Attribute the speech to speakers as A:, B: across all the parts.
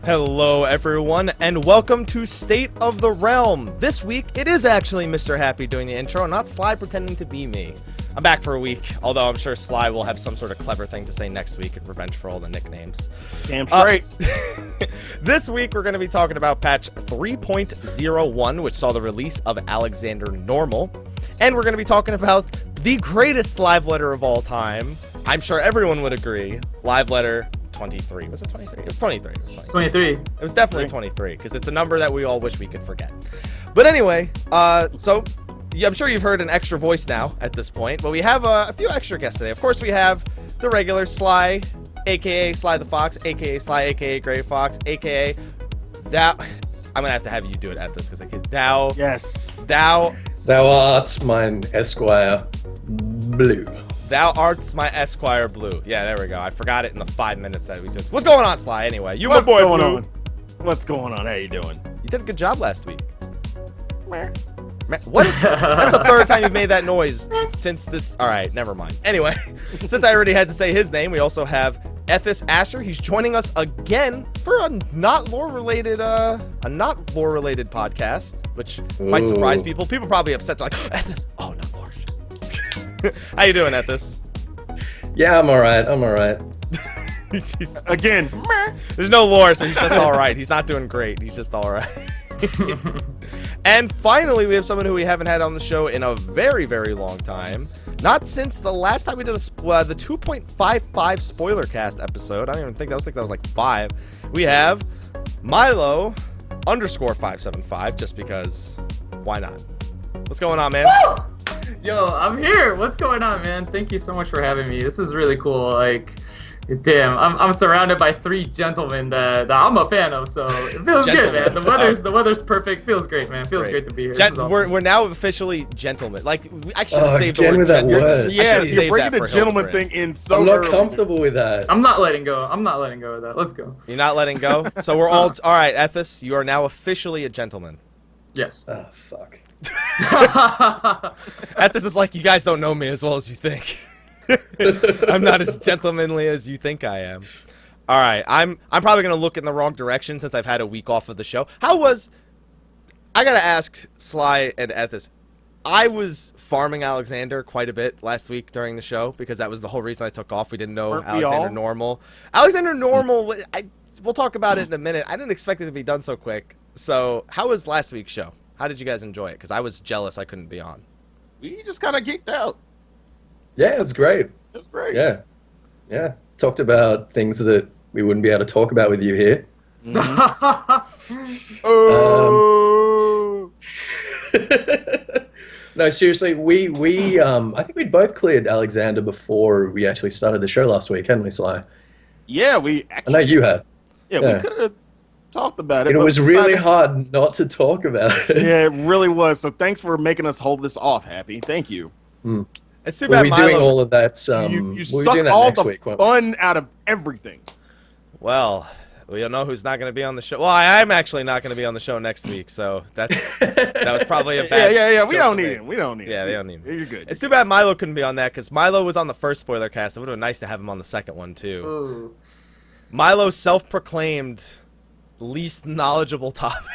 A: Hello everyone, and welcome to State of the Realm. This week, it is actually Mr. Happy doing the intro, not Sly pretending to be me. I'm back for a week, although I'm sure Sly will have some sort of clever thing to say next week in revenge for all the nicknames.
B: Damn straight.
A: This week, we're going to be talking about patch 3.01, which saw the release of Alexander Normal. And we're going to be talking about the greatest live letter of all time. I'm sure everyone would agree. Live letter 23. Was it 23? It was 23. It was
C: 23.
A: It was definitely 23, because it's a number that we all wish we could forget. But anyway, so yeah, I'm sure you've heard an extra voice now at this point, but we have a few extra guests today. Of course, we have the regular Sly, aka Slythefox, aka Sly, aka Greyfox, aka that. I'm gonna have to have you do it at this because I can. Thou
D: art mine Esquire Blue.
A: Thou art my Esquire Blue. Yeah, there we go. I forgot it in the 5 minutes that we said. What's going on, Sly? Anyway, you my boy Blue.
B: What's going on? How you doing?
A: You did a good job last week. What? That's the third time you've made that noise since this. All right, never mind. Anyway, since I already had to say his name, we also have Ethys Asher. He's joining us again for a not lore related podcast, which might surprise people. People probably upset. They're like, Ethys, oh, not lore. How you doing, Ethys?
D: Yeah, I'm all right.
A: Again, there's no lore, so he's just all right. He's not doing great. He's just all right. And finally, we have someone who we haven't had on the show in a very, very long time. Not since the last time we did the 2.55 spoiler cast episode. I don't even think that was like 5. We have Milo _575, just because why not? What's going on, man?
C: Woo! Yo, I'm here. What's going on, man? Thank you so much for having me. This is really cool. Like, damn, I'm surrounded by 3 gentlemen that I'm a fan of, so it feels good, man. The weather's perfect. Feels great, man. Feels great to be here.
A: We're now officially gentlemen. Like, I should have saved the word.
D: With that word.
B: Yeah, you're bringing the gentleman thing in so
D: I'm not
B: early.
D: comfortable with that.
C: I'm not letting go. of that. Let's go.
A: You're not letting go? So we're all right, Ethys, you are now officially a gentleman.
C: Yes.
D: Oh, fuck.
A: Ethys is like, you guys don't know me as well as you think. I'm not as gentlemanly as you think I am. All right, I'm probably gonna look in the wrong direction since I've had a week off of the show. I gotta ask Sly and Ethys. I was farming Alexander quite a bit last week during the show because that was the whole reason I took off. We didn't know Alexander Normal. Alexander Normal. We'll talk about it in a minute. I didn't expect it to be done so quick. So, how was last week's show? How did you guys enjoy it? Because I was jealous I couldn't be on.
B: We just kind of geeked out.
D: Yeah, it was great.
B: It was great.
D: Yeah. Talked about things that we wouldn't be able to talk about with you here.
B: Oh.
D: No, seriously, we I think we'd both cleared Alexander before we actually started the show last week, hadn't we, Sly?
B: Yeah, we
D: I know you had.
B: Yeah, we could have talked about it.
D: And it was really hard not to talk about it.
B: Yeah, it really was. So thanks for making us hold this off, Happy. Thank you.
A: It's too bad
D: we're doing all of that.
B: You sucked all the fun out of everything.
A: Well, we don't know who's not going to be on the show. Well, I'm actually not going to be on the show next week, so that was probably a bad.
B: Yeah. We don't need him.
A: They don't need him. You're good. It's too bad Milo couldn't be on that because Milo was on the first spoiler cast. It would have been nice to have him on the second one too.
C: Ooh.
A: Milo self-proclaimed least knowledgeable topic.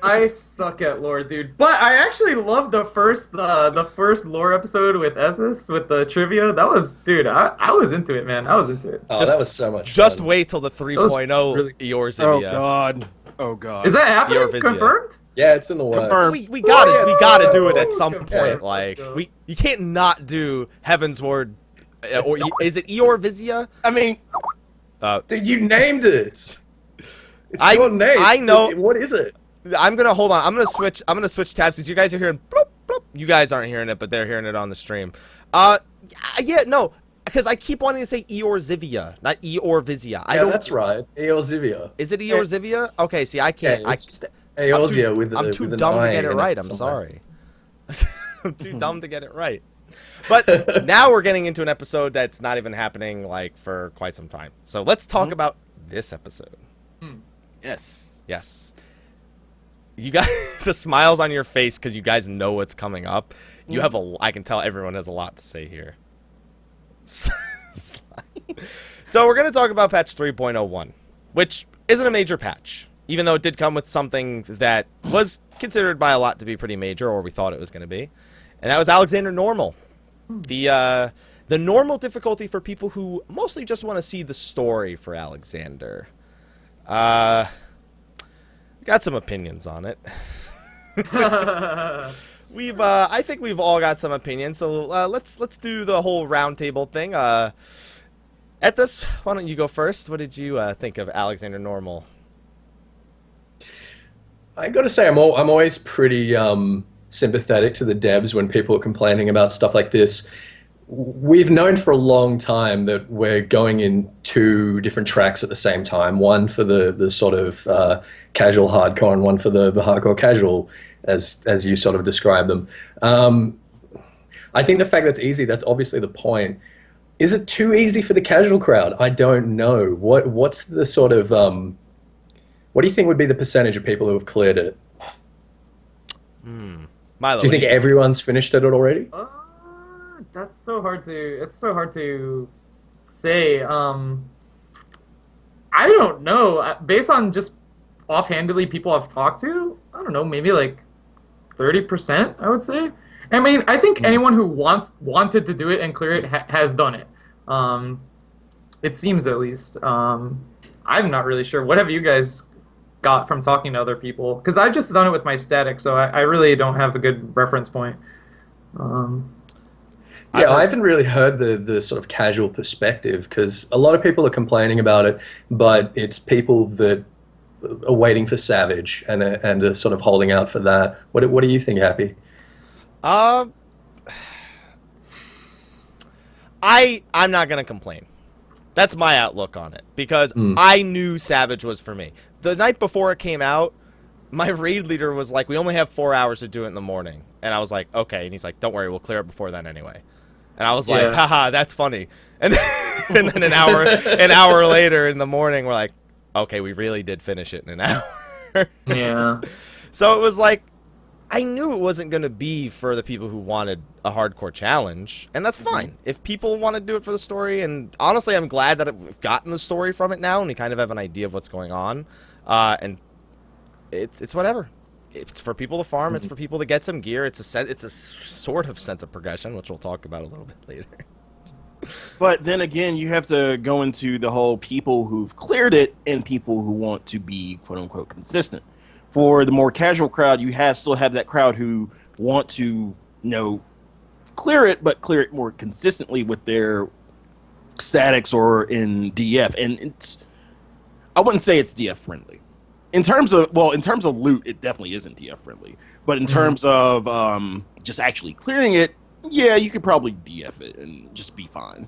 C: I suck at lore, dude. But I actually loved the first lore episode with Ethys with the trivia. That was, dude. I was into it, man. I was into it.
D: Oh, that was so much
A: Just
D: fun.
A: wait till the 3.0 really... Eorzivia.
B: Oh god.
C: Is that happening? Confirmed?
D: Yeah, it's in the works.
B: Confirmed.
A: We gotta do it at some point. Like you can't not do Heaven's Word, or is it Eorzivia?
B: I mean,
D: dude, you named it. It's your name.
A: I know.
D: What is it?
A: I'm gonna hold on. I'm gonna switch tabs because you guys are hearing bloop, bloop. You guys aren't hearing it, but they're hearing it on the stream. Yeah, no, because I keep wanting to say Eorzivia, not Eorzivia.
D: Yeah, that's right. Eorzivia.
A: Is it Eorzivia? Okay, see, I can't.
D: Yeah, it's just Eorzia with the.
A: I'm too dumb to get it right. I'm sorry. I'm too dumb to get it right. But now we're getting into an episode that's not even happening like for quite some time. So let's talk about this episode.
B: Yes.
A: You guys, the smiles on your face because you guys know what's coming up. You have I can tell everyone has a lot to say here. So we're going to talk about patch 3.01, which isn't a major patch, even though it did come with something that was considered by a lot to be pretty major, or we thought it was going to be, and that was Alexander Normal. The normal difficulty for people who mostly just want to see the story for Alexander. Got some opinions on it. I think we've all got some opinions, so let's do the whole roundtable thing. Ethys, why don't you go first? What did you think of Alexander Normal?
D: I got to say, I'm always pretty sympathetic to the devs when people are complaining about stuff like this. We've known for a long time that we're going in two different tracks at the same time. One for the sort of casual hardcore, and one for the hardcore casual, as you sort of describe them. I think the fact that it's easy, that's obviously the point. Is it too easy for the casual crowd? I don't know. What's the sort of what do you think would be the percentage of people who have cleared it?
A: Milo,
D: do you think everyone's finished it already?
C: That's so hard to. It's so hard to say. I don't know. Based on just offhandedly people I've talked to, I don't know. Maybe like 30%. I would say. I mean, I think anyone who wanted to do it and clear it has done it. It seems, at least. I'm not really sure. What have you guys got from talking to other people? Because I've just done it with my static, so I really don't have a good reference point.
D: Yeah, I haven't really heard the sort of casual perspective, because a lot of people are complaining about it, but it's people that are waiting for Savage and are sort of holding out for that. What do you think, Happy?
A: I'm not gonna complain. That's my outlook on it, because I knew Savage was for me. The night before it came out, my raid leader was like, "We only have 4 hours to do it in the morning," and I was like, "Okay," and he's like, "Don't worry, we'll clear it before then anyway." And I was like, "Haha, that's funny." And and then an hour later in the morning, we're like, "Okay, we really did finish it in an hour."
C: Yeah.
A: So it was like, I knew it wasn't going to be for the people who wanted a hardcore challenge, and that's fine. If people want to do it for the story, and honestly, I'm glad that we've gotten the story from it now, and we kind of have an idea of what's going on, and it's whatever. It's for people to farm. It's for people to get some gear. It's a sort of sense of progression, which we'll talk about a little bit later.
B: But then again, you have to go into the whole people who've cleared it and people who want to be quote unquote consistent. For the more casual crowd, you still have that crowd who want to, clear it, but clear it more consistently with their statics or in DF. And I wouldn't say it's DF friendly. In terms of loot, it definitely isn't DF friendly. But in terms of just actually clearing it, yeah, you could probably DF it and just be fine.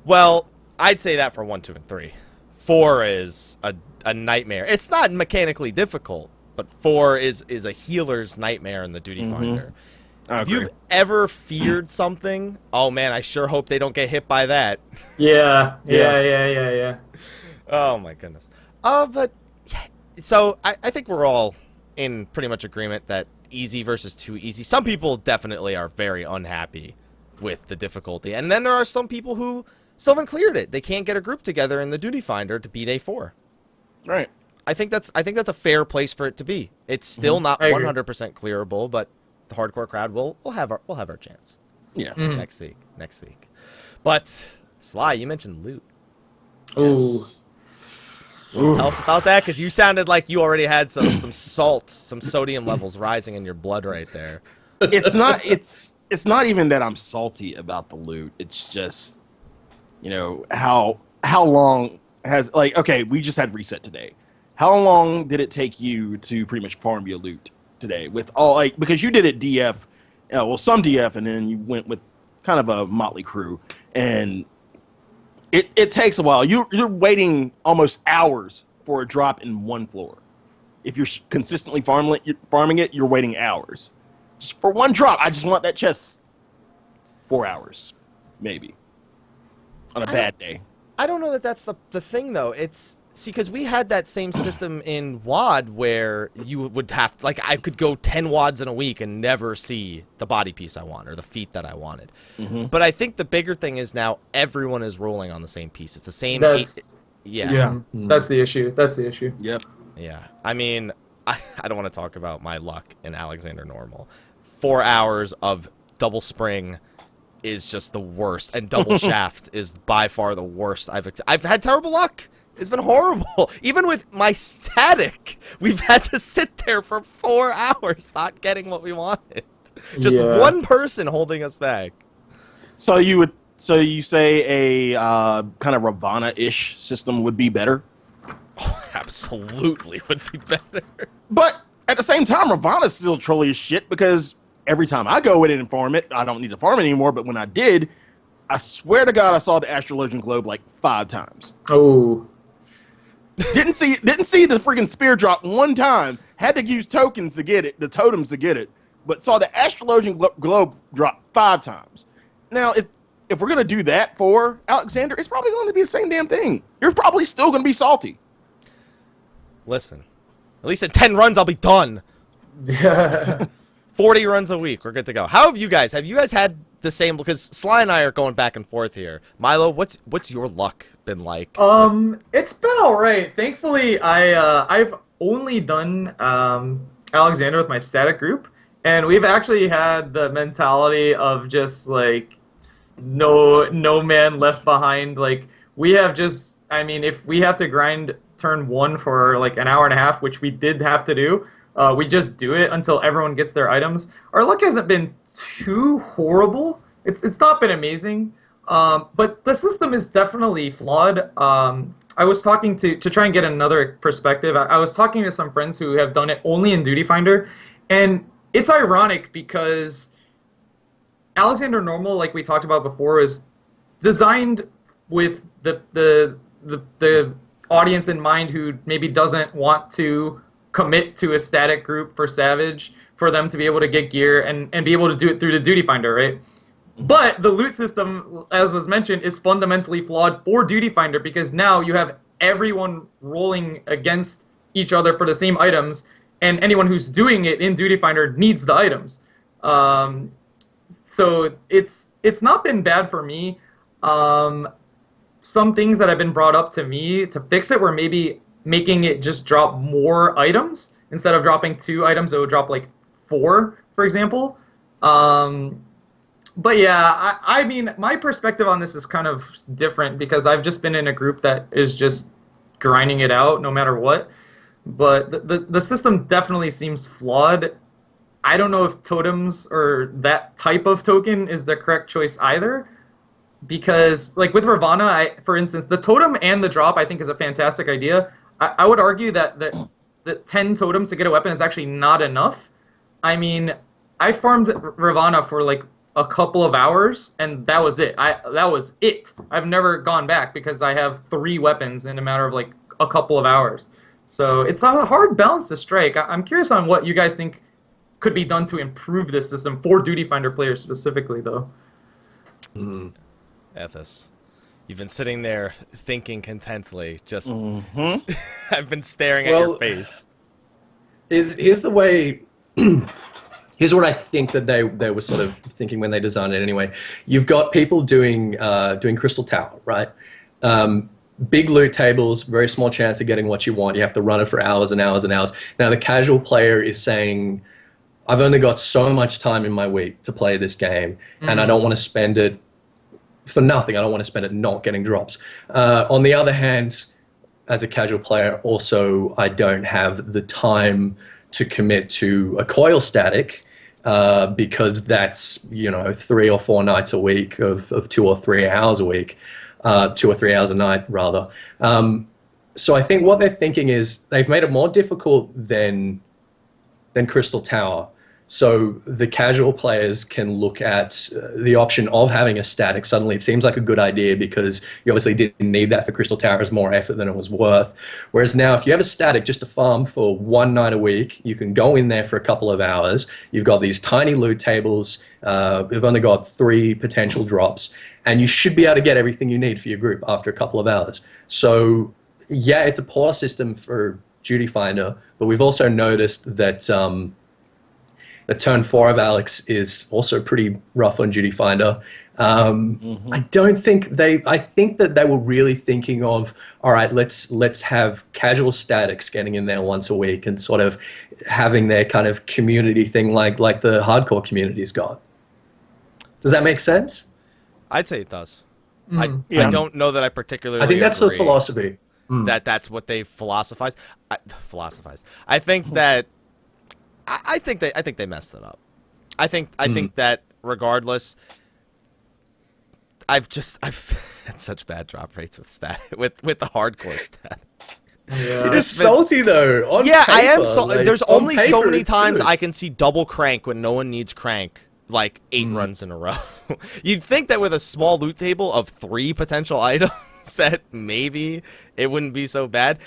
A: Well, I'd say that for 1, 2, and 3. 4 is a nightmare. It's not mechanically difficult, but 4 is a healer's nightmare in the Duty Finder. If you've ever feared something, oh man, I sure hope they don't get hit by that.
C: Yeah.
A: Oh my goodness. But yeah, so I think we're all in pretty much agreement that easy versus too easy. Some people definitely are very unhappy with the difficulty, and then there are some people who still haven't cleared it. They can't get a group together in the Duty Finder to beat A4.
B: Right.
A: I think that's a fair place for it to be. It's still not 100% clearable, but the hardcore crowd will have our chance.
B: Yeah.
A: Next week. But Sly, you mentioned loot.
C: Ooh.
A: Tell us about that, because you sounded like you already had some salt, some sodium levels rising in your blood right there.
B: It's not even that I'm salty about the loot. It's just, how long has, okay, we just had reset today. How long did it take you to pretty much farm your loot today with all, because you did it DF, some DF, and then you went with kind of a motley crew, and it takes a while. You're waiting almost hours for a drop in one floor. If you're consistently farming it, you're waiting hours. Just for one drop, I just want that chest 4 hours, maybe, on a bad day.
A: I don't know that that's the thing, though. Because we had that same system in WoD where you would have to, I could go 10 WoDs in a week and never see the body piece I want or the feat that I wanted. But I think the bigger thing is now everyone is rolling on the same piece. It's the same Yeah.
C: That's the issue. That's the issue.
B: Yep.
A: Yeah. I mean, I don't want to talk about my luck in Alexander Normal. 4 hours of double spring is just the worst, and double shaft is by far the worst. I've had terrible luck. It's been horrible. Even with my static, we've had to sit there for 4 hours not getting what we wanted. Just one person holding us back.
B: So you say a kind of Ravana-ish system would be better?
A: Oh, absolutely would be better.
B: But at the same time, Ravana's still trolly as shit because every time I go in and farm it, I don't need to farm it anymore. But when I did, I swear to God, I saw the Astrologian Globe like 5 times.
C: Oh.
B: Didn't see the freaking spear drop one time. Had to use tokens to get it, the totems to get it. But saw the Astrologian Globe drop 5 times. Now, if we're going to do that for Alexander, it's probably going to be the same damn thing. You're probably still going to be salty.
A: Listen, at least in 10 runs, I'll be done.
C: Yeah.
A: 40 runs a week. We're good to go. How have you guys? Have you guys had the same? Because Sly and I are going back and forth here. Milo, what's your luck been like?
C: It's been all right. Thankfully, I've only done Alexander with my static group, and we've actually had the mentality of just like no man left behind. Like we have just, I mean, if we have to grind turn 1 for like an hour and a half, which we did have to do. We just do it until everyone gets their items. Our luck hasn't been too horrible. It's not been amazing, but the system is definitely flawed. I was talking to try and get another perspective. I was talking to some friends who have done it only in Duty Finder, and it's ironic because Alexander Normal, like we talked about before, is designed with the audience in mind who maybe doesn't want to commit to a static group for Savage for them to be able to get gear and be able to do it through the Duty Finder, right? But the loot system, as was mentioned, is fundamentally flawed for Duty Finder because now you have everyone rolling against each other for the same items, and anyone who's doing it in Duty Finder needs the items. So it's not been bad for me. Some things that have been brought up to me to fix it were maybe making it just drop more items. Instead of dropping 2 items, it would drop like 4, for example. But yeah, I mean, my perspective on this is kind of different because I've just been in a group that is just grinding it out no matter what. But the system definitely seems flawed. I don't know if totems or that type of token is the correct choice either. Because, like with Ravana, for instance, the totem and the drop I think is a fantastic idea. I would argue that the 10 totems to get a weapon is actually not enough. I mean, I farmed Ravana for like a couple of hours, and that was it. That was it. I've never gone back because I have 3 weapons in a matter of like a couple of hours. So it's a hard balance to strike. I'm curious on what you guys think could be done to improve this system for Duty Finder players specifically, though.
A: Ethys, you've been sitting there thinking contently. Just I've been staring at your face.
D: Here's the way. Here's what I think that they were sort of thinking when they designed it. Anyway, you've got people doing Crystal Tower, right? Big loot tables, very small chance of getting what you want. You have to run it for hours and hours and hours. Now the casual player is saying, "I've only got so much time in my week to play this game, and I don't want to spend it for nothing. I don't want to spend it not getting drops." On the other hand, as a casual player, also I don't have the time to commit to a coil static because that's 3 or 4 nights a week of 2 or 3 hours a week, 2 or 3 hours a night rather. So I think what they're thinking is they've made it more difficult than Crystal Tower. So the casual players can look at the option of having a static. Suddenly it seems like a good idea because you obviously didn't need that for Crystal Tower. It was more effort than it was worth. Whereas now if you have a static just to farm for 1 night a week, you can go in there for a couple of hours. You've got these tiny loot tables. You've only got 3 potential drops. And you should be able to get everything you need for your group after a couple of hours. So yeah, it's a poor system for Duty Finder, but we've also noticed that The turn 4 of Alex is also pretty rough on Duty Finder. I don't think I think that they were really thinking of, all right, let's have casual statics getting in there once a week and sort of having their kind of community thing like the hardcore community's got. Does that make sense?
A: I'd say it does.
C: Mm-hmm.
A: I don't know that I particularly
D: I think that's the
A: agree
D: philosophy.
A: that's what they philosophize. I think that I think they messed it up. I think that regardless, I've had such bad drop rates with the hardcore stat.
C: Yeah.
D: You're just salty though. On
A: Yeah,
D: paper,
A: I am.
D: like,
A: There's
D: on
A: only so
D: paper,
A: many
D: it's
A: times
D: good.
A: I can see double crank when no one needs crank, like 8 runs in a row. You'd think that with a small loot table of 3 potential items, that maybe it wouldn't be so bad.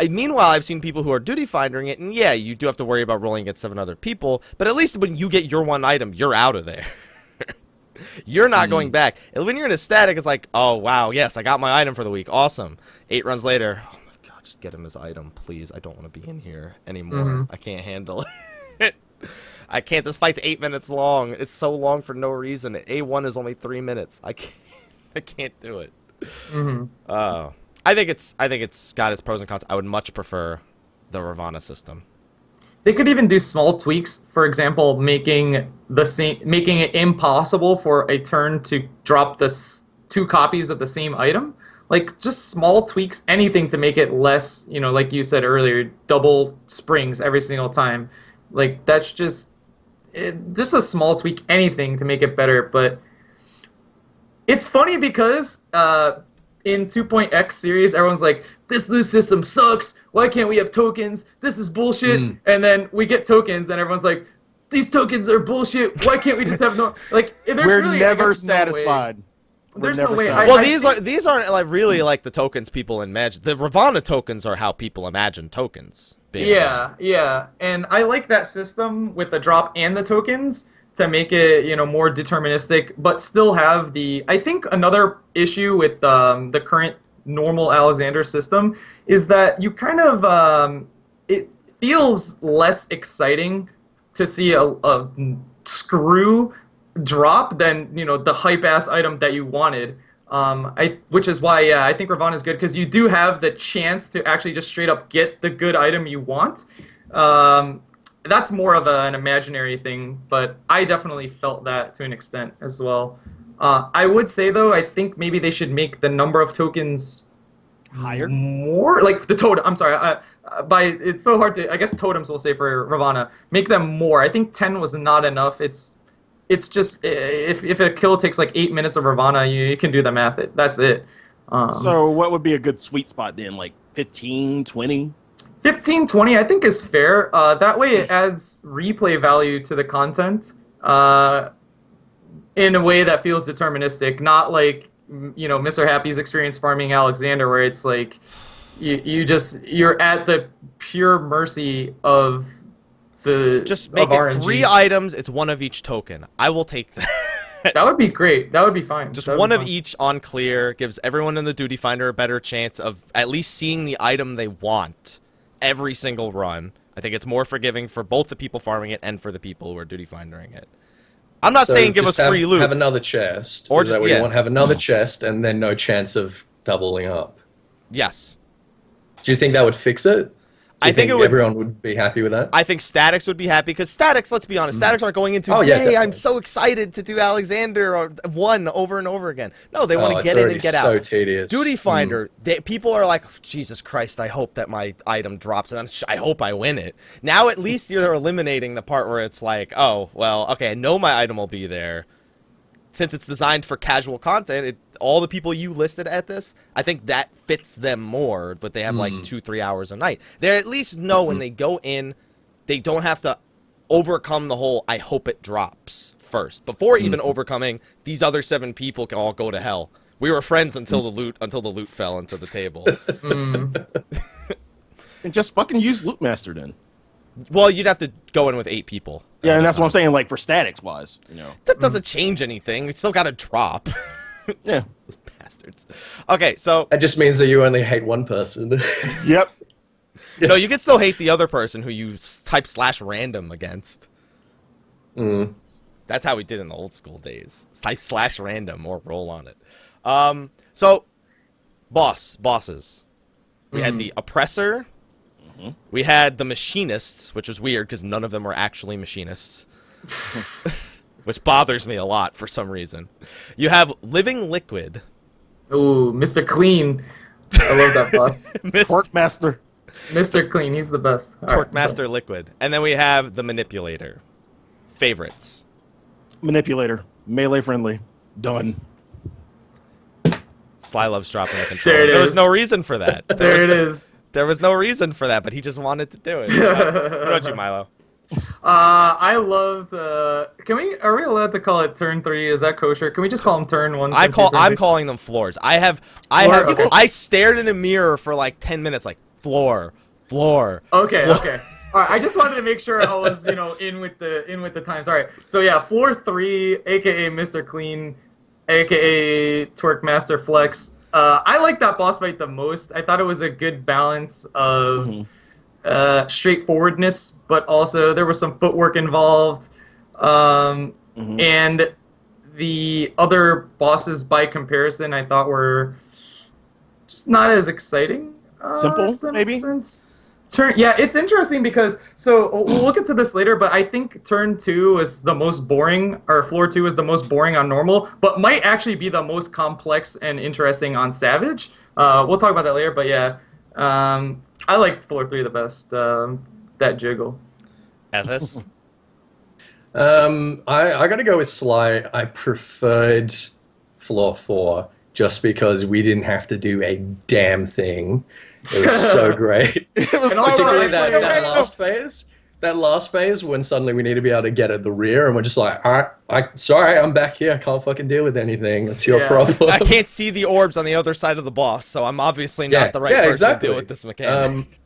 A: Meanwhile, I've seen people who are duty findering it, and yeah, you do have to worry about rolling against 7 other people, but at least when you get your one item, you're out of there. You're not going back. And when you're in a static, it's like, oh, wow, yes, I got my item for the week. Awesome. 8 runs later, oh my god, just get him his item, please. I don't want to be in here anymore. I can't handle it. I can't. This fight's 8 minutes long. It's so long for no reason. A1 is only 3 minutes. I can't do it. I think it's got its pros and cons. I would much prefer the Ravana system.
C: They could even do small tweaks. For example, making it impossible for a turn to drop 2 copies of the same item. Like just small tweaks, anything to make it less, like you said earlier, double springs every single time. Like that's just a small tweak, anything to make it better. But it's funny because in 2.x series, everyone's like, this loot system sucks. Why can't we have tokens? This is bullshit. And then we get tokens, and everyone's like, these tokens are bullshit. Why can't we just have no? Like, there's
B: We're
C: really,
B: never satisfied.
C: There's no way.
A: Well, these aren't like really like the tokens people imagine. The Ravana tokens are how people imagine tokens being.
C: Yeah. And I like that system with the drop and the tokens to make it, more deterministic, but still have I think another issue with the current normal Alexander system is that you kind of, it feels less exciting to see a screw drop than, the hype-ass item that you wanted. Which is why, I think Ravana is good, because you do have the chance to actually just straight up get the good item you want. That's more of an imaginary thing, but I definitely felt that to an extent as well. I would say, though, I think maybe they should make the number of tokens
B: higher,
C: more like the totem. I'm sorry, it's so hard to. I guess totems will say for Ravana, make them more. I think 10 was not enough. It's just if a kill takes like 8 minutes of Ravana, you can do the math. That's it.
B: So what would be a good sweet spot then? Like 15, 20?
C: 15, 20, I think is fair. That way it adds replay value to the content in a way that feels deterministic, not like, Mr. Happy's experience farming Alexander, where it's like you're at the pure mercy of the
A: just make it 3 items. It's 1 of each token. I will take that.
C: That would be great. That would be fine.
A: Just 1 of each on clear gives everyone in the duty finder a better chance of at least seeing the item they want every single run. I think it's more forgiving for both the people farming it and for the people who are duty finding it. I'm not saying give us free loot.
D: Have another chest.
A: Or
D: is
A: just,
D: that what you want? Have another chest and then no chance of doubling up.
A: Yes.
D: Do you think that would fix it?
A: I think
D: everyone would be happy with that.
A: I think Statics would be happy because Statics, let's be honest, Statics aren't going into, I'm so excited to do Alexander or 1 over and over again. No, they want to get in and get out.
D: So tedious.
A: Duty Finder, people are like, Jesus Christ, I hope that my item drops and I hope I win it. Now at least you're eliminating the part where it's like, oh, well, okay, I know my item will be there. Since it's designed for casual content, all the people you listed at this, I think that fits them more, but they have like 2-3 hours a night. They at least know when they go in, they don't have to overcome the whole I hope it drops first. Before even overcoming, these other 7 people can all go to hell. We were friends until the loot fell into the table.
B: And just fucking use Loot Master then.
A: Well, you'd have to go in with 8 people.
B: Yeah, and that's what I'm saying, like for statics wise,
A: That doesn't change anything. We still got to drop.
B: Yeah.
A: Those bastards. Okay, so
D: that just means that you only hate one person.
B: Yep.
A: No, you can still hate the other person who you type /random against. That's how we did in the old school days. Type /random or roll on it. So, bosses. We had the oppressor. We had the machinists, which was weird because none of them were actually machinists. Which bothers me a lot for some reason. You have living liquid.
C: Ooh, Mr. Clean. I love that boss.
B: Torque Master.
C: Mr. Clean, he's the best.
A: Torque Master Liquid. And then we have the manipulator. Favorites.
B: Manipulator. Melee friendly. Done.
A: Sly loves dropping the controller.
C: There it
A: was
C: is.
A: no reason for that.
C: There it is.
A: There was no reason for that, but he just wanted to do it. What about you, Milo?
C: I loved. Are we allowed to call it turn 3? Is that kosher? Can we just call them turn 1?
A: I'm calling them floors.
C: Okay.
A: I stared in a mirror for like 10 minutes, like floor.
C: Okay.
A: floor.
C: Okay. All right. I just wanted to make sure I was, in with the times. All right. So yeah, floor 3, aka Mr. Clean, aka Twerk Master Flex. I like that boss fight the most. I thought it was a good balance of straightforwardness, but also there was some footwork involved. And the other bosses, by comparison, I thought were just not as exciting.
B: Simple,
C: if that
B: maybe?
C: makes sense. Yeah, it's interesting because, we'll look into this later, but I think turn 2 is the most boring, or floor 2 is the most boring on normal, but might actually be the most complex and interesting on savage. We'll talk about that later, but yeah. I liked floor 3 the best, that jiggle.
A: Ethys?
D: I gotta go with Sly. I preferred floor 4 just because we didn't have to do a damn thing. It was so great.
B: It was so
D: Particularly
B: great.
D: that last phase. That last phase when suddenly we need to be able to get at the rear and we're just like, all right, sorry, I'm back here. I can't fucking deal with anything. It's your problem.
A: I can't see the orbs on the other side of the boss, so I'm obviously not the right person to deal with this mechanic.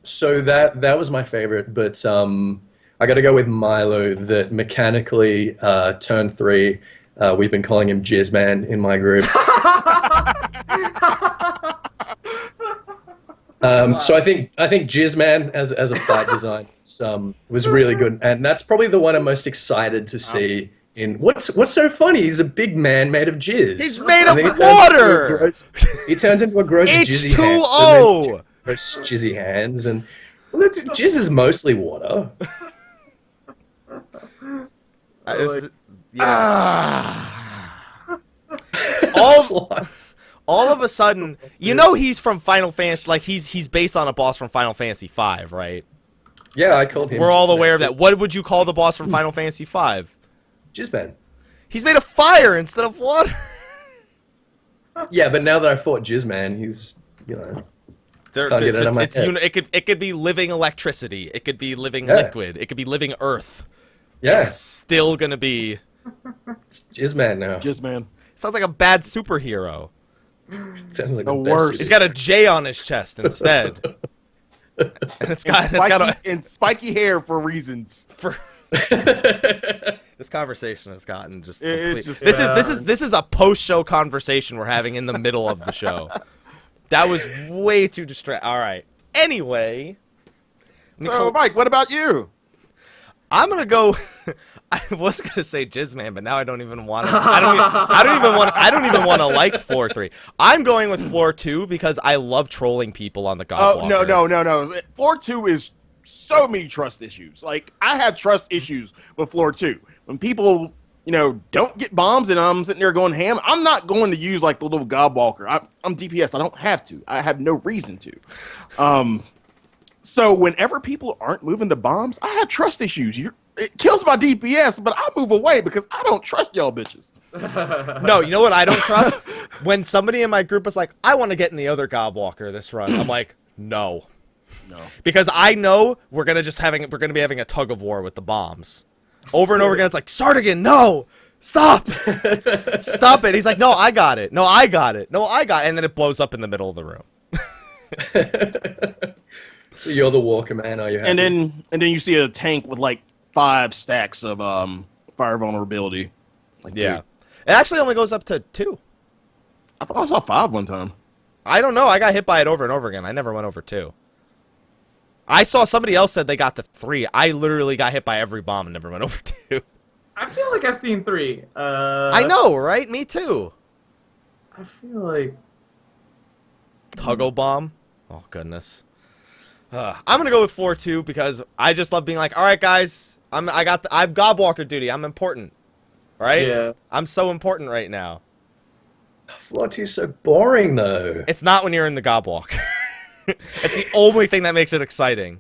D: So that was my favorite, but I got to go with Milo. That mechanically, turn 3. We've been calling him Jizzman in my group. So I think Jizzman as a fight design was really good, and that's probably the one I'm most excited to see. In what's so funny? He's a big man made of jizz.
A: He's made of
D: And then
A: water.
D: He turns into a gross jizzy hand.
A: H2O.
D: Gross jizzy hands, and jizz is mostly water.
A: All of a sudden, he's from Final Fantasy. Like he's based on a boss from Final Fantasy V, right?
D: Yeah, I called him.
A: We're all aware of that. What would you call the boss from Final Fantasy V?
D: Jizzman.
A: He's made of fire instead of water.
D: Yeah, but now that I fought Jizzman, he's can't get it out of my head.
A: It could be living electricity. It could be living liquid. It could be living earth.
D: Yeah,
A: it's still gonna be.
D: It's Jizzman now.
B: Jizzman.
A: Sounds like a bad superhero.
D: Sounds like
B: the
D: best
B: worst.
A: He's got a J on his chest instead. And it's got
B: spiky hair for reasons.
A: This conversation has gotten just complete. This is a post-show conversation we're having in the middle of the show. That was way too distracting. All right. Anyway,
B: so Mike, what about you?
A: I'm gonna go. I was gonna say Jizzman, but now I don't even want to. I don't even want to like floor 3. I'm going with floor 2 because I love trolling people on the God Walker.
B: No. Floor 2 is so many trust issues. Like I have trust issues with floor 2. When people, don't get bombs and I'm sitting there going ham, I'm not going to use like the little God Walker. I'm DPS. I don't have to. I have no reason to. So whenever people aren't moving the bombs, I have trust issues. It kills my DPS, but I move away because I don't trust y'all bitches.
A: No, you know what I don't trust? When somebody in my group is like, I want to get in the other God Walker this run, I'm like, no. Because I know we're gonna be having a tug of war with the bombs. Over and over again, it's like, Sardigan, no! Stop! Stop it! He's like, no, I got it. No, I got it. No, I got it. And then it blows up in the middle of the room.
D: So you're the walker, man, are you happy?
B: And then you see a tank with like 5 stacks of fire vulnerability. Like,
A: yeah.
B: dude.
A: It actually only goes up to 2.
B: I thought I saw 5 one time.
A: I don't know. I got hit by it over and over again. I never went over 2. I saw somebody else said they got to 3. I literally got hit by every bomb and never went over 2.
C: I feel like I've seen 3.
A: I know, right? Me too.
C: I feel like
A: Tuggle bomb. Oh goodness. I'm gonna go with 4 too because I just love being like, all right, guys, I've Gobwalker duty. I'm important, right?
C: Yeah.
A: I'm so important right now.
D: Floor 2 is so boring though.
A: It's not when you're in the Gobwalker. It's the only thing that makes it exciting.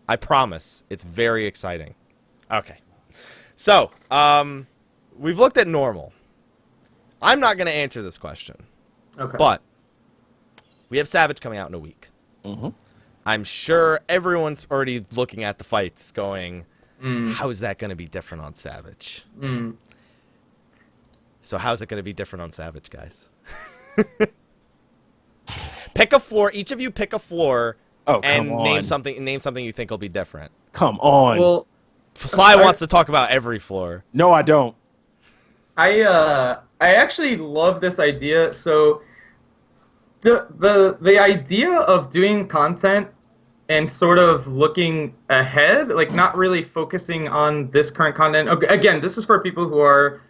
A: I promise. It's very exciting. Okay. So, we've looked at normal. I'm not going to answer this question.
C: Okay.
A: But we have Savage coming out in a week.
B: Mm-hmm.
A: I'm sure everyone's already looking at the fights going, how is that going to be different on Savage? So how's it going to be different on Savage, guys? Pick a floor. Each of you pick a floor and name something you think will be different.
B: Come on.
C: Well,
A: Sly wants to talk about every floor.
B: No, I don't.
C: I actually love this idea. So the idea of doing content and sort of looking ahead, like not really focusing on this current content. Again, this is for people who are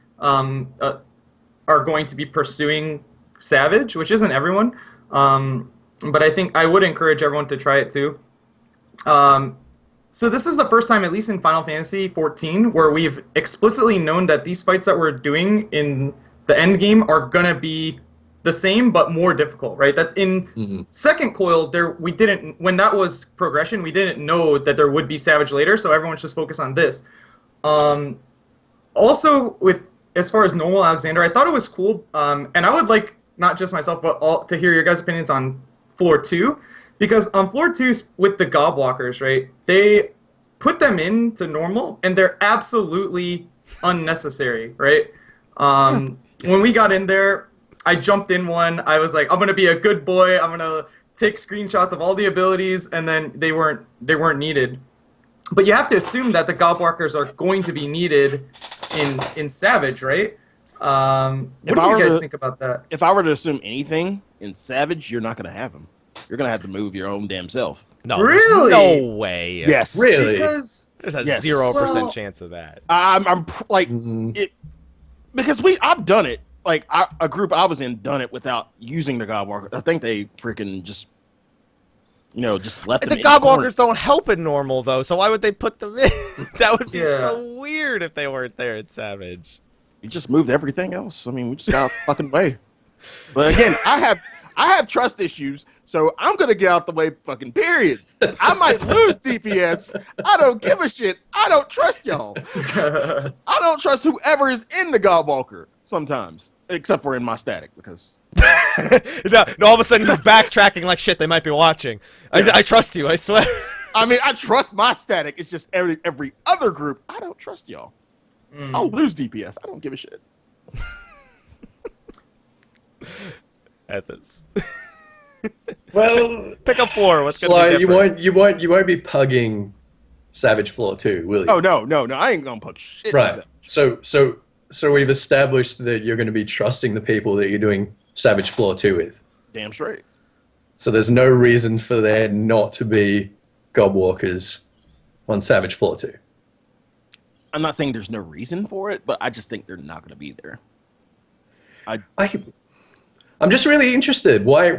C: going to be pursuing Savage, which isn't everyone. But I think I would encourage everyone to try it too. So this is the first time, at least in Final Fantasy XIV, where we've explicitly known that these fights that we're doing in the end game are gonna be the same but more difficult, right? That in Second Coil, we didn't, when that was progression, we didn't know that there would be Savage later, so everyone's just focused on this. Also, as far as normal Alexander, I thought it was cool, and I would like not just myself, but to hear your guys' opinions on floor 2, because on floor 2 with the Gobwalkers, right, they put them into normal, and they're absolutely unnecessary, right? When we got in there, I jumped in one. I was like, I'm gonna be a good boy. I'm gonna take screenshots of all the abilities, and then they weren't needed. But you have to assume that the Gobwalkers are going to be needed in Savage, right? What do you guys think about that?
B: If I were to assume anything in Savage, you're not going to have them. You're going to have to move your own damn self.
A: No,
C: really?
A: No way.
B: Yes,
D: really.
C: Because
A: There's a 0% chance of that.
B: I'm like it because I've done it. Like a group I was in done it without using the Godwalker. I think they freaking just left them.
A: The Gobwalkers don't help in normal though, so why would they put them in? That would be
C: Yeah.
A: so weird if they weren't there in Savage.
B: We just moved everything else. I mean, we just got out the fucking way. But again, I have trust issues, so I'm gonna get out the way. Fucking period. I might lose DPS. I don't give a shit. I don't trust y'all. I don't trust whoever is in the Godwalker sometimes, except for in my static because.
A: No, all of a sudden he's backtracking like shit. They might be watching. I trust you. I swear.
B: I mean, I trust my static. It's just every other group. I don't trust y'all. I'll lose DPS. I don't give a shit.
A: Ethys.
D: Well,
A: Pick a floor. What's
D: Sly,
A: gonna be different?
D: you won't be pugging Savage Floor 2, will you?
B: Oh no! I ain't gonna put shit. in
D: Right.
B: Savage.
D: So we've established that you're going to be trusting the people that you're doing Savage Floor 2 with.
B: Damn straight.
D: So there's no reason for there not to be Gobwalkers on Savage Floor 2.
B: I'm not saying there's no reason for it, but I just think they're not gonna be there.
D: I'm just really interested. Why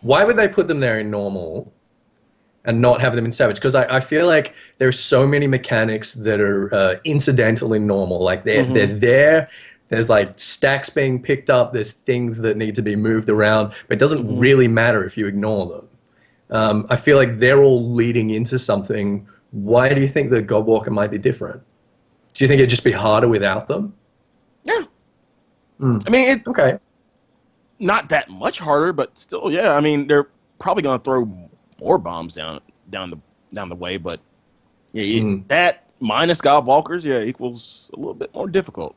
D: would they put them there in normal and not have them in Savage? Because I feel like there's so many mechanics that are incidental in normal. Like they're there. There's like stacks being picked up. There's things that need to be moved around. But it doesn't really matter if you ignore them. I feel like they're all leading into something. Why do you think the Godwalker might be different? Do you think it'd just be harder without them?
B: Yeah. I mean,
D: Okay.
B: not that much harder, but still, yeah. I mean, they're probably gonna throw more bombs down the way, but yeah, that minus Godwalkers, equals a little bit more difficult.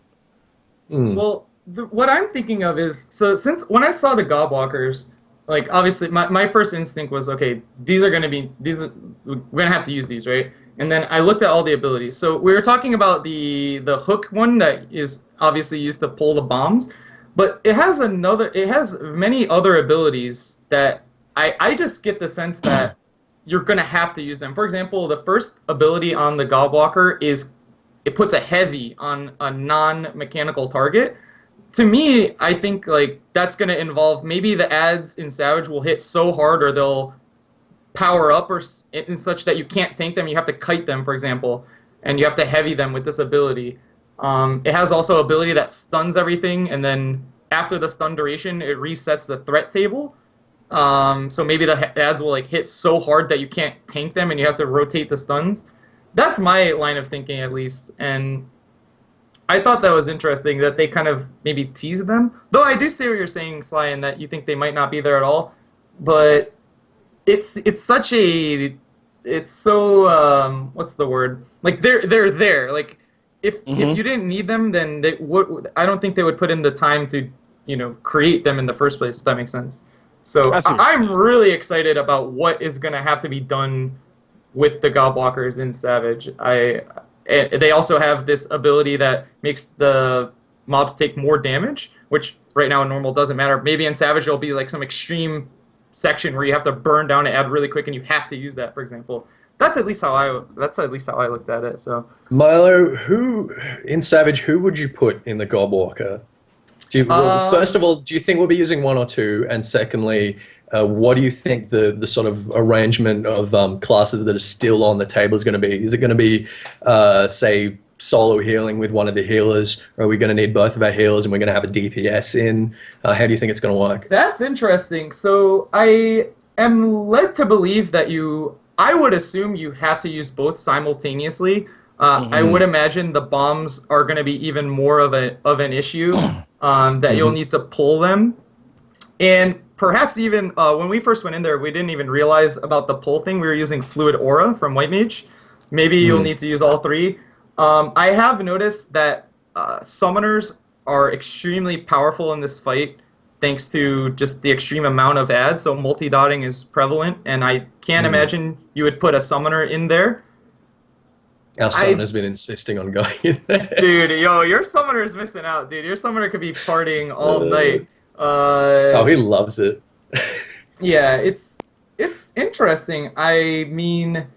C: Well, what I'm thinking of is, so since when I saw the Gobwalkers, like obviously my first instinct was, okay, we're gonna have to use these, right? And then I looked at all the abilities. So we were talking about the hook one that is obviously used to pull the bombs. But it has many other abilities that I just get the sense that you're going to have to use them. For example, the first ability on the Gobwalker is it puts a heavy on a non-mechanical target. To me, I think like that's going to involve maybe the ads in Savage will hit so hard or they'll power up or in such that you can't tank them. You have to kite them, for example, and you have to heavy them with this ability. It has also ability that stuns everything, and then after the stun duration, it resets the threat table. So maybe the ads will like hit so hard that you can't tank them, and you have to rotate the stuns. That's my line of thinking, at least, and I thought that was interesting that they kind of maybe teased them. Though I do see what you're saying, Sly, and that you think they might not be there at all. But it's so what's the word? Like they're there. Like if you didn't need them, then I don't think they would put in the time to create them in the first place. If that makes sense. So I'm really excited about what is going to have to be done with the Gobwalkers in Savage. They also have this ability that makes the mobs take more damage, which right now in normal doesn't matter. Maybe in Savage there'll be like some extreme section where you have to burn down an ad really quick, and you have to use that, for example. That's at least how I looked at it. So
D: Milo, who in Savage, who would you put in the Gobwalker? First of all, do you think we'll be using one or two? And secondly, what do you think the sort of arrangement of classes that are still on the table is going to be? Is it going to be, say, solo healing with one of the healers, or are we going to need both of our healers and we're going to have a DPS in? How do you think it's going to work?
C: That's interesting. So I am led to believe that I would assume you have to use both simultaneously. I would imagine the bombs are going to be even more of an issue, that you'll need to pull them. And perhaps even when we first went in there, we didn't even realize about the pull thing. We were using Fluid Aura from White Mage. Maybe you'll need to use all three. I have noticed that summoners are extremely powerful in this fight thanks to just the extreme amount of ads, so multi-dotting is prevalent, and I can't imagine you would put a summoner in there.
D: Our summoner's been insisting on going in there.
C: Dude, your summoner's missing out, dude. Your summoner could be partying all night.
D: He loves it.
C: Yeah, it's interesting. I mean,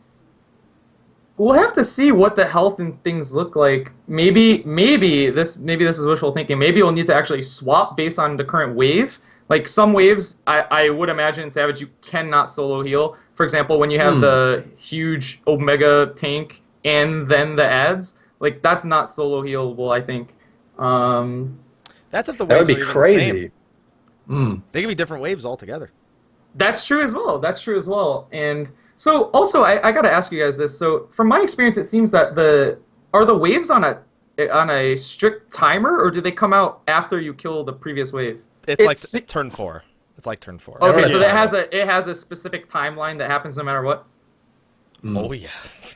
C: we'll have to see what the health and things look like. Maybe this is wishful thinking. Maybe we'll need to actually swap based on the current wave. Like some waves, I would imagine in Savage you cannot solo heal. For example, when you have the huge Omega tank and then the ads, like that's not solo healable, I think.
A: That's if the waves
D: that would be
A: are even
D: crazy.
A: The same. They could be different waves altogether.
C: That's true as well. And so also I got to ask you guys this. So from my experience, it seems that are the waves on a strict timer, or do they come out after you kill the previous wave?
A: It's like turn 4. It's like turn 4.
C: Okay, so it has a specific timeline that happens no matter what.
A: Oh yeah.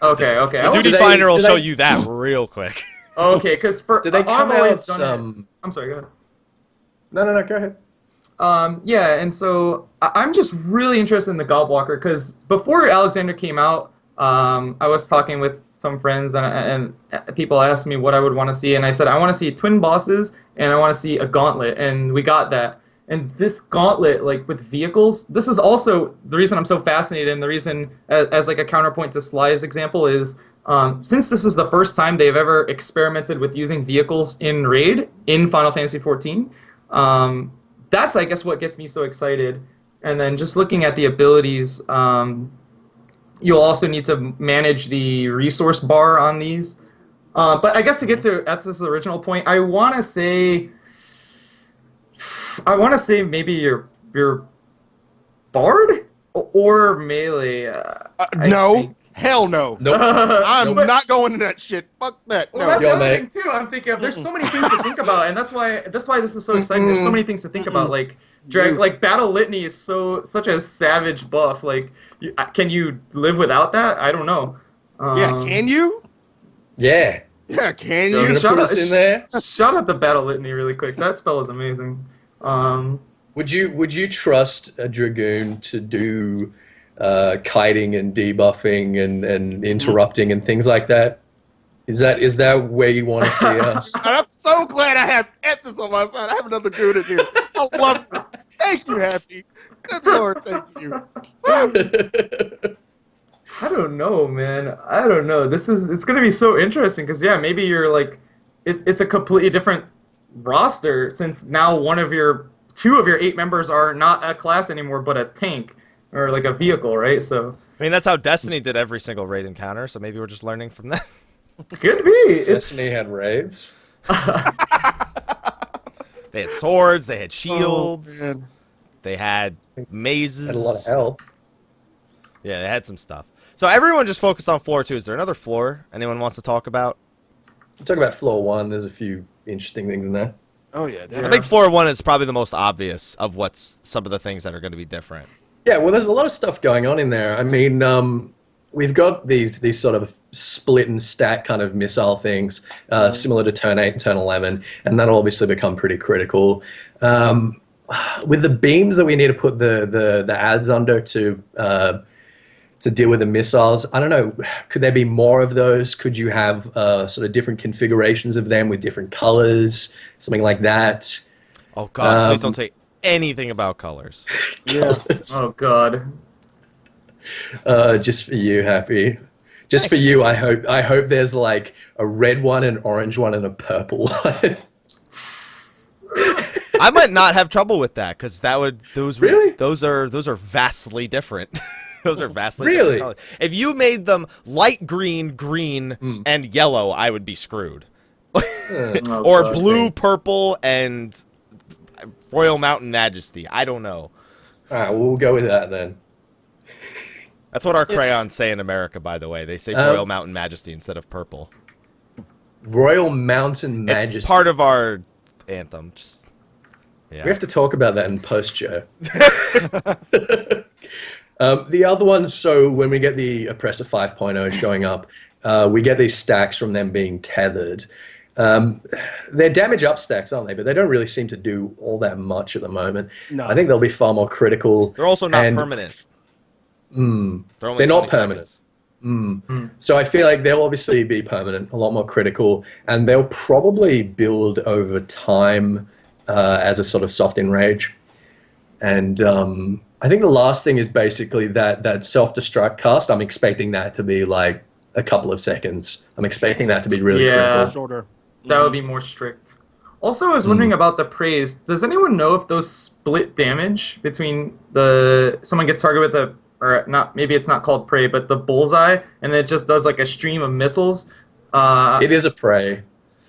C: Okay.
A: The Duty Finder will show you that real quick.
C: Okay, because
D: do they come out?
C: I'm sorry. Go ahead.
D: No. Go ahead.
C: Yeah, and so I'm just really interested in the Gobwalker because before Alexander came out, I was talking with some friends and people asked me what I would want to see, and I said I want to see twin bosses and I want to see a gauntlet, and we got that. And this gauntlet, like with vehicles, this is also the reason I'm so fascinated, and the reason, as like a counterpoint to Sly's example, is since this is the first time they've ever experimented with using vehicles in Raid in Final Fantasy XIV, that's, I guess, what gets me so excited. And then just looking at the abilities, you'll also need to manage the resource bar on these. But I guess to get to Ethys' original point, I want to say maybe your Bard or Melee.
B: No. Hell no.
D: Nope.
B: I'm not going to that shit. Fuck that.
C: Well,
B: No.
C: that's the other thing too. I'm thinking of. There's so many things to think about, and that's why this is so exciting. There's so many things to think about. Like Battle Litany is such a savage buff. Like, can you live without that? I don't know.
B: Yeah, can you?
D: Yeah.
B: Yeah, can
D: You're
B: you?
D: gonna put us in there?
C: Shout out to Battle Litany really quick. That spell is amazing.
D: Would you trust a Dragoon to do kiting and debuffing and interrupting and things like that? Is that where you want to see us?
B: I'm so glad I have Ethys on my side. I have another dude in here. I love this. Thank you, Happy. Good Lord, thank you.
C: I don't know, man. I don't know. It's gonna be so interesting because yeah, maybe you're like, it's a completely different roster since now two of your 8 members are not a class anymore, but a tank or like a vehicle, right? So
A: I mean, that's how Destiny did every single raid encounter. So maybe we're just learning from that.
C: could be.
D: Destiny had raids.
A: They had swords. They had shields.
B: Oh,
A: they had mazes.
D: Had a lot of health.
A: Yeah, they had some stuff. So everyone just focused on floor 2. Is there another floor anyone wants to talk about?
D: We'll talk about floor 1. There's a few interesting things in there.
B: Oh, yeah.
A: I think floor 1 is probably the most obvious of what's some of the things that are going to be different.
D: Yeah, well, there's a lot of stuff going on in there. I mean, we've got these sort of split and stack kind of missile things, similar to Turn 8 and Turn 11, and that'll obviously become pretty critical. With the beams that we need to put the ads under to deal with the missiles, I don't know, could there be more of those? Could you have sort of different configurations of them with different colors, something like that?
A: Oh, God, please don't say anything about colors.
C: Yeah. Oh, God.
D: Just for you, Happy. Just for you, I hope there's like a red one, an orange one, and a purple one.
A: I might not have trouble with that because those are vastly different. Those are vastly different colors. If you made them light green, and yellow, I would be screwed. Or blue, purple, and Royal Mountain Majesty. I don't know.
D: All right, we'll go with that then.
A: That's what our crayons say in America, by the way. They say Royal Mountain Majesty instead of purple.
D: Royal Mountain Majesty.
A: It's part of our anthem. Yeah.
D: We have to talk about that in post-show. The other one, so when we get the Oppressor 5.0 showing up, we get these stacks from them being tethered. They're damage up stacks, aren't they? But they don't really seem to do all that much at the moment. No. I think they'll be far more critical.
A: They're also not permanent.
D: They're not permanent. So I feel like they'll obviously be permanent, a lot more critical, and they'll probably build over time as a sort of soft enrage. And I think the last thing is basically that self-destruct cast. I'm expecting that to be like a couple of seconds. I'm expecting that to be really critical.
B: Shorter.
C: That would be more strict. Also, I was wondering about the praise. Does anyone know if those split damage between someone gets targeted with or not, maybe it's not called prey, but the bullseye, and then it just does like a stream of missiles?
D: It is a prey.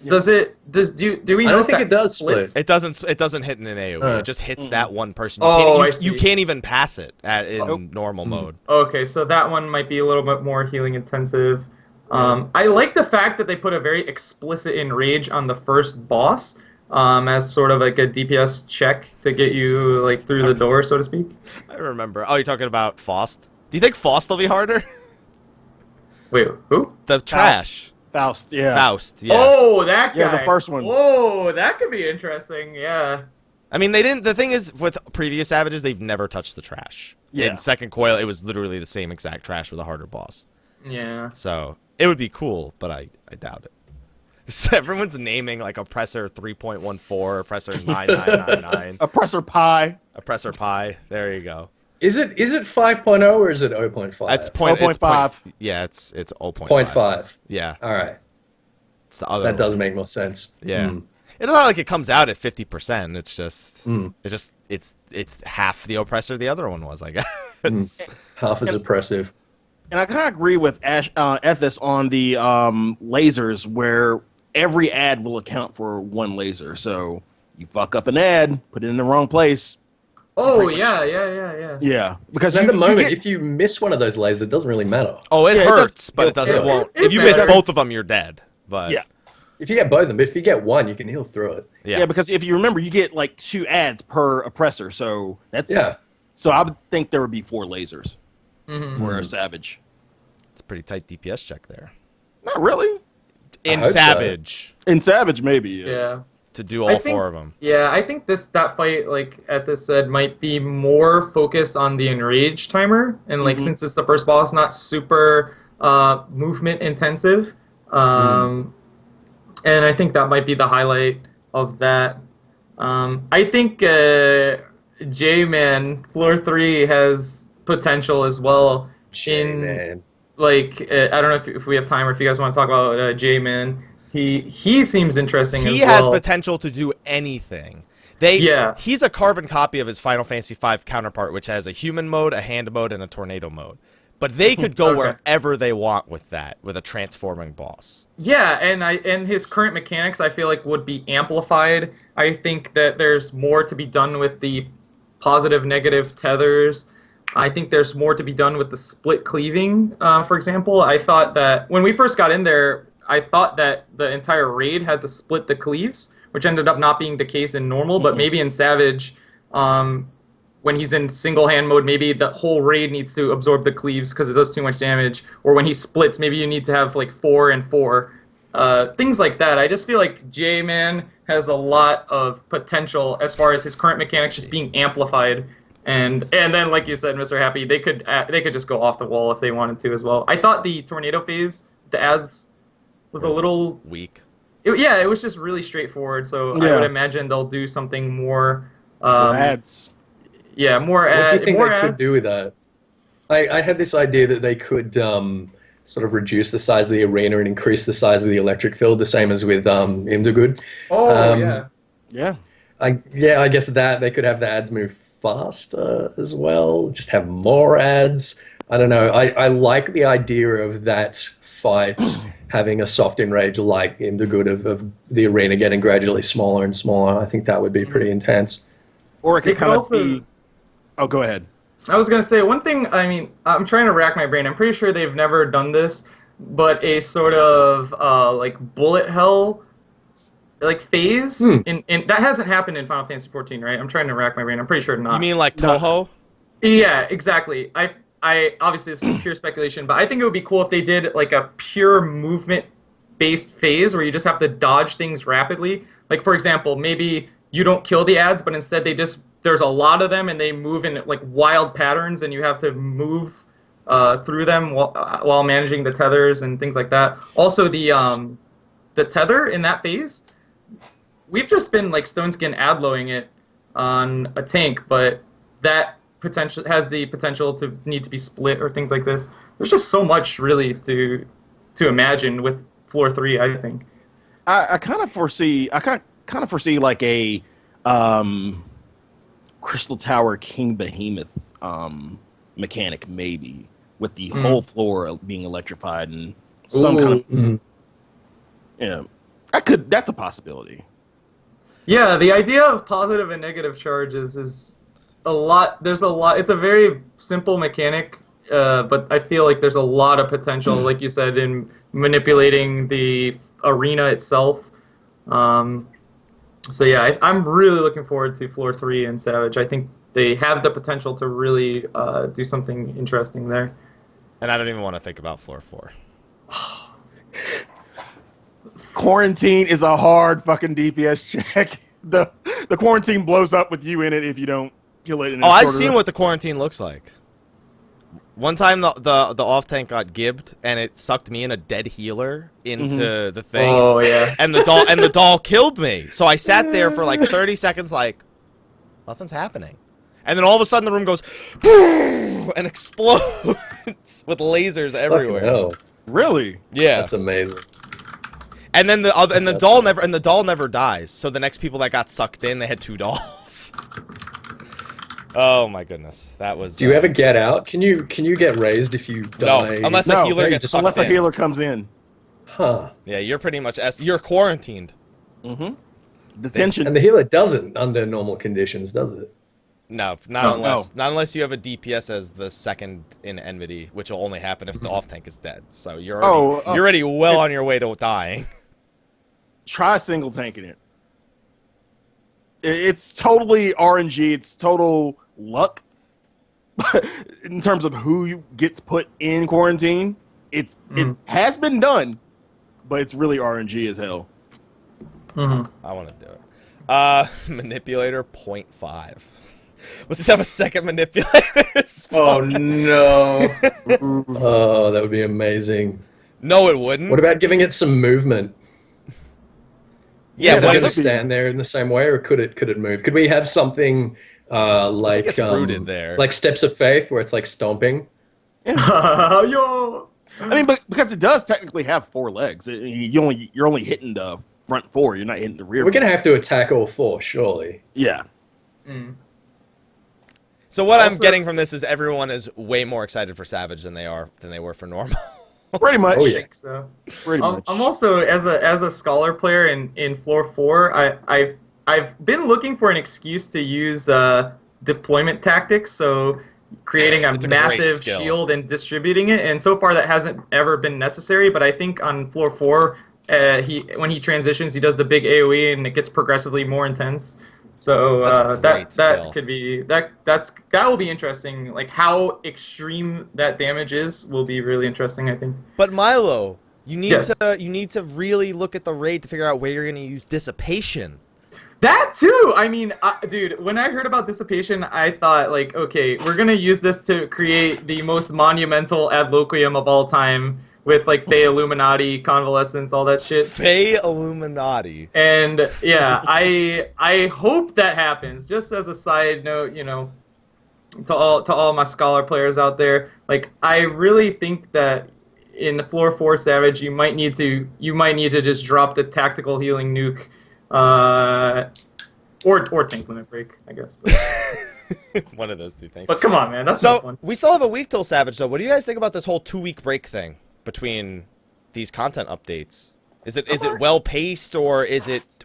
C: Do we know
D: I don't
C: if
D: think
C: that
D: it does
C: splits?
A: It doesn't hit in an AoE. It just hits that one person. You can't even pass it in normal mode.
C: Okay, so that one might be a little bit more healing intensive. I like the fact that they put a very explicit enrage on the first boss as sort of like a DPS check to get you like through the door, so to speak.
A: I remember. Oh, you're talking about Faust? Do you think Faust will be harder?
C: Wait, who?
A: The trash.
B: Faust, yeah.
A: Faust, yeah.
C: Oh, that guy.
B: Yeah, the first one.
C: Oh, that could be interesting, yeah.
A: I mean, they didn't. The thing is, with previous Savages, they've never touched the trash.
B: Yeah.
A: In Second Coil, it was literally the same exact trash with a harder boss.
C: Yeah.
A: So it would be cool, but I doubt it. So everyone's naming like Oppressor 3.14, Oppressor 9999,
B: Oppressor Pi.
A: Oppressor Pi. There you go.
D: Is it 5.0 or is it 0.5?
A: That's
B: 0.5.
A: Yeah, it's 0.5.
D: 0.5.
A: Yeah.
D: All right.
A: It's the other
D: That
A: one.
D: does make more sense.
A: Yeah. It's not like it comes out at 50%. It's just it's half the Oppressor the other one was, I guess.
D: Half as oppressive.
B: And I kind of agree with Ethys on the lasers, where every ad will account for one laser. So you fuck up an ad, put it in the wrong place.
C: Oh, yeah.
B: Yeah, because
D: At the moment, if you miss one of those lasers, it doesn't really matter.
A: Oh, it hurts, but it doesn't. Won't. If you miss
C: matters.
A: both of them, you're dead. But
B: yeah.
D: If you get both of them, but if you get one, you can heal through it.
B: Yeah, because if you remember, you get like 2 ads per oppressor, so that's
D: Yeah.
B: So I would think there would be 4 lasers for a Savage.
A: it's a pretty tight DPS check there.
B: Not really.
A: In
D: hope so.
A: Savage,
B: In Savage, maybe.
C: Yeah.
A: to do all 4 of them.
C: Yeah, I think that fight, like Ethys said, might be more focused on the enrage timer, and like since it's the first boss, not super movement intensive. And I think that might be the highlight of that. I think J-Man Floor 3 has potential as well.
D: J-Man.
C: Like, I don't know if we have time or if you guys want to talk about J-Man. He seems interesting as well.
A: He has potential to do anything. He's a carbon copy of his Final Fantasy V counterpart, which has a human mode, a hand mode, and a tornado mode. But they could go wherever they want with that, with a transforming boss.
C: Yeah, and his current mechanics, I feel like, would be amplified. I think that there's more to be done with the positive-negative tethers. I think there's more to be done with the split cleaving, for example. I thought that when we first got in there, I thought that the entire raid had to split the cleaves, which ended up not being the case in normal, but maybe in Savage, when he's in single hand mode, maybe the whole raid needs to absorb the cleaves because it does too much damage. Or when he splits, maybe you need to have like 4 and 4. Things like that. I just feel like J-Man has a lot of potential as far as his current mechanics just being amplified. And then, like you said, Mr. Happy, they could just go off the wall if they wanted to as well. I thought the tornado phase, the ads, was a little
A: weak.
C: It was just really straightforward. So I would imagine they'll do something more.
B: More ads.
C: Yeah, more ads.
D: What do you think
C: more
D: they
C: ads?
D: could do with that? I had this idea that they could sort of reduce the size of the arena and increase the size of the electric field, the same as with Imdagud.
C: Oh, yeah.
B: Yeah.
D: I guess that they could have the ads move faster as well, just have more ads. I don't know. I like the idea of that fight having a soft enrage like Imdagud of the arena getting gradually smaller and smaller. I think that would be pretty intense.
B: Or it could kind of be... Oh, go ahead.
C: I was going to say, one thing, I mean, I'm trying to rack my brain. I'm pretty sure they've never done this, but a sort of, like, bullet hell, like, phase, in that hasn't happened in Final Fantasy XIV, right? I'm trying to rack my brain. I'm pretty sure not.
A: You mean like Toho?
C: Yeah, exactly. I obviously, this is pure speculation, but I think it would be cool if they did, like, a pure movement-based phase where you just have to dodge things rapidly. Like, for example, maybe you don't kill the ads, but instead there's a lot of them and they move in like wild patterns and you have to move through them while managing the tethers and things like that. Also the tether in that phase, we've just been like stone skin ad-lowing it on a tank, but that has the potential to need to be split or things like this. There's just so much really to imagine with Floor 3, I think.
B: I kind of foresee like a Crystal Tower King Behemoth mechanic, maybe, with the whole floor being electrified and some kind of that's a possibility.
C: Yeah, the idea of positive and negative charges is a lot. There's a lot. It's a very simple mechanic, but I feel like there's a lot of potential, like you said, in manipulating the arena itself. So yeah, I'm really looking forward to Floor 3 and Savage. I think they have the potential to really do something interesting there.
A: And I don't even want to think about Floor 4.
B: Quarantine is a hard fucking DPS check. The quarantine blows up with you in it if you don't kill it.
A: I've seen what the quarantine looks like. One time the off tank got gibbed and it sucked me and a dead healer into the thing.
C: Oh yeah.
A: And the doll killed me. So I sat there for like 30 seconds like nothing's happening. And then all of a sudden the room goes boom and explodes with lasers everywhere.
D: No.
B: Really?
A: Yeah.
D: That's amazing.
A: And then the doll never dies. So the next people that got sucked in, they had 2 dolls. Oh my goodness, that was.
D: Do you ever get out? Can you get raised if you die?
A: No, unless a healer gets sucked in.
B: Unless a healer comes in.
D: Huh.
A: Yeah, you're pretty much you're quarantined.
B: Detention.
D: And the healer doesn't under normal conditions, does it?
A: No, not unless you have a DPS as the second in enmity, which will only happen if the off tank is dead. So you're already well on your way to dying.
B: Try single tanking it. It's totally RNG. It's total luck. In terms of who gets put in quarantine, it has been done, but it's really RNG as hell.
A: I want to do it. Manipulator 0.5. Let's just have a second manipulator.
C: Oh no.
D: Oh, that would be amazing.
A: No, it wouldn't.
D: What about giving it some movement?
A: Yeah,
D: Is it
A: what
D: going to
A: is it?
D: stand there in the same way, or could it move? Could we have something like
A: it's rooted there.
D: like Steps of Faith, where it's like stomping?
C: Yo.
B: I mean, but because it does technically have 4 legs, you're only hitting the front 4. You're not hitting the rear.
D: We're going to have to attack all 4, surely.
B: Yeah.
A: So what I'm
C: Also-
A: getting from this is everyone is way more excited for Savage than they were for normal.
B: Pretty much.
D: Oh,
C: I
D: yeah.
C: think so.
B: Pretty much.
C: I'm also as a scholar player in floor 4. I've been looking for an excuse to use deployment tactics. So creating a
A: It's a great
C: massive
A: skill.
C: shield and distributing it. And so far that hasn't ever been necessary. But I think on floor 4, when he transitions, he does the big AOE and it gets progressively more intense. So
A: That's a great skill.
C: that could be that will be interesting. Like how extreme that damage is will be really interesting, I think.
A: But Milo, you need
C: Yes.
A: to really look at the raid to figure out where you're going to use dissipation.
C: That too. I mean, dude, when I heard about dissipation, I thought like, okay, we're gonna use this to create the most monumental ad loquium of all time with like Fey Illuminati, convalescence, all that shit.
A: Fey Illuminati.
C: And yeah, I hope that happens. Just as a side note, to all my scholar players out there, like I really think that in the floor 4 Savage, you might need to just drop the tactical healing nuke, or tank limit break, I guess.
A: One of those two things.
C: But come on, man, that's no
A: So
C: fun.
A: we still have a week till Savage, though. What do you guys think about this whole 2-week break thing between these content updates? Is it well paced, or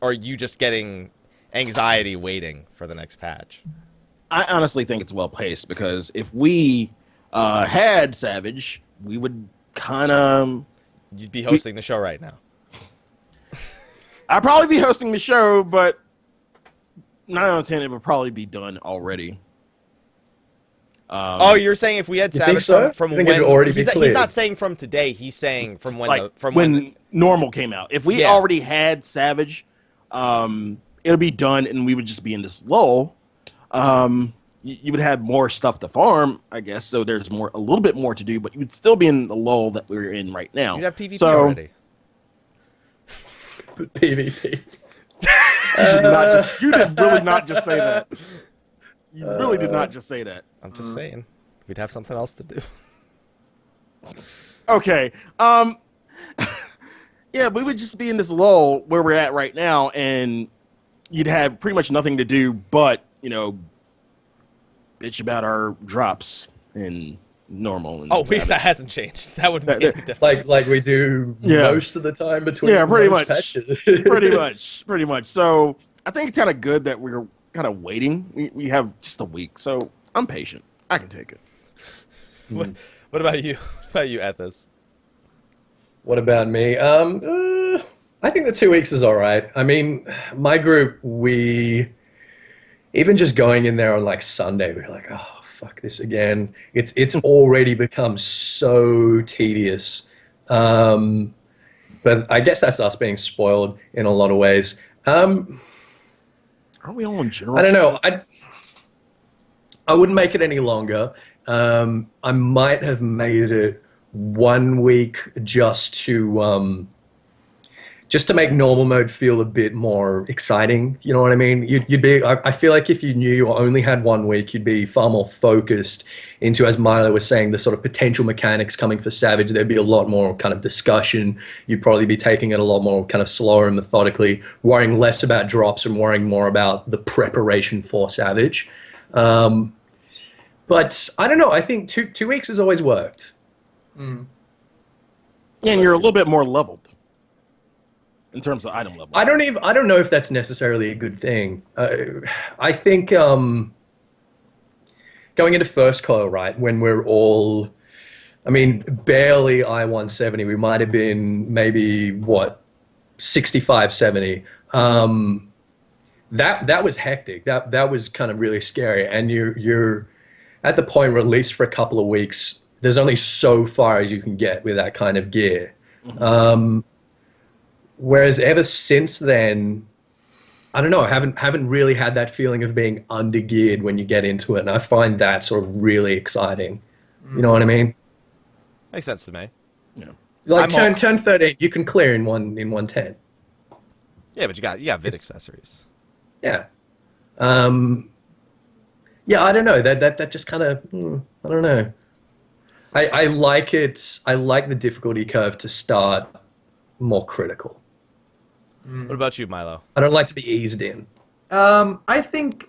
A: are you just getting anxiety waiting for the next patch?
B: I honestly think it's well paced because if we had Savage, we would kind of.
A: You'd be hosting the show right now.
B: I'd probably be hosting the show, but 9 out of 10, it would probably be done already.
A: Oh, you're saying if we had
D: You think
A: Savage
D: so?
A: from
D: I think
A: when
D: it'd already be
A: he's
D: cleared.
A: not saying from today. He's saying from when
B: like
A: when
B: normal came out. If we
A: Yeah.
B: already had Savage, it'll be done, and we would just be in this lull. You would have more stuff to farm, I guess. So there's a little bit more to do, but you would still be in the lull that we're in right now.
A: you'd have PvP
B: So-
A: already.
D: PvP.
B: You did really not just say that. You really did not just say that.
A: I'm just saying, we'd have something else to do.
B: Okay. Yeah, we would just be in this lull where we're at right now, and you'd have pretty much nothing to do but, bitch about our drops and normal. And
A: That hasn't changed. That would be any different.
D: like we do
B: Yeah.
D: most of the time between
B: pretty
D: most
B: much.
D: patches.
B: pretty much. So I think it's kind of good that we're kind of waiting. We have just a week, so I'm patient. I can take it.
A: What about you? What about you, Ethys?
D: What about me? I think the 2 weeks is all right. I mean, my group, even just going in there on like Sunday, we were like, oh, fuck this again. It's already become so tedious. But I guess that's us being spoiled in a lot of ways.
B: Aren't we all in general?
D: I don't know. I wouldn't make it any longer. I might have made it 1 week just to make normal mode feel a bit more exciting. You know what I mean? You'd be. I feel like if you knew you only had 1 week, you'd be far more focused into, as Milo was saying, the sort of potential mechanics coming for Savage. There'd be a lot more kind of discussion. You'd probably be taking it a lot more kind of slower and methodically, worrying less about drops and worrying more about the preparation for Savage. But I don't know. I think two weeks has always worked.
B: Yeah, and you're a little bit more leveled in terms of item level.
D: I don't know if that's necessarily a good thing. I think going into first coil, right, when we're all, I mean, barely I-170, we might have been maybe, 65, 70. That was hectic. That was kind of really scary. And you're at the point where, at least for a couple of weeks, there's only so far as you can get with that kind of gear. Whereas ever since then, I don't know, I haven't really had that feeling of being undergeared when you get into it, and I find that sort of really exciting. You know what I mean?
A: Makes sense to me.
B: Yeah.
D: Like turn 13, you can clear in one turn.
A: Yeah, but you got vid accessories.
D: Yeah. Yeah, I don't know. That just kind of I don't know. I like it. I like the difficulty curve to start more critical.
A: What about you, Milo?
D: I don't like to be eased in.
C: I think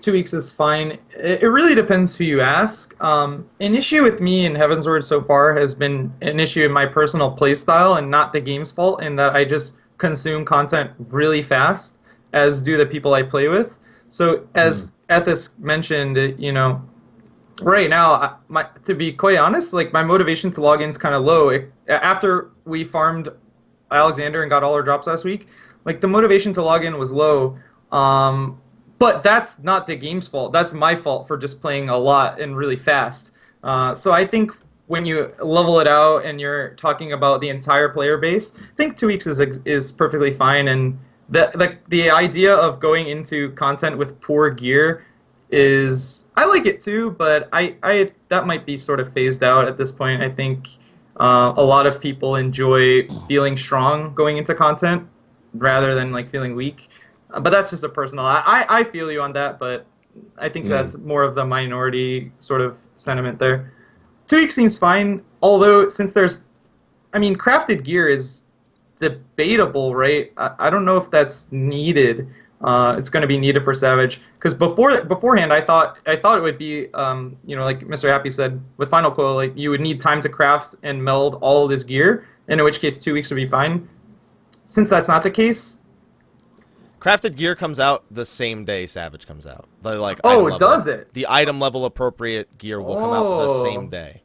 C: 2 weeks is fine. It really depends who you ask. An issue with me in Heavensward so far has been an issue in my personal playstyle and not the game's fault, in that I just consume content really fast, as do the people I play with. So as Ethys mentioned, right now, to be quite honest, like my motivation to log in is kind of low. After we farmed Alexander and got all our drops last week, like the motivation to log in was low. But that's not the game's fault. That's my fault for just playing a lot and really fast. So I think when you level it out and you're talking about the entire player base, I think 2 weeks is perfectly fine. And the idea of going into content with poor gear I like it too, but I that might be sort of phased out at this point. I think a lot of people enjoy feeling strong going into content rather than like feeling weak. But that's just a personal. I feel you on that, but I think that's more of the minority sort of sentiment there. 2 weeks seems fine, although since crafted gear is debatable, right? I don't know if that's needed. It's going to be needed for Savage, because beforehand I thought it would be like Mr. Happy said with Final Coil, like you would need time to craft and meld all of this gear, and in which case 2 weeks would be fine. Since that's not the case,
A: crafted gear comes out the same day Savage comes out.
C: Does it?
A: The item level appropriate gear will come out the same day.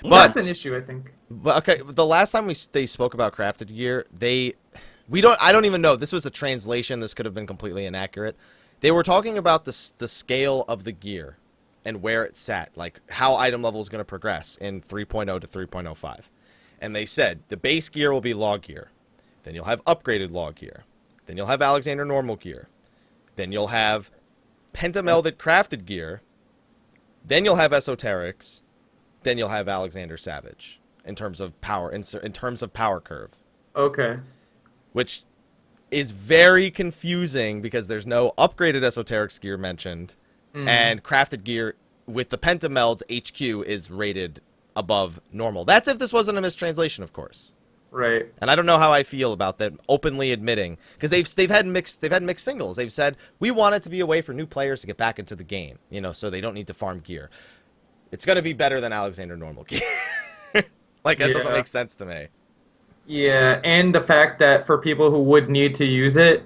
C: But that's an issue, I think.
A: But okay, the last time they spoke about crafted gear, I don't even know. This was a translation. This could have been completely inaccurate. They were talking about the scale of the gear and where it sat, like how item level is going to progress in 3.0 to 3.05. And they said the base gear will be log gear. Then you'll have upgraded log gear. Then you'll have Alexander normal gear. Then you'll have pentamelded crafted gear. Then you'll have esoterics. Then you'll have Alexander Savage in terms of power power curve.
C: Okay.
A: Which is very confusing because there's no upgraded esoterics gear mentioned, and crafted gear with the pentameld HQ is rated above normal. That's if this wasn't a mistranslation, of course.
C: Right.
A: And I don't know how I feel about them openly admitting, because they've had mixed singles. They've said we want it to be a way for new players to get back into the game, so they don't need to farm gear. It's going to be better than Alexander normal gear. Like that doesn't make sense to me.
C: Yeah, and the fact that for people who would need to use it,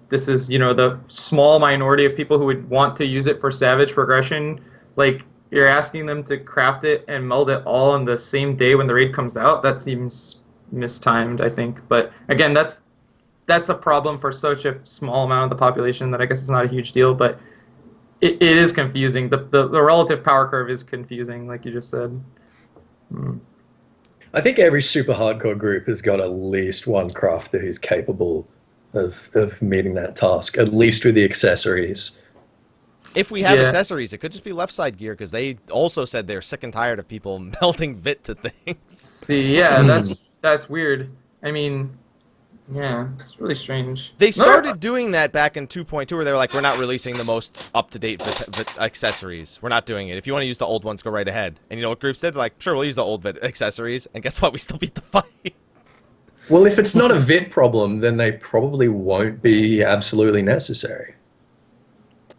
C: this is the small minority of people who would want to use it for Savage progression. Like you're asking them to craft it and meld it all on the same day when the raid comes out. That seems mistimed, I think. But again, that's a problem for such a small amount of the population that I guess it's not a huge deal. But it is confusing. The relative power curve is confusing, like you just said.
D: I think every super hardcore group has got at least one crafter who's capable of meeting that task, at least with the accessories.
A: If we have accessories, it could just be left side gear, because they also said they're sick and tired of people melting vit to things.
C: See, yeah, that's weird. I mean, yeah, it's really strange.
A: They started doing that back in 2.2, where they were like, we're not releasing the most up-to-date accessories. We're not doing it. If you want to use the old ones, go right ahead. And you know what groups did? They're like, sure, we'll use the old accessories. And guess what? We still beat the fight.
D: Well, if it's not a VIT problem, then they probably won't be absolutely necessary.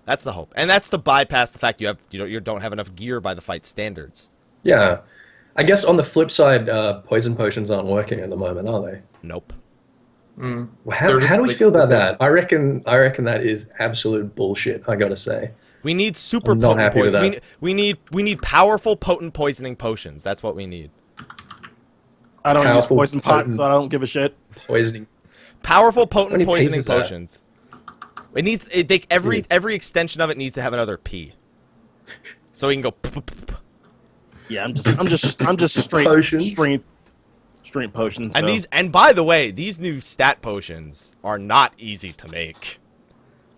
A: That's the hope. And that's to bypass the fact you don't have enough gear by the fight standards.
D: Yeah. I guess on the flip side, poison potions aren't working at the moment, are they?
A: Nope.
D: How do we feel about that? I reckon that is absolute bullshit, I gotta say.
A: We need super
D: I'm not
A: potent
D: happy with
A: poison.
D: that.
A: We need powerful, potent poisoning potions. That's what we need.
B: I don't use
D: Powerful,
B: poison pot,
D: potent-
B: so I don't give a shit.
D: Poisoning.
A: Powerful,
D: How
A: potent
D: many
A: poisoning
D: Ps is that?
A: potions. Every extension of it needs to have another P. So we can go.
B: Yeah, I'm just straight
D: Potions.
B: straight potions.
A: And
B: so.
A: and by the way, these new stat potions are not easy to make.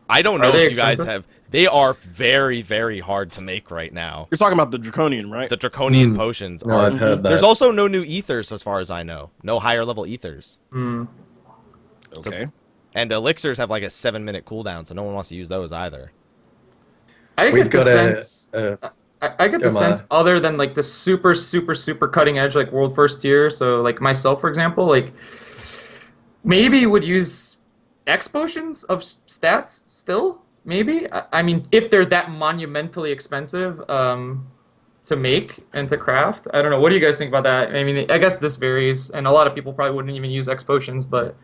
A: I don't know
C: Are they
A: if you guys
C: expensive?
A: have. They are very, very hard to make right now.
B: You're talking about the draconian, right?
A: The draconian potions.
D: No, I've heard that.
A: There's also no new ethers, as far as I know. No higher level ethers.
B: Okay.
A: And elixirs have like a 7-minute cooldown, so no one wants to use those either.
C: I
D: We've
C: get the
D: got
C: sense. I get the
D: Go, Maya.
C: sense, other than like the super, super, super cutting edge, like world first tier. So like myself, for example, like maybe would use X potions of stats still. Maybe. I mean, if they're that monumentally expensive to make and to craft, I don't know. What do you guys think about that? I mean, I guess this varies, and a lot of people probably wouldn't even use X potions, but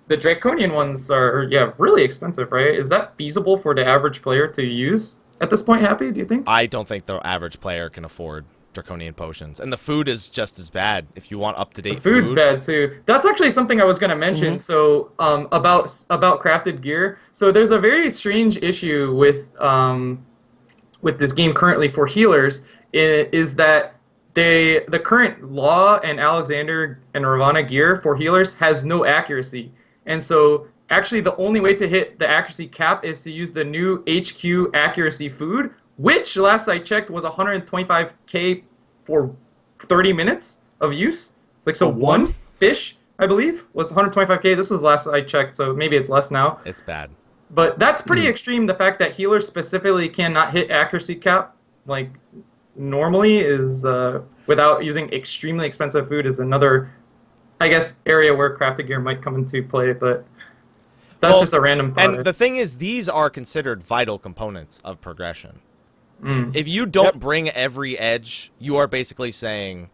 C: the draconian ones are really expensive, right? Is that feasible for the average player to use at this point, Happy, do you think?
A: I don't think the average player can afford draconian potions. And the food is just as bad if you want up-to-date
C: The food's
A: food.
C: bad too. That's actually something I was going to mention. So about crafted gear. So there's a very strange issue with this game currently for healers is that the current law and Alexander and Ravana gear for healers has no accuracy. And so actually the only way to hit the accuracy cap is to use the new HQ accuracy food, which last I checked was 125k for 30 minutes of use. Like, so one fish, I believe, was 125k. This was last I checked, so maybe it's less now.
A: It's bad.
C: But that's pretty extreme. The fact that healers specifically cannot hit accuracy cap, like, normally is, without using extremely expensive food, is another, I guess, area where crafted gear might come into play, but that's just a random thought.
A: And the thing is, these are considered vital components of progression. If you don't bring every edge, you are basically saying,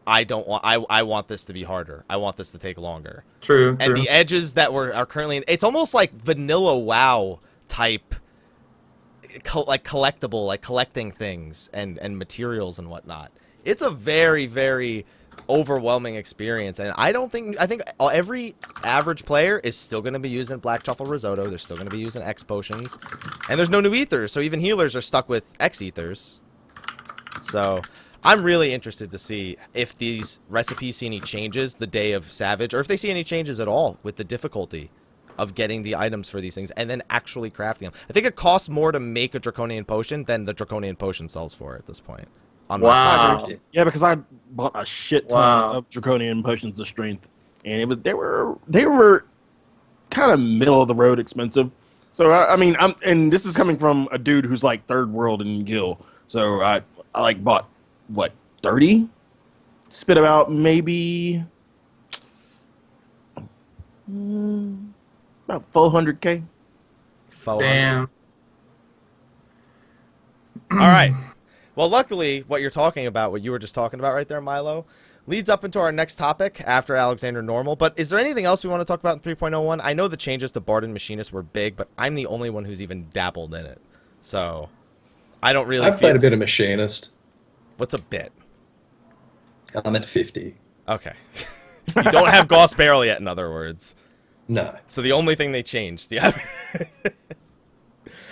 A: I want this to be harder. I want this to take longer.
C: True.
A: And the edges that are currently, it's almost like vanilla WoW type, like collectible, like collecting things and materials and whatnot. It's a very, very overwhelming experience, and I think every average player is still going to be using black truffle risotto. They're still going to be using X potions, and there's no new ethers, so even healers are stuck with X ethers. So I'm really interested to see if these recipes see any changes the day of Savage, or if they see any changes at all with the difficulty of getting the items for these things and then actually crafting them. I think it costs more to make a draconian potion than the draconian potion sells for at this point. On my side.
B: Yeah, because I bought a shit ton of draconian potions of strength, and they were kind of middle of the road expensive. So I mean, and this is coming from a dude who's like third world in Gil. So I like bought what 30, spit about maybe about 400k.
C: Damn.
A: All right. Well, luckily, what you're talking about, what you were just talking about right there, Milo, leads up into our next topic after Alexander Normal. But is there anything else we want to talk about in 3.01? I know the changes to Bard and Machinist were big, but I'm the only one who's even dabbled in it. So I don't really
D: I've played a bit of Machinist.
A: What's a bit?
D: I'm at 50.
A: Okay. You don't have Gauss Barrel yet, in other words.
D: No.
A: So the only thing they changed. Yeah.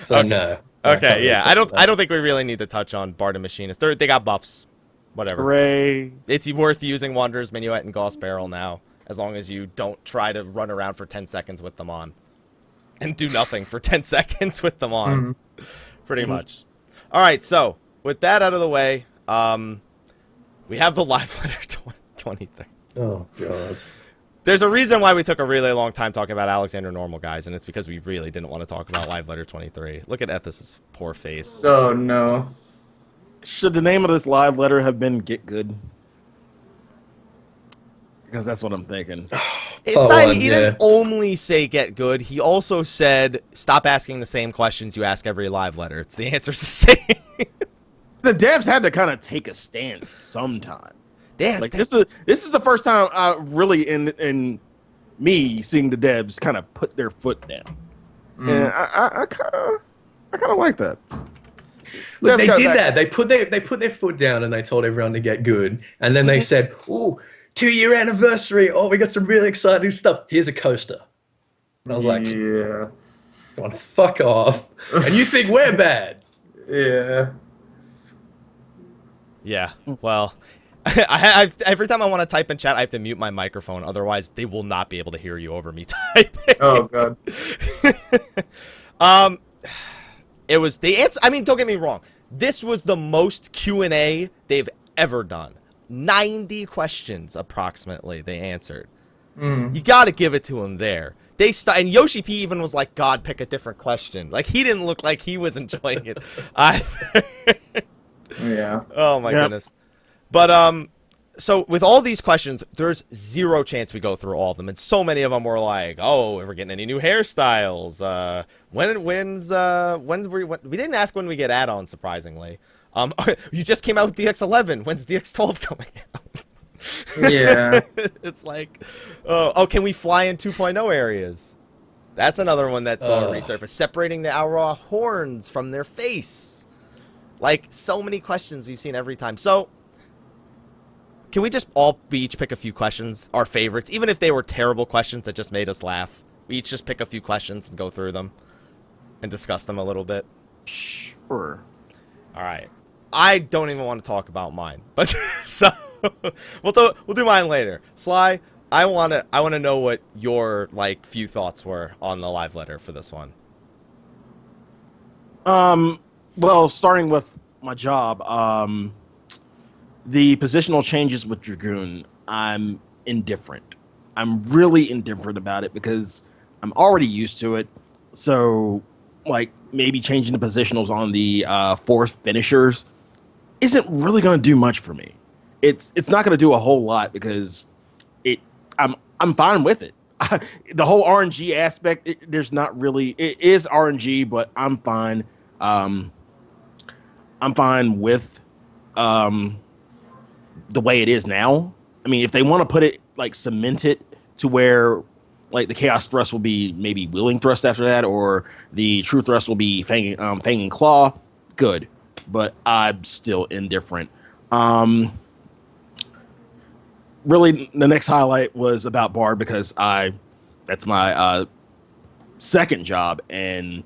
D: So
A: Okay.
D: no.
A: Okay, yeah. I don't think we really need to touch on Bard and Machinist. They got buffs. Whatever.
B: Hooray.
A: It's worth using Wanderer's Minuet and Gauss Barrel now, as long as you don't try to run around for 10 seconds with them on. And do nothing for 10 seconds with them on. Pretty much. All right, so with that out of the way, we have the live letter 23.
D: Oh, God.
A: There's a reason why we took a really long time talking about Alexander Normal, guys, and it's because we really didn't want to talk about live letter 23. Look at Ethys' poor face.
C: Oh, no.
B: Should the name of this live letter have been Get Good? Because that's what I'm thinking.
A: It's not, he didn't only say get good. He also said stop asking the same questions you ask every live letter. It's the answer's the same.
B: The devs had to kind of take a stance sometime.
A: Yeah,
B: Like this is the first time I really in me seeing the devs kind of put their foot down, and I kind of like that.
D: Look, they
B: Devs got
D: did that. They put their foot down and they told everyone to get good. And then they said, "Ooh, 2-year anniversary! Oh, we got some really exciting stuff. Here's a coaster." And I was like,
C: Yeah.
D: "Come on, fuck off!" And you think we're bad?
C: Yeah.
A: Yeah. Well, every time I want to type in chat, I have to mute my microphone. Otherwise, they will not be able to hear you over me typing.
C: Oh, God.
A: It was the answer. I mean, don't get me wrong. This was the most Q&A they've ever done. 90 questions approximately they answered. You got to give it to him there. And Yoshi P even was like, "God, pick a different question." Like he didn't look like he was enjoying it.
C: Yeah.
A: Oh my goodness. But so with all these questions, there's zero chance we go through all of them, and so many of them were like, "Oh, if we're getting any new hairstyles? We didn't ask when we get add-ons, surprisingly. You just came out with DX11. When's DX12 coming out?"
C: Yeah.
A: It's like, oh, can we fly in 2.0 areas? That's another one that's on resurface. Separating the Aurora horns from their face. Like, so many questions we've seen every time. So, can we just all each pick a few questions, our favorites, even if they were terrible questions that just made us laugh? We each just pick a few questions and go through them and discuss them a little bit.
B: Sure.
A: All right. I don't even want to talk about mine, but so we'll do mine later. Sly, I want to know what your few thoughts were on the live letter for this one.
B: Well, starting with my job, the positional changes with Dragoon, I'm indifferent. I'm really indifferent about it because I'm already used to it. So, maybe changing the positionals on the fourth finishers isn't really going to do much for me. It's not going to do a whole lot because I'm fine with it. The whole RNG aspect, there's not really. It is RNG, but I'm fine. I'm fine with the way it is now. I mean, if they want to put it cement it to where the chaos thrust will be maybe willing thrust after that, or the true thrust will be fang and claw, good. But I'm still indifferent. Really, the next highlight was about Bard because that's my second job, and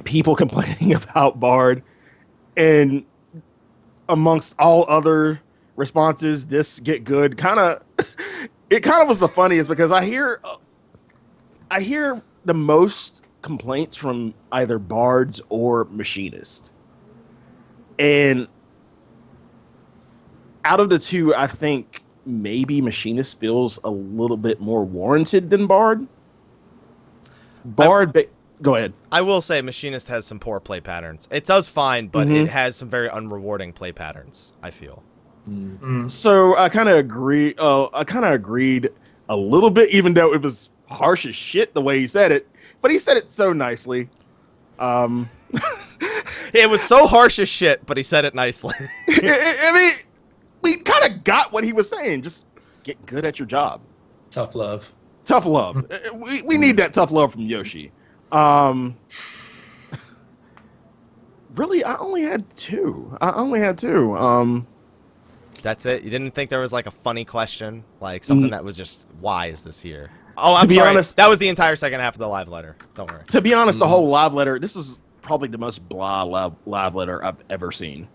B: people complaining about Bard, and amongst all other responses, this get good it kind of was the funniest because I hear the most complaints from either bards or machinists, and out of the two, I think maybe machinist feels a little bit more warranted than bard. Go ahead.
A: I will say machinist has some poor play patterns. It does fine, but it has some very unrewarding play patterns, I feel.
B: So I kind of agree. I kind of agreed a little bit, even though it was harsh as shit the way he said it. But he said it so nicely.
A: It was so harsh as shit, but he said it nicely.
B: I mean, we kind of got what he was saying. Just get good at your job.
D: Tough love.
B: Tough love. We need that tough love from Yoshi. Really, I only had two.
A: That's it? You didn't think there was a funny question? Something that was just, why is this here? Oh, I'm sorry. Honest, that was the entire second half of the live letter. Don't worry.
B: To be honest, the whole live letter, this was probably the most blah live letter I've ever seen.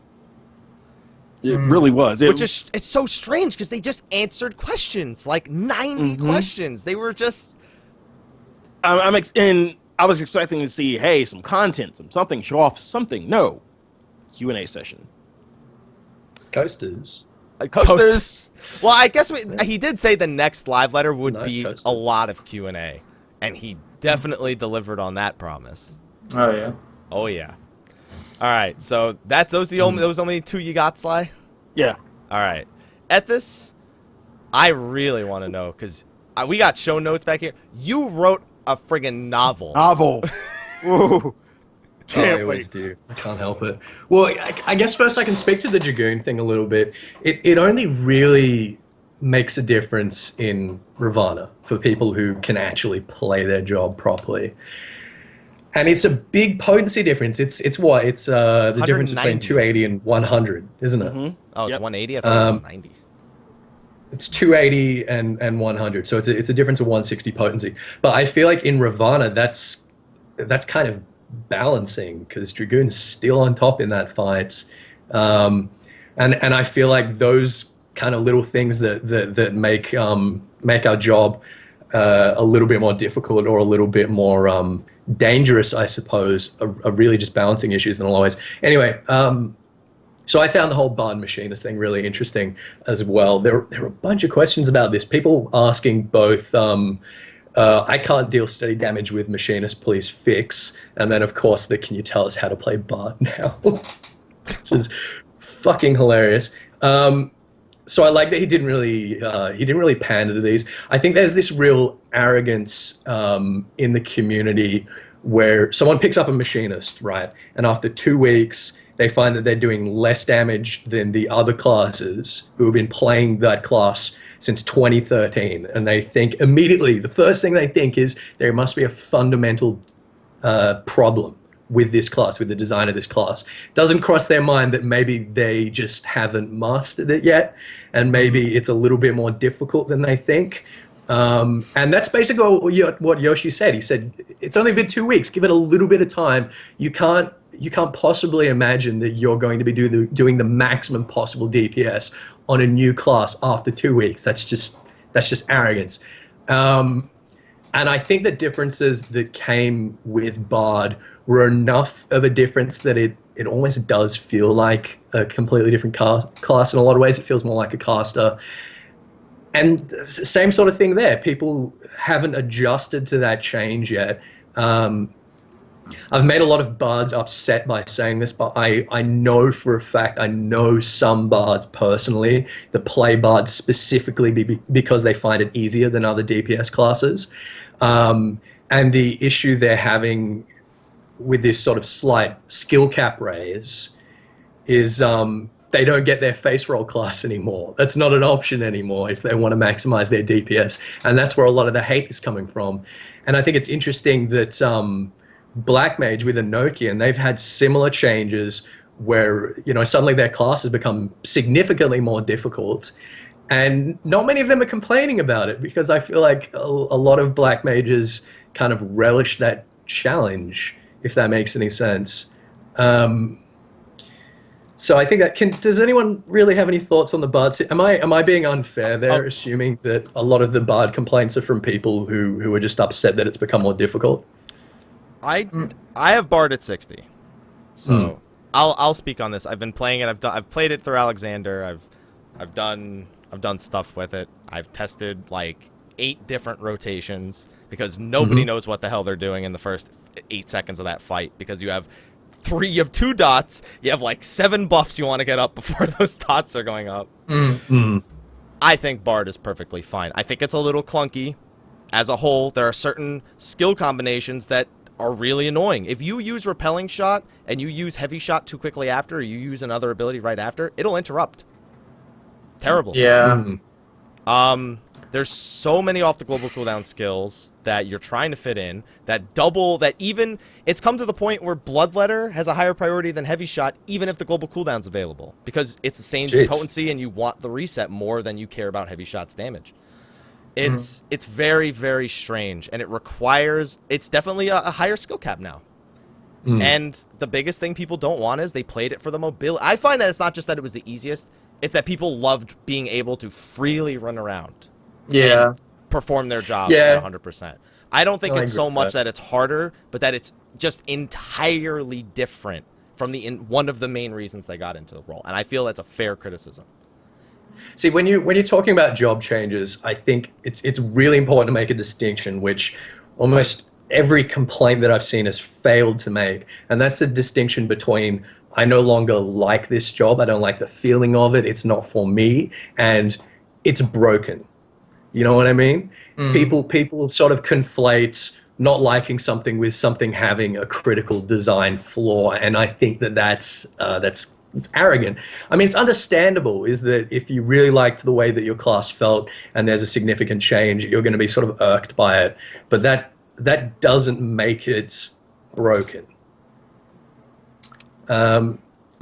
B: It really was.
A: It's so strange because they just answered questions, 90 questions. They were just...
B: and I was expecting to see, hey, some content, something, show off something. No. Q&A session.
D: Coasters.
B: Coasters.
A: Well, I guess he did say the next live letter would be coasters. A lot of Q&A, and he definitely delivered on that promise.
C: Oh yeah.
A: Oh yeah. All right, so those only two you got, Sly?
B: Yeah.
A: All right. Ethys, I really want to know because we got show notes back here. You wrote a friggin' novel.
B: Ooh.
D: I always do. I can't help it. Well, I guess first I can speak to the Dragoon thing a little bit. It only really makes a difference in Ravana for people who can actually play their job properly. And it's a big potency difference. It's what? It's the difference between 280 and 100, isn't it?
A: Oh, it's 180? I thought it was 190.
D: It's 280 and 100, so it's a difference of 160 potency. But I feel like in Ravana, that's kind of balancing because Dragoon is still on top in that fight, and I feel like those kind of little things that make our job a little bit more difficult or a little bit more dangerous, I suppose, are really just balancing issues in a lot of ways. Anyway, so I found the whole Bard Machinist thing really interesting as well. There are a bunch of questions about this. People asking both, I can't deal steady damage with Machinist, please fix. And then, of course, can you tell us how to play Bard now? Which is fucking hilarious. So I like that he didn't really pander to these. I think there's this real arrogance in the community where someone picks up a Machinist, right? And after 2 weeks, they find that they're doing less damage than the other classes who have been playing that class since 2013. And they think immediately, the first thing they think is there must be a fundamental problem with this class, with the design of this class. It doesn't cross their mind that maybe they just haven't mastered it yet, and maybe it's a little bit more difficult than they think. And that's basically what Yoshi said. He said, it's only been 2 weeks, give it a little bit of time. You can't possibly imagine that you're going to be doing the maximum possible DPS on a new class after 2 weeks. That's just arrogance. And I think the differences that came with Bard were enough of a difference that it almost does feel like a completely different class in a lot of ways. It feels more like a caster. And same sort of thing there. People haven't adjusted to that change yet. I've made a lot of bards upset by saying this, but I know for a fact, I know some bards personally that play bards specifically because they find it easier than other DPS classes. And the issue they're having with this sort of slight skill cap raise is they don't get their face roll class anymore. That's not an option anymore if they want to maximize their DPS. And that's where a lot of the hate is coming from. And I think it's interesting that Black Mage with Enochian, they've had similar changes where, suddenly their class has become significantly more difficult. And not many of them are complaining about it because I feel like a lot of Black Mages kind of relish that challenge, if that makes any sense. So I think does anyone really have any thoughts on the Bard? Am I being unfair there, assuming that a lot of the Bard complaints are from people who are just upset that it's become more difficult?
A: I have Bard at 60, so I'll speak on this. I've been playing it. I've played it through Alexander. I've done stuff with it. I've tested like 8 different rotations because nobody knows what the hell they're doing in the first 8 seconds of that fight, because you have 2 dots. You have like 7 buffs you want to get up before those dots are going up. I think Bard is perfectly fine. I think it's a little clunky as a whole. There are certain skill combinations that are really annoying. If you use Repelling Shot and you use Heavy Shot too quickly after, or you use another ability right after, it'll interrupt. Terrible.
C: Yeah.
A: There's so many off the global cooldown skills that you're trying to fit in that even it's come to the point where Bloodletter has a higher priority than Heavy Shot, even if the global cooldown's available, because it's the same potency and you want the reset more than you care about Heavy Shot's damage. It's very, very strange, and it's definitely a higher skill cap now. And the biggest thing people don't want is they played it for the mobility. I find that it's not just that it was the easiest, it's that people loved being able to freely run around. And perform their job at 100%. I don't think it's so much that it's harder, but that it's just entirely different from one of the main reasons they got into the role. And I feel that's a fair criticism.
D: See, when you're talking about job changes, I think it's really important to make a distinction, which almost every complaint that I've seen has failed to make, and that's the distinction between I no longer like this job, I don't like the feeling of it, it's not for me, and it's broken. You know what I mean? People sort of conflate not liking something with something having a critical design flaw, and I think that's arrogant. I mean, it's understandable, is that if you really liked the way that your class felt and there's a significant change, you're going to be sort of irked by it. But that doesn't make it broken.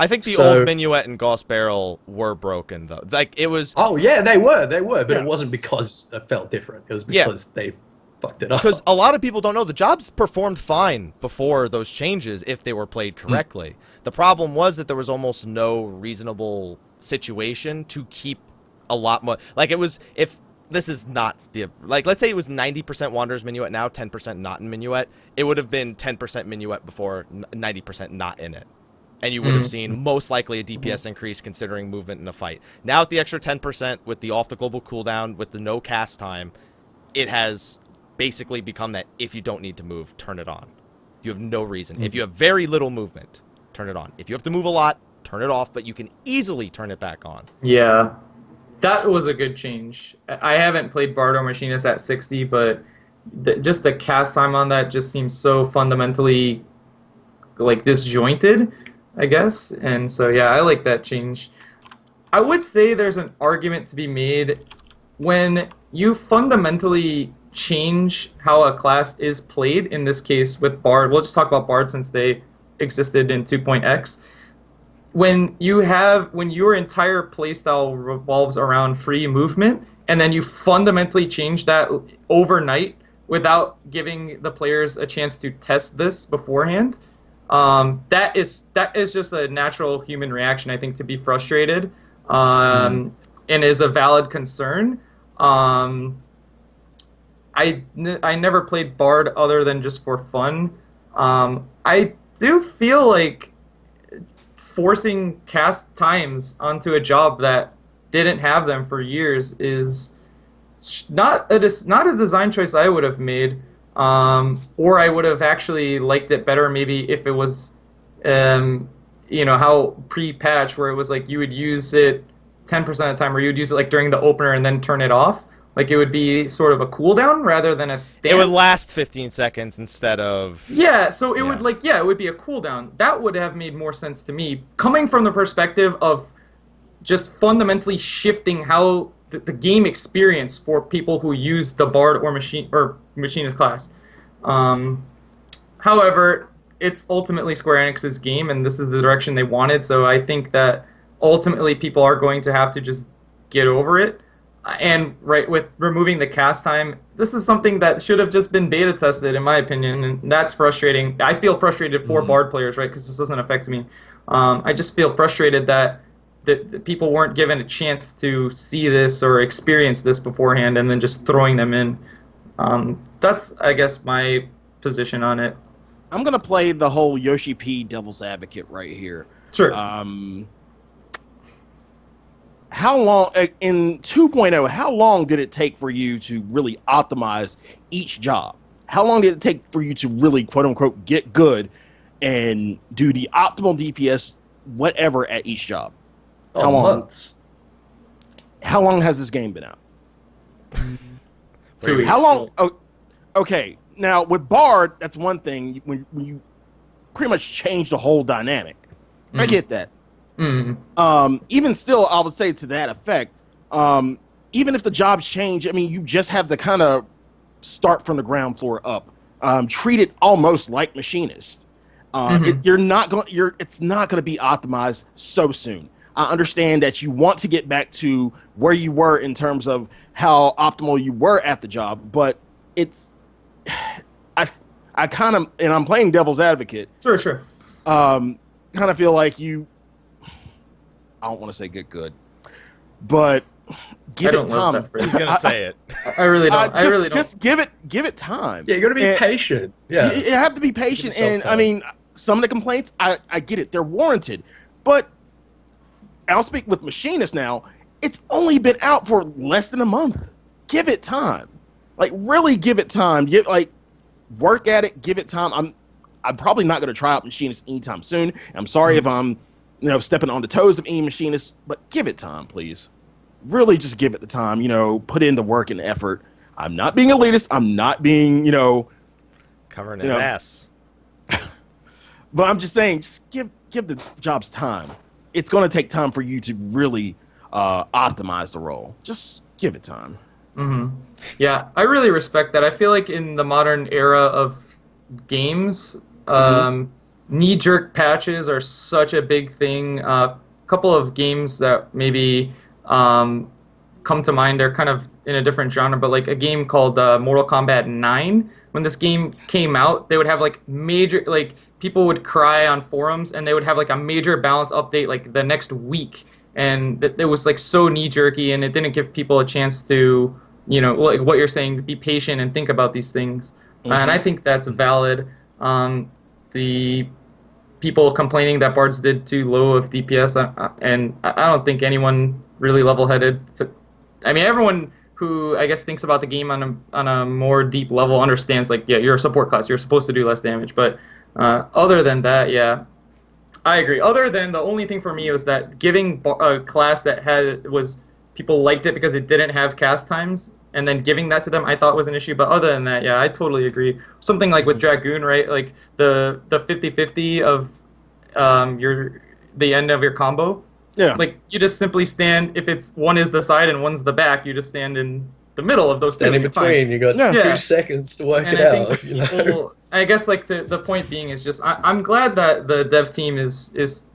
A: I think the old Minuet and Gauss Barrel were broken, though. Like, it was...
D: Oh, yeah, they were, but it wasn't because it felt different. It was because they fucked it up.
A: Because a lot of people don't know, the jobs performed fine before those changes if they were played correctly. The problem was that there was almost no reasonable situation to keep a lot more... Like, it was... If this is not the like. Let's say it was 90% Wanderer's Minuet now, 10% not in Minuet. It would have been 10% Minuet before 90% not in it, and you would have seen most likely a DPS increase considering movement in a fight. Now with the extra 10% with the off the global cooldown with the no cast time, it has basically become that if you don't need to move, turn it on. You have no reason. If you have very little movement, turn it on. If you have to move a lot, turn it off, but you can easily turn it back on.
C: Yeah. That was a good change. I haven't played Bard or Machinist at 60, but just the cast time on that just seems so fundamentally like disjointed, I guess. And so, yeah, I like that change. I would say there's an argument to be made when you fundamentally change how a class is played, in this case with Bard. We'll just talk about Bard since they existed in 2.x. When your entire playstyle revolves around free movement, and then you fundamentally change that overnight without giving the players a chance to test this beforehand, that is just a natural human reaction, I think, to be frustrated, and is a valid concern. I never played Bard other than just for fun. I do feel like forcing cast times onto a job that didn't have them for years is not a design choice I would have made, or I would have actually liked it better maybe if it was, how pre-patch where it was like you would use it 10% of the time, or you would use it like during the opener and then turn it off. Like it would be sort of a cooldown rather than a stance.
A: It would last 15 seconds instead of...
C: Yeah, so it would it would be a cooldown. That would have made more sense to me, coming from the perspective of just fundamentally shifting how the game experience for people who use the Bard or Machinist class. However, it's ultimately Square Enix's game, and this is the direction they wanted, so I think that ultimately people are going to have to just get over it. And with removing the cast time, this is something that should have just been beta tested, in my opinion, and that's frustrating. I feel frustrated for Bard players, right, because this doesn't affect me. I just feel frustrated that people weren't given a chance to see this or experience this beforehand, and then just throwing them in. That's, I guess, my position on it.
B: I'm gonna play the whole Yoshi P devil's advocate right here.
C: Sure.
B: How long in 2.0? How long did it take for you to really optimize each job? How long did it take for you to really, quote unquote, get good and do the optimal DPS, whatever, at each job? How long?
D: Months.
B: How long has this game been out?
C: 2 weeks.
B: How long? Oh, okay. Now with Bard, that's one thing. When you pretty much change the whole dynamic, I get that. Even still, I would say to that effect, even if the jobs change, I mean, you just have to kind of start from the ground floor up. Treat it almost like Machinist. It's not going to be optimized so soon. I understand that you want to get back to where you were in terms of how optimal you were at the job, but I kind of, and I'm playing devil's advocate.
C: Sure.
B: Kind of feel like I don't want to say get good, but give it time.
A: He's gonna say it.
C: I really don't.
B: Just give it time.
D: Yeah, you got to be patient. Yeah,
B: you have to be patient. And I mean, some of the complaints, I get it, they're warranted, but I'll speak with Machinist now. It's only been out for less than a month. Give it time. Like really, give it time. Work at it. Give it time. I'm probably not gonna try out Machinist anytime soon. I'm sorry if I'm stepping on the toes of any Machinist, but give it time, please. Really just give it the time, put in the work and effort. I'm not being elitist. I'm not being,
A: covering his ass.
B: But I'm just saying, just give the jobs time. It's going to take time for you to really optimize the role. Just give it time.
C: Yeah, I really respect that. I feel like in the modern era of games, knee-jerk patches are such a big thing. A couple of games that maybe come to mind are kind of in a different genre, but like a game called Mortal Kombat 9. When this game came out, they would have like major, like people would cry on forums, and they would have like a major balance update like the next week, and it was like so knee-jerky, and it didn't give people a chance to like what you're saying, be patient and think about these things. And I think that's valid. The people complaining that bards did too low of DPS, and I don't think anyone really level-headed. I mean, everyone who I guess thinks about the game on a more deep level understands, like, yeah, you're a support class, you're supposed to do less damage. But other than that, yeah, I agree. Other than the only thing for me was that giving a class that people liked it because it didn't have cast times, and then giving that to them I thought was an issue. But other than that, yeah, I totally agree. Something like with Dragoon, right? Like the 50-50 of the end of your combo.
B: Yeah.
C: Like you just simply stand, if it's one is the side and one's the back, you just stand in the middle of those two.
D: Stand in between. You got 2 seconds to work it out.
C: Think I guess like the point being is just I'm glad that the dev team is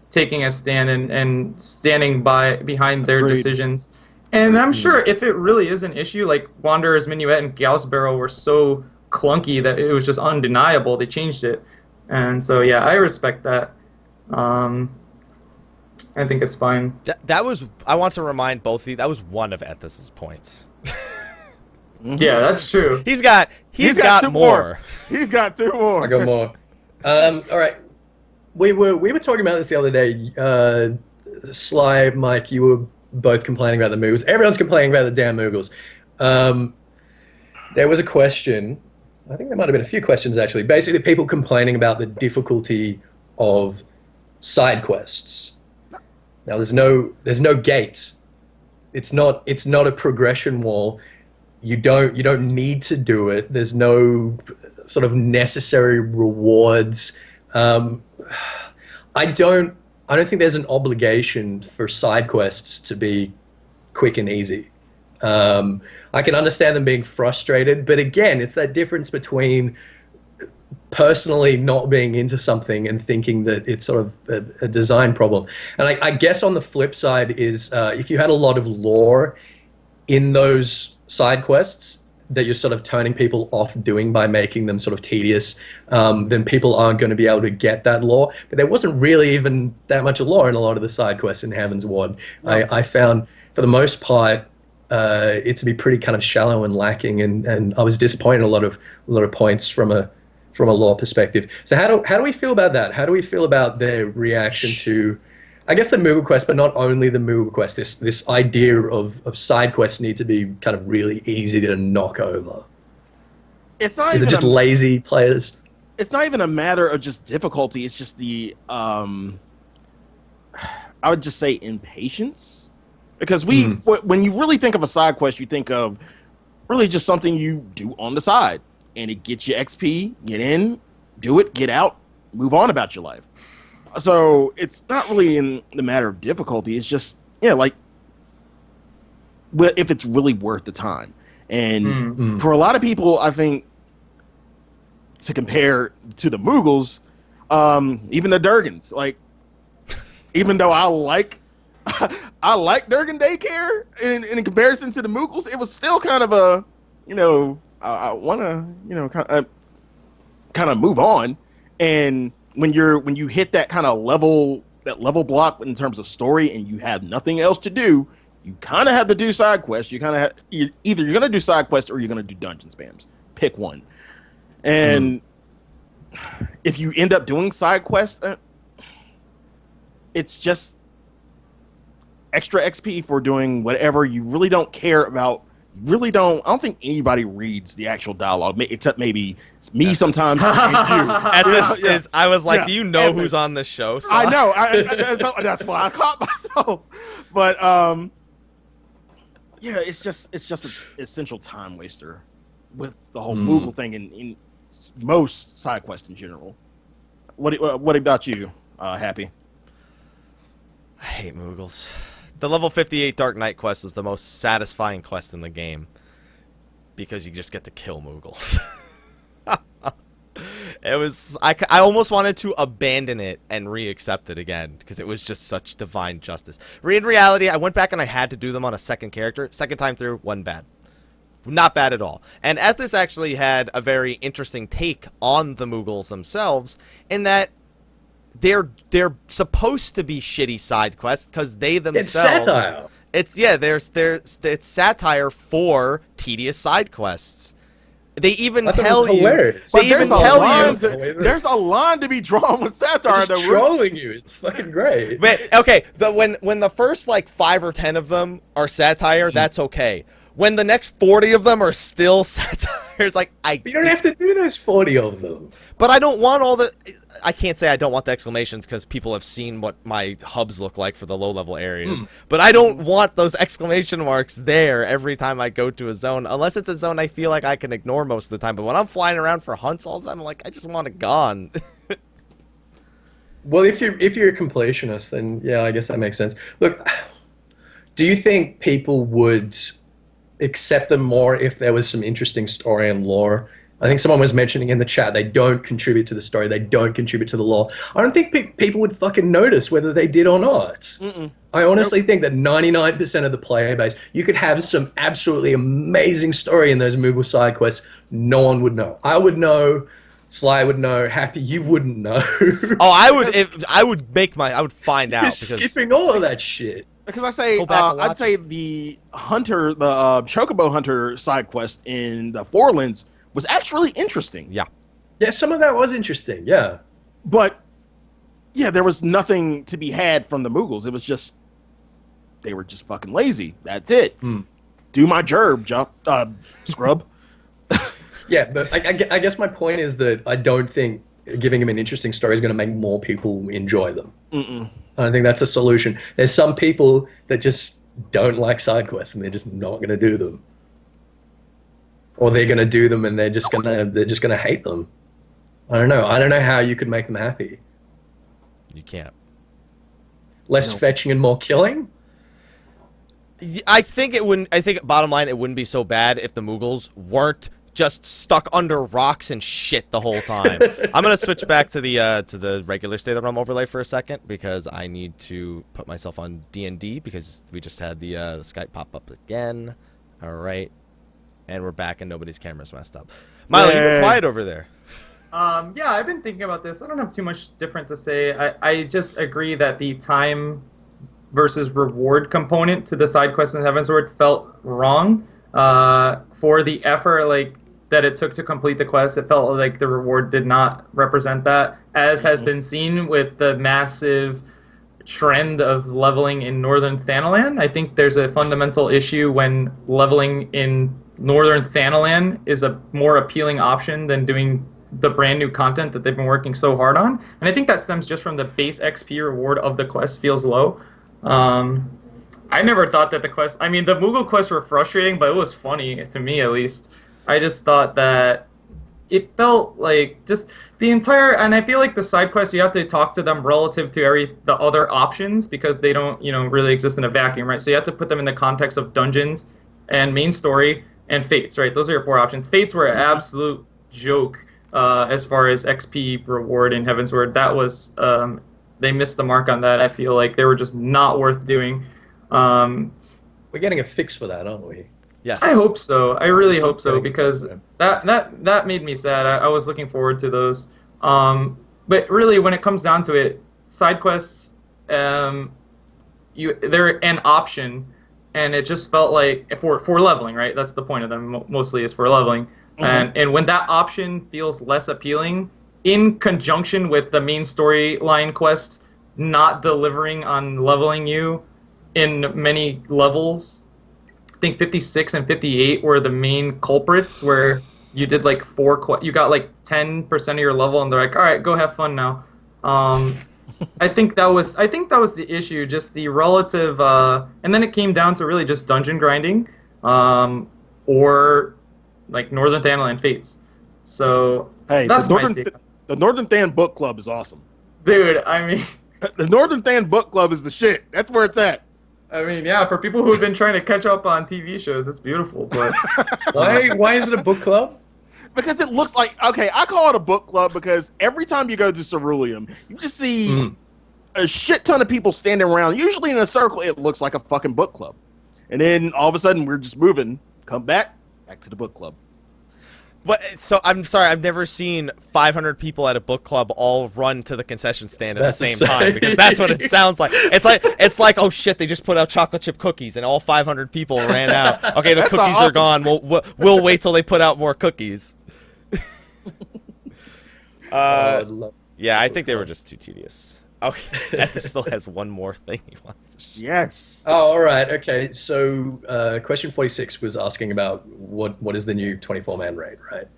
C: taking a stand and standing behind their decisions. And I'm sure if it really is an issue, like Wanderer's Minuet and Gauss Barrel were so clunky that it was just undeniable, they changed it. And so yeah, I respect that. I think it's fine.
A: That was, I want to remind both of you, that was one of Ethys's points.
C: Yeah, that's true.
A: He's got more.
B: He's got 2 more.
D: I got more. All right. We were talking about this the other day. Sly, Mike, you were both complaining about the Moogles. Everyone's complaining about the damn Moogles. There was a question. I think there might have been a few questions, actually. Basically, people complaining about the difficulty of side quests. Now, there's no gate. It's not a progression wall. You don't need to do it. There's no sort of necessary rewards. I don't think there's an obligation for side quests to be quick and easy. I can understand them being frustrated, but again, it's that difference between personally not being into something and thinking that it's sort of a design problem. And I guess on the flip side is if you had a lot of lore in those side quests that you're sort of turning people off doing by making them sort of tedious, then people aren't going to be able to get that lore. But there wasn't really even that much lore in a lot of the side quests in Heaven's Ward. No. I found, for the most part, it to be pretty kind of shallow and lacking, and I was disappointed in a lot of points from a lore perspective. So how do we feel about that? How do we feel about their reaction to, I guess, the Moogle quest, but not only the Moogle quest, this idea of side quests need to be kind of really easy to knock over?
B: It's not.
D: Is it just lazy players?
B: It's not even a matter of just difficulty. It's just the I would just say impatience. Because when you really think of a side quest, you think of really just something you do on the side, and it gets you XP, get in, do it, get out, move on about your life. So it's not really in the matter of difficulty. It's just, like, if it's really worth the time. And for a lot of people, I think, to compare to the Moogles, even the Durgans, like, even though I like Durgan Daycare in comparison to the Moogles, it was still kind of a, I want to, kind of move on. And when you hit that kind of level block in terms of story and you have nothing else to do, you kind of have to do side quests. You kind of either you're going to do side quests or you're going to do dungeon spams. Pick one. And if you end up doing side quests, it's just extra XP for doing whatever you really don't care about. I don't think anybody reads the actual dialogue, except maybe it's me sometimes.
A: I was like, do you know who's on this show?
B: I know. That's why I caught myself. But it's just an essential time waster with the whole Moogle thing in most side quests in general. What about you, Happy?
A: I hate Moogles. The level 58 Dark Knight quest was the most satisfying quest in the game because you just get to kill Moogles. It was I almost wanted to abandon it and re-accept it again because it was just such divine justice. In reality, I went back and I had to do them on a second character. Second time through, wasn't bad. Not bad at all. And Ethys actually had a very interesting take on the Moogles themselves in that they're supposed to be shitty side quests because they themselves...
D: It's satire.
A: It's satire for tedious side quests. They even tell you.
D: Hilarious.
A: They even tell you.
B: There's a line to be drawn with satire.
D: They're trolling you. It's fucking great.
A: But, okay, when the first like 5 or 10 of them are satire, that's okay. When the next 40 of them are still satire, it's like
D: But you don't have to do those 40 of them.
A: But I don't want all the. I can't say I don't want the exclamations because people have seen what my hubs look like for the low-level areas. But I don't want those exclamation marks there every time I go to a zone, unless it's a zone I feel like I can ignore most of the time. But when I'm flying around for hunts all the time, I'm like, I just want it gone.
D: Well, if you're a completionist, then yeah, I guess that makes sense. Look, do you think people would accept them more if there was some interesting story and lore? I think someone was mentioning in the chat they don't contribute to the story, they don't contribute to the lore. I don't think people would fucking notice whether they did or not. I honestly think that 99% of the player base, you could have some absolutely amazing story in those Moogle side quests, no one would know. I would know, Sly would know, Happy, you wouldn't know.
A: Oh, I would find out.
D: You're skipping all of that shit.
B: Because I'd say the hunter, the Chocobo Hunter side quest in the Forelands was actually interesting.
A: Yeah.
D: Yeah, some of that was interesting, yeah.
B: But, yeah, there was nothing to be had from the Moogles. It was just, they were just fucking lazy. That's it. Do my gerb, scrub.
D: Yeah, but I guess my point is that I don't think giving them an interesting story is going to make more people enjoy them. I don't think that's a solution. There's some people that just don't like side quests and they're just not going to do them. Or they're going to do them and they're just going to hate them. I don't know. I don't know how you could make them happy.
A: You can't.
D: Less fetching and more killing?
A: I think it wouldn't. I think bottom line, it wouldn't be so bad if the Moogles weren't just stuck under rocks and shit the whole time. I'm gonna switch back to the regular state of realm overlay for a second because I need to put myself on D&D because we just had the Skype pop up again. All right, and we're back and nobody's camera's messed up. Milo, you were quiet over there.
C: Yeah, I've been thinking about this. I don't have too much different to say. I just agree that the time versus reward component to the side quest in Heavensward felt wrong. For the effort that it took to complete the quest, it felt like the reward did not represent that, as has been seen with the massive trend of leveling in Northern Thanalan. I think there's a fundamental issue when leveling in Northern Thanalan is a more appealing option than doing the brand new content that they've been working so hard on. And I think that stems just from the base XP reward of the quest feels low. I never thought that the Moogle quests were frustrating, but it was funny, to me at least. I just thought that it felt like just the entire, and I feel like the side quests, you have to talk to them relative to the other options because they don't, really exist in a vacuum, right? So you have to put them in the context of dungeons and main story and fates, right? Those are your 4 options. Fates were an absolute joke as far as XP reward in Heavensward. That was, they missed the mark on that. I feel like they were just not worth doing.
D: We're getting a fix for that, aren't we?
A: Yes.
C: I hope so. I really hope so because that made me sad. I was looking forward to those. But really, when it comes down to it, side quests, they're an option, and it just felt like for leveling, right? That's the point of them. Mostly is for leveling, and when that option feels less appealing, in conjunction with the main storyline quest not delivering on leveling you in many levels. I think 56 and 58 were the main culprits where you did you got 10% of your level and they're like, all right, go have fun now. I think that was the issue, just the relative, and then it came down to really just dungeon grinding, or Northern Thanalan Fates. So
B: hey,
C: that's my take.
B: The Northern Than Book Club is awesome.
C: Dude, I mean...
B: The Northern Than Book Club is the shit. That's where it's at.
C: I mean, yeah, for people who have been trying to catch up on TV shows, it's beautiful. But
D: why is it a book club?
B: Because it looks like, okay, I call it a book club because every time you go to Cerulean, you just see a shit ton of people standing around. Usually in a circle, it looks like a fucking book club. And then all of a sudden, we're just moving. Come back to the book club.
A: But so I'm sorry, I've never seen 500 people at a book club all run to the concession stand at the same time, because that's what it sounds like. It's like oh shit, they just put out chocolate chip cookies and all 500 people ran out. Okay, the cookies are gone. We'll wait till they put out more cookies. Yeah, I think they were just too tedious. Okay, Ethys still has one more thing he wants to share.
B: Yes.
D: Oh, all right. Okay. So, question 46 was asking about what is the new 24-man raid, right?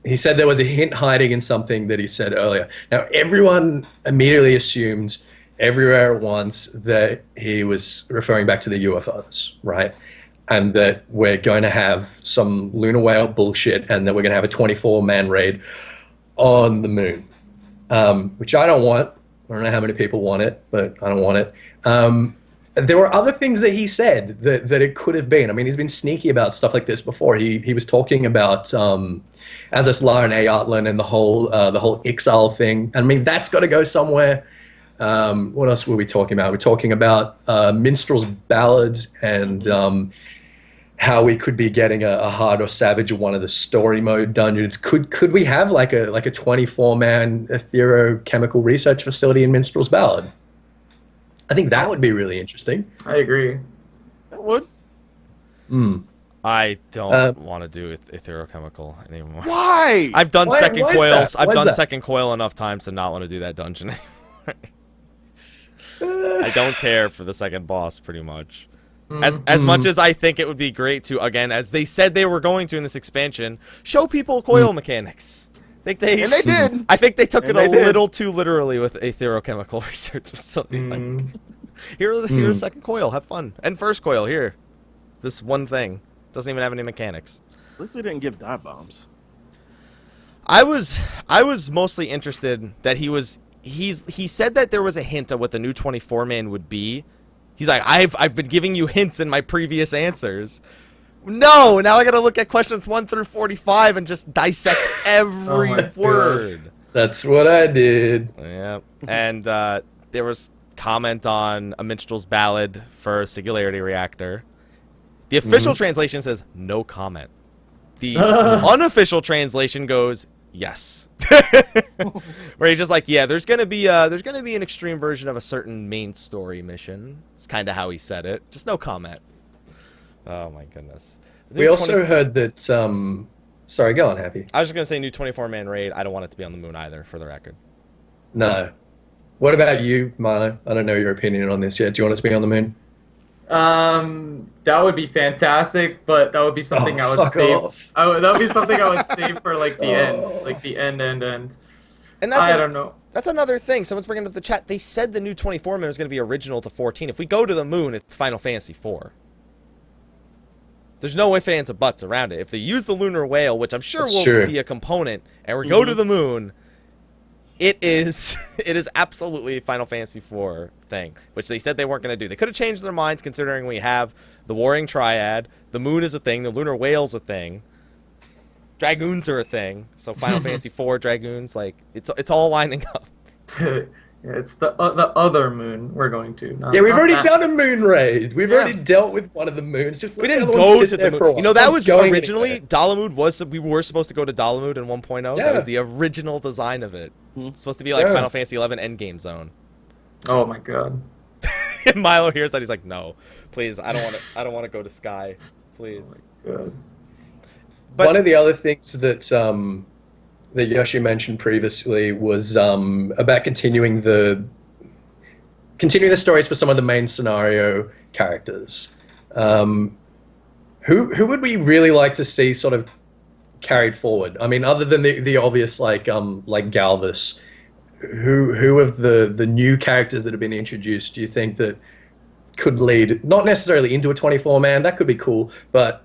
D: He said there was a hint hiding in something that he said earlier. Now, everyone immediately assumed everywhere at once that he was referring back to the UFOs, right? And that we're going to have some lunar whale bullshit, and that we're going to have a 24-man raid on the moon. Which I don't want. I don't know how many people want it, but I don't want it. There were other things that he said that it could have been. I mean, he's been sneaky about stuff like this before. He was talking about Slyh and Ayatlan and the whole XXIII thing. I mean, that's got to go somewhere. What else were we talking about? We're talking about minstrels' ballads and how we could be getting a hard or savage in one of the story mode dungeons. Could we have like a 24-man etherochemical research facility in Minstrel's Ballad? I think that would be really interesting.
C: I agree.
B: That would.
A: I don't want to do etherochemical anymore.
B: Why?
A: I've done second coils. I've done
D: that?
A: second coil enough times to not want to do that dungeon anymore. I don't care for the second boss, pretty much. As much as I think it would be great to, again, as they said they were going to in this expansion, show people coil mechanics. And they
B: did.
A: I think they took it a little too literally with etherochemical research or something like. Here's a second coil, have fun. And first coil, here. This one thing. Doesn't even have any mechanics.
B: At least they didn't give dive bombs.
A: I was mostly interested that he said that there was a hint of what the new 24-man would be. He's like, I've been giving you hints in my previous answers. No, now I gotta look at questions 1 through 45 and just dissect every word.
D: God. That's what I did.
A: Yeah, and there was comment on a minstrel's ballad for a singularity reactor. The official translation says no comment. The unofficial translation goes yes. Where he's just like, yeah, there's gonna be an extreme version of a certain main story mission. It's kind of how he said it. Just no comment. Oh my goodness.
D: We also heard that. Sorry, go on, Happy.
A: I was just gonna say new 24-man raid. I don't want it to be on the moon either, for the record.
D: No. What about you, Milo? I don't know your opinion on this yet. Do you want it to be on the moon?
C: That would be fantastic, but that would be something I would save. That would be something I would save for like the end, like the end. And that's I don't know.
A: That's another thing. Someone's bringing up the chat. They said the new 24-man is going to be original to 14. If we go to the moon, it's Final Fantasy IV. There's no ifs, ands, or buts around it. If they use the lunar whale, which I'm sure will be a component, and we go to the moon, it is absolutely a Final Fantasy IV thing, which they said they weren't going to do. They could have changed their minds considering we have the Warring Triad, the moon is a thing, the lunar whale's a thing, dragoons are a thing, so Final Fantasy IV dragoons, like, it's all lining up.
C: Yeah, it's the other moon we're going to.
D: We've already done a moon raid. We've already dealt with one of the moons. Just
A: we didn't go to the moon. You know, that was originally Dalamud we were supposed to go to Dalamud in 1.0. Yeah. That was the original design of it. It's supposed to be like Final Fantasy XI Endgame Zone.
C: Oh my god.
A: And Milo hears that, he's like, "No, please, I don't want to go to Sky, please."
C: Oh my god.
D: But one of the other things that that Yoshi mentioned previously was about continuing the stories for some of the main scenario characters. Who would we really like to see sort of carried forward? I mean, other than the obvious like Galvus, who of the new characters that have been introduced do you think that could lead not necessarily into a 24-man? That could be cool, but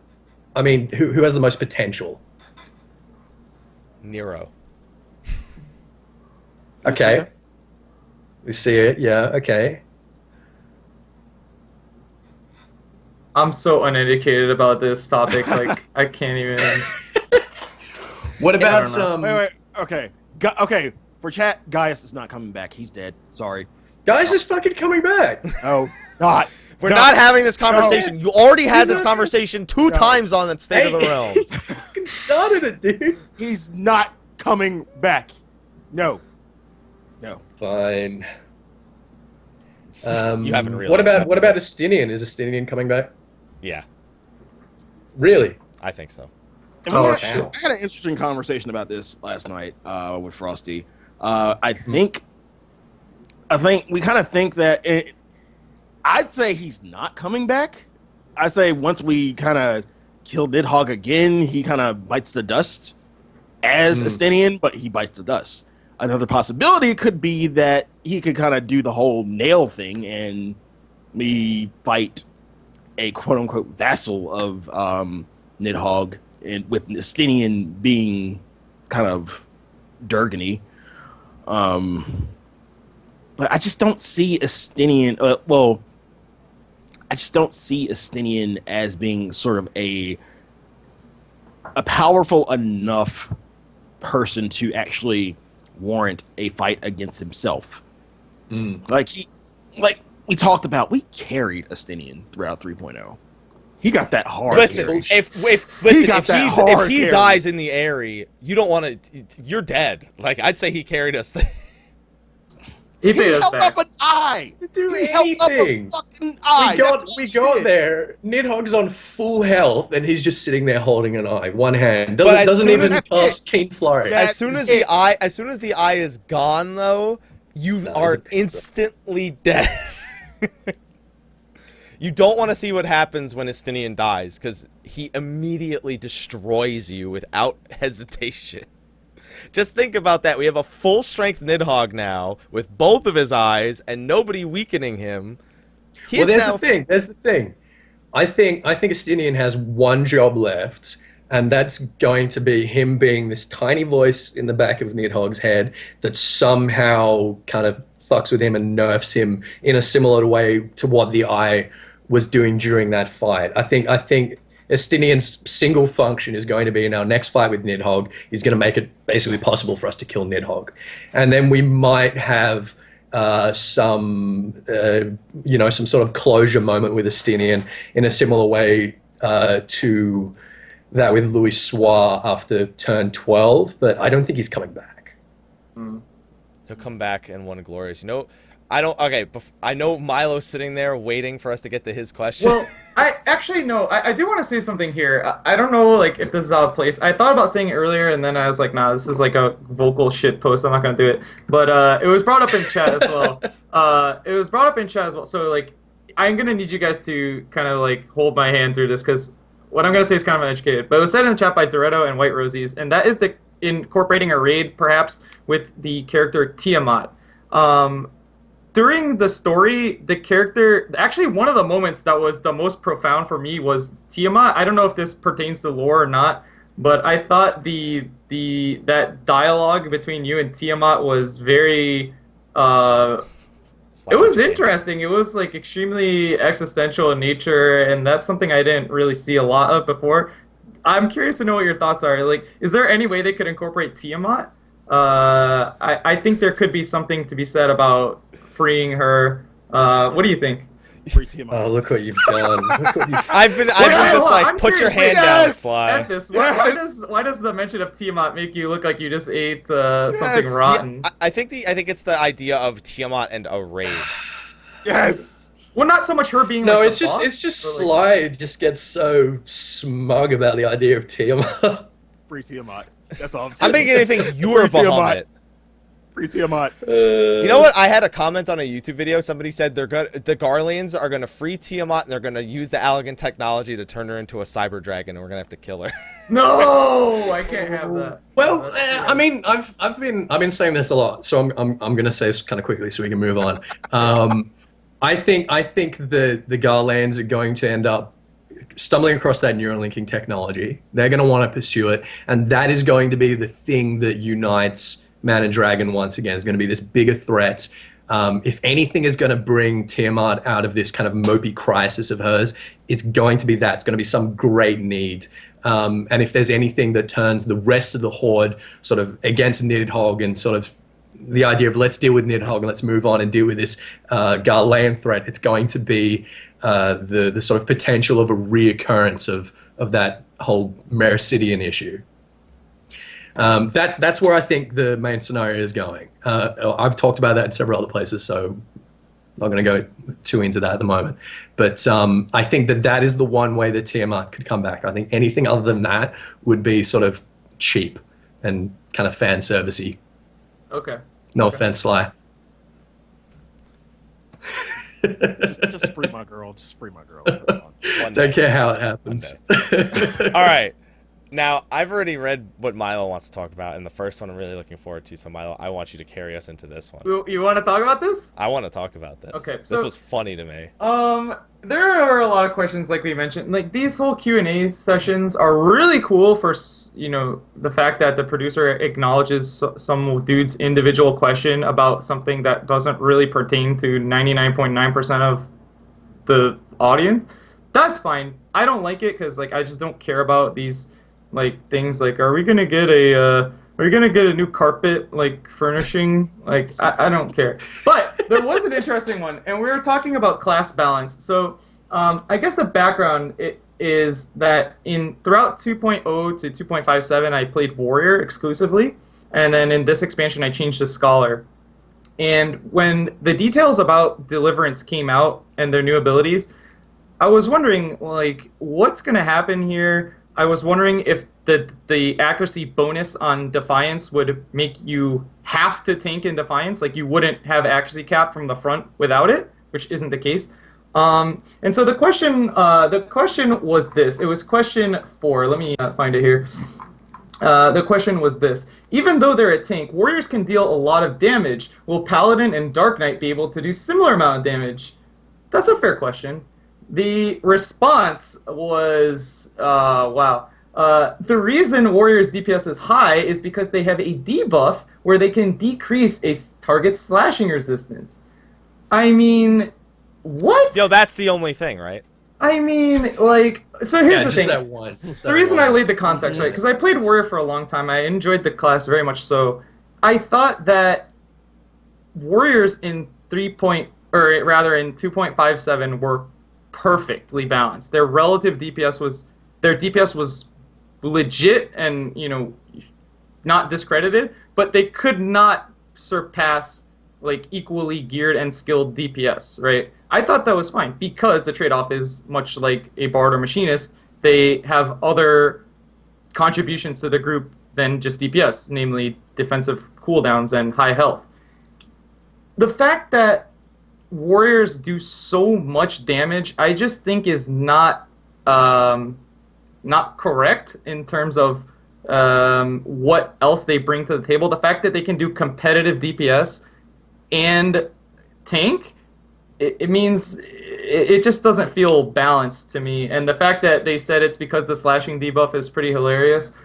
D: I mean, who has the most potential?
A: Nero.
D: Okay. We see it, yeah, okay.
C: I'm so uneducated about this topic, like, I can't even...
D: What about,
B: Wait, okay. Okay, for chat, Gaius is not coming back. He's dead. Sorry.
D: Gaius is fucking coming back!
B: Oh, not.
A: We're not having this conversation. You already had this conversation 2 times on the State of the Realm.
D: started it, dude.
B: He's not coming back. No.
D: Fine.
A: You haven't realized.
D: What about Estinian? Is Estinian coming back?
A: Yeah,
D: Really?
A: I think so.
B: And
C: Oh,
B: I
C: shit.
B: had an interesting conversation about this last night with Frosty. I think we kind of think that I'd say he's not coming back. I say once we kind of kill Nidhogg again, he kind of bites the dust as Estinian, but he bites the dust. Another possibility could be that he could kind of do the whole nail thing and we fight a quote-unquote vassal of Nidhogg, and with Estinian being kind of Durgany. But I just don't see Estinian... I just don't see Estinian as being sort of a powerful enough person to actually warrant a fight against himself. Like we talked about, we carried Estinian throughout 3.0. He got that hard.
A: Listen,
B: carry.
A: if he dies in the area, you don't want to. You're dead. Like I'd say he carried us.
C: He
B: He
C: paid us
B: held
C: back.
B: up an eye.
D: Do
B: He held up a
D: anything.
B: fucking eye.
D: We
B: That's
D: got
B: what
D: we
B: he
D: got
B: did.
D: there. Nidhogg's on full health, and he's just sitting there holding an eye, one hand.
A: But as
D: Doesn't
A: soon
D: even
A: as-
D: cast Keen Flurry.
B: That-
A: As soon as
B: is
A: the eye is gone, though, you
D: No,
A: are
D: it's a-
A: instantly dead. You don't want to see what happens when Estinian dies, because he immediately destroys you without hesitation. Just think about that. We have a full-strength Nidhogg now, with both of his eyes, and nobody weakening him.
D: Well, there's the thing. I think Estinian has one job left, and that's going to be him being this tiny voice in the back of Nidhogg's head that somehow kind of fucks with him and nerfs him in a similar way to what the eye was doing during that fight. I think Estinian's single function is going to be in our next fight with Nidhogg. He's going to make it basically possible for us to kill Nidhogg, and then we might have some sort of closure moment with Estinian in a similar way to that with Louis Soir after turn 12. But I don't think he's coming back.
A: He'll come back in one glorious. You know, I don't. Okay, I know Milo's sitting there waiting for us to get to his question.
C: Well, I actually no. I do want to say something here. I don't know like if this is out of place. I thought about saying it earlier, and then I was like, nah, this is like a vocal shit post. I'm not gonna do it. But it was brought up in chat as well. So like, I'm gonna need you guys to kind of like hold my hand through this because what I'm gonna say is kind of uneducated. But it was said in the chat by Doretto and White Rosies, and that is the incorporating a raid perhaps with the character Tiamat. During the story, the character, actually one of the moments that was the most profound for me was Tiamat. I don't know if this pertains to lore or not, but I thought that dialogue between you and Tiamat was very, it was interesting. It was like extremely existential in nature, and that's something I didn't really see a lot of before. I'm curious to know what your thoughts are. Like, is there any way they could incorporate Tiamat? I think there could be something to be said about freeing her. What do you think?
B: Free Tiamat.
D: Oh, look what you've done.
A: I've been just like, put your hand down, Sly.
C: Ethys, why does the mention of Tiamat make you look like you just ate something rotten?
A: I think it's the idea of Tiamat and a raid.
B: Yes.
C: Well, not so much her being.
D: No,
C: like,
D: it's
C: the
D: just
C: boss, but, like,
D: Slyh just gets so smug about the idea of Tiamat.
B: Free Tiamat. That's all I'm saying.
A: I'm making anything you're
B: Free Tiamat.
A: Bahamut.
B: Free Tiamat.
A: You know what? I had a comment on a YouTube video. Somebody said the Garleans are gonna free Tiamat and they're gonna use the elegant technology to turn her into a cyber dragon, and we're gonna have to kill her.
C: No, I can't have that.
D: Well, I mean, I've been saying this a lot, so I'm gonna say this kind of quickly so we can move on. I think the Garlands are going to end up stumbling across that neural linking technology. They're going to want to pursue it, and that is going to be the thing that unites Man and Dragon once again. Is going to be this bigger threat. If anything is going to bring Tiamat out of this kind of mopey crisis of hers, it's going to be that. It's going to be some great need. And if there's anything that turns the rest of the Horde sort of against Nidhogg and sort of the idea of let's deal with Nidhogg and let's move on and deal with this Garlean threat, it's going to be the sort of potential of a reoccurrence of of that whole Mericidian issue. That's where I think the main scenario is going. I've talked about that in several other places, so I'm not going to go too into that at the moment. But I think that is the one way that Tiamat could come back. I think anything other than that would be sort of cheap and kind of fan servicey.
C: Okay.
D: No offense, Sly.
B: just free my girl. Just free my girl.
D: Don't care how it happens.
A: All right. Now, I've already read what Milo wants to talk about, and the first one I'm really looking forward to. So, Milo, I want you to carry us into this one.
C: You want to talk about this?
A: I want to talk about this.
C: Okay.
A: This was funny to me.
C: There are a lot of questions, like we mentioned. Like, these whole Q&A sessions are really cool for, the fact that the producer acknowledges some dude's individual question about something that doesn't really pertain to 99.9% of the audience. That's fine. I don't like it because, like, I just don't care about these, like, things like, are we gonna get a new carpet, like, furnishing? Like, I don't care. But there was an interesting one, and we were talking about class balance. So I guess the background is that throughout 2.0 to 2.57, I played Warrior exclusively, and then in this expansion, I changed to Scholar. And when the details about Deliverance came out and their new abilities, I was wondering, like, what's going to happen here? I was wondering if the accuracy bonus on Defiance would make you have to tank in Defiance, like you wouldn't have accuracy cap from the front without it, which isn't the case. And so the question was this. It was question 4. Let me find it here. The question was this. Even though they're a tank, warriors can deal a lot of damage. Will Paladin and Dark Knight be able to do similar amount of damage? That's a fair question. The response was, wow. The reason Warriors' DPS is high is because they have a debuff where they can decrease a target's slashing resistance. I mean, what?
A: Yo, that's the only thing, right?
C: I mean, like, so here's the thing.
D: That one.
C: The reason I laid the context, right, because I played Warrior for a long time. I enjoyed the class very much so. I thought that Warriors in 2.57 were perfectly balanced. Their relative DPS was legit and, not discredited, but they could not surpass, like, equally geared and skilled DPS, right? I thought that was fine because the trade-off is much like a Bard or Machinist. They have other contributions to the group than just DPS, namely defensive cooldowns and high health. The fact that Warriors do so much damage, I just think is not correct in terms of what else they bring to the table. The fact that they can do competitive DPS and tank, it means it just doesn't feel balanced to me. And the fact that they said it's because the slashing debuff is pretty hilarious.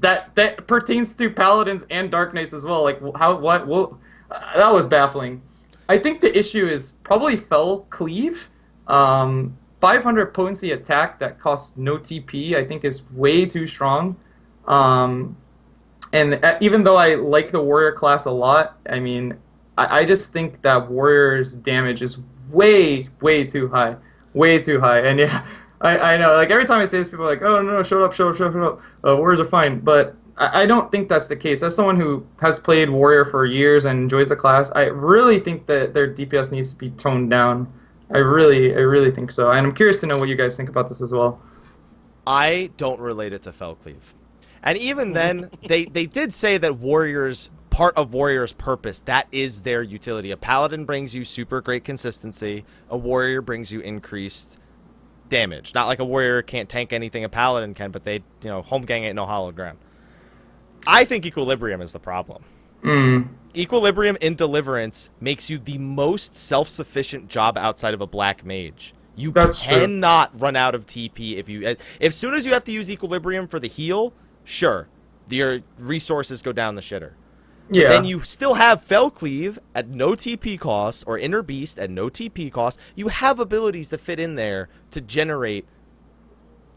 C: That pertains to Paladins and Dark Knights as well. Like, that was baffling. I think the issue is probably Fell Cleave. 500 potency attack that costs no TP, I think, is way too strong. And even though I like the Warrior class a lot, I mean, I just think that Warrior's damage is way too high. Way too high. And yeah, I know, like, every time I say this, people are like, oh, no, shut up. Warriors are fine. But I don't think that's the case. As someone who has played Warrior for years and enjoys the class, I really think that their DPS needs to be toned down. I really think so. And I'm curious to know what you guys think about this as well.
A: I don't relate it to Fellcleave. And even then, they did say that part of Warrior's purpose, that is their utility. A Paladin brings you super great consistency. A Warrior brings you increased damage. Not like a Warrior can't tank anything a Paladin can, but they, home gang ain't no hollow ground. I think Equilibrium is the problem. Equilibrium in Deliverance makes you the most self-sufficient job outside of a Black Mage. You cannot run out of TP if soon as you have to use Equilibrium for the heal, sure, your resources go down the shitter. Yeah. But then you still have Fellcleave at no TP cost, or Inner Beast at no TP cost. You have abilities to fit in there to generate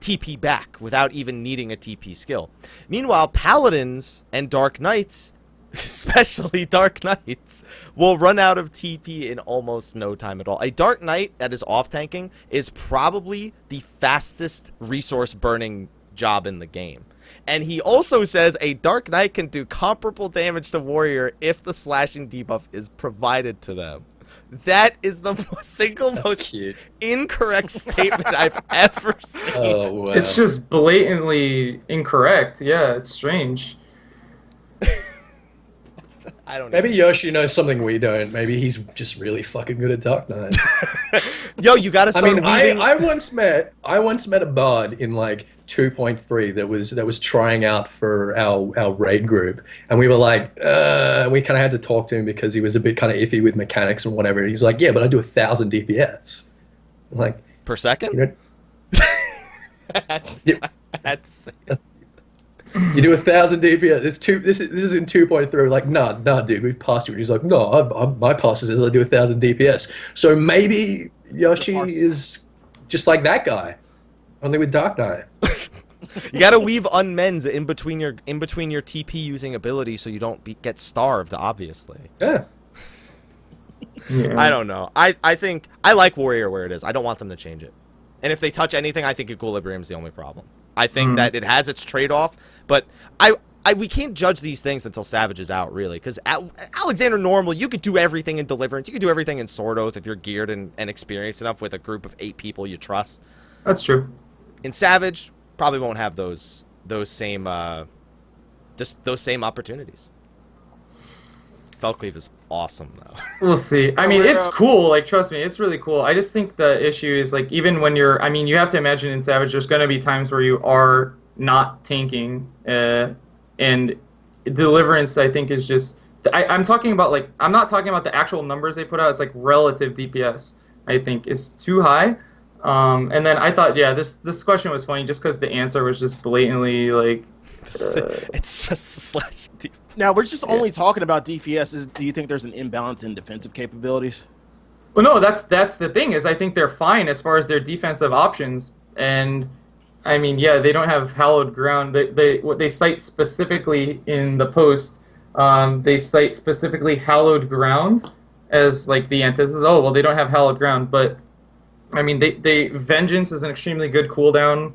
A: TP back without even needing a TP skill. Meanwhile, Paladins and Dark Knights especially Dark Knights, will run out of TP in almost no time at all. A Dark Knight that is off-tanking is probably the fastest resource-burning job in the game. And he also says a Dark Knight can do comparable damage to Warrior if the slashing debuff is provided to them. That is the most
D: cute.
A: incorrect statement I've ever seen.
D: Oh, wow.
C: It's just blatantly incorrect. Yeah, it's strange.
A: I don't know.
D: Maybe Yoshi knows something we don't. Maybe he's just really fucking good at Dark Knight.
A: Yo, you gotta start weaving.
D: I once met a bard in like 2.3 that was trying out for our raid group, and we were like, we kind of had to talk to him because he was a bit kind of iffy with mechanics and whatever. He's like, yeah, but I do 1,000 DPS. I'm like,
A: per second?
D: You know,
A: I had to say it.
D: You do 1,000 DPS. This is in 2.3. Like, nah, dude, we've passed you. And he's like, no, my passes is I do 1,000 DPS. So maybe Yoshi is just like that guy, only with Dark Knight.
A: You gotta weave unmends in between your TP using ability so you don't get starved. Obviously.
D: Yeah.
A: I don't know. I think I like Warrior where it is. I don't want them to change it. And if they touch anything, I think Equilibrium's the only problem. I think that it has its trade-off, but we can't judge these things until Savage is out, really, because Alexander Normal, you could do everything in Deliverance. You could do everything in Sword Oath if you're geared and experienced enough with a group of 8 people you trust.
C: That's true.
A: In Savage, probably won't have those same opportunities. Felcleave is awesome, though.
C: We'll see. I mean, it's cool. Like, trust me, it's really cool. I just think the issue is, like, even when you're... I mean, you have to imagine in Savage, there's going to be times where you are not tanking. And Deliverance, I think, is just... I'm talking about, like... I'm not talking about the actual numbers they put out. It's, like, relative DPS, I think, is too high. And then I thought, yeah, this question was funny just because the answer was just blatantly, like...
A: it's just a slash deep.
B: Now, we're just only talking about DPS. Do you think there's an imbalance in defensive capabilities?
C: Well, no, that's the thing is I think they're fine as far as their defensive options. And, I mean, yeah, they don't have hallowed ground. What they cite specifically in the post, they cite specifically hallowed ground as, like, the antithesis. Oh, well, they don't have hallowed ground. But, I mean, they Vengeance is an extremely good cooldown.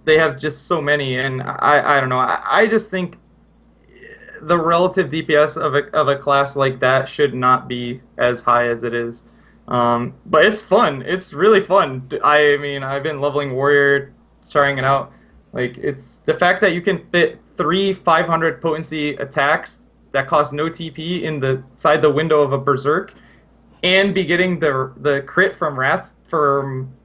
C: They have just so many, and I don't know. I just think the relative DPS of a class like that should not be as high as it is. But it's fun. It's really fun. I mean, I've been leveling Warrior, trying it out. Like, it's the fact that you can fit 3 500 potency attacks that cost no TP inside the window of a Berserk, and be getting the crit from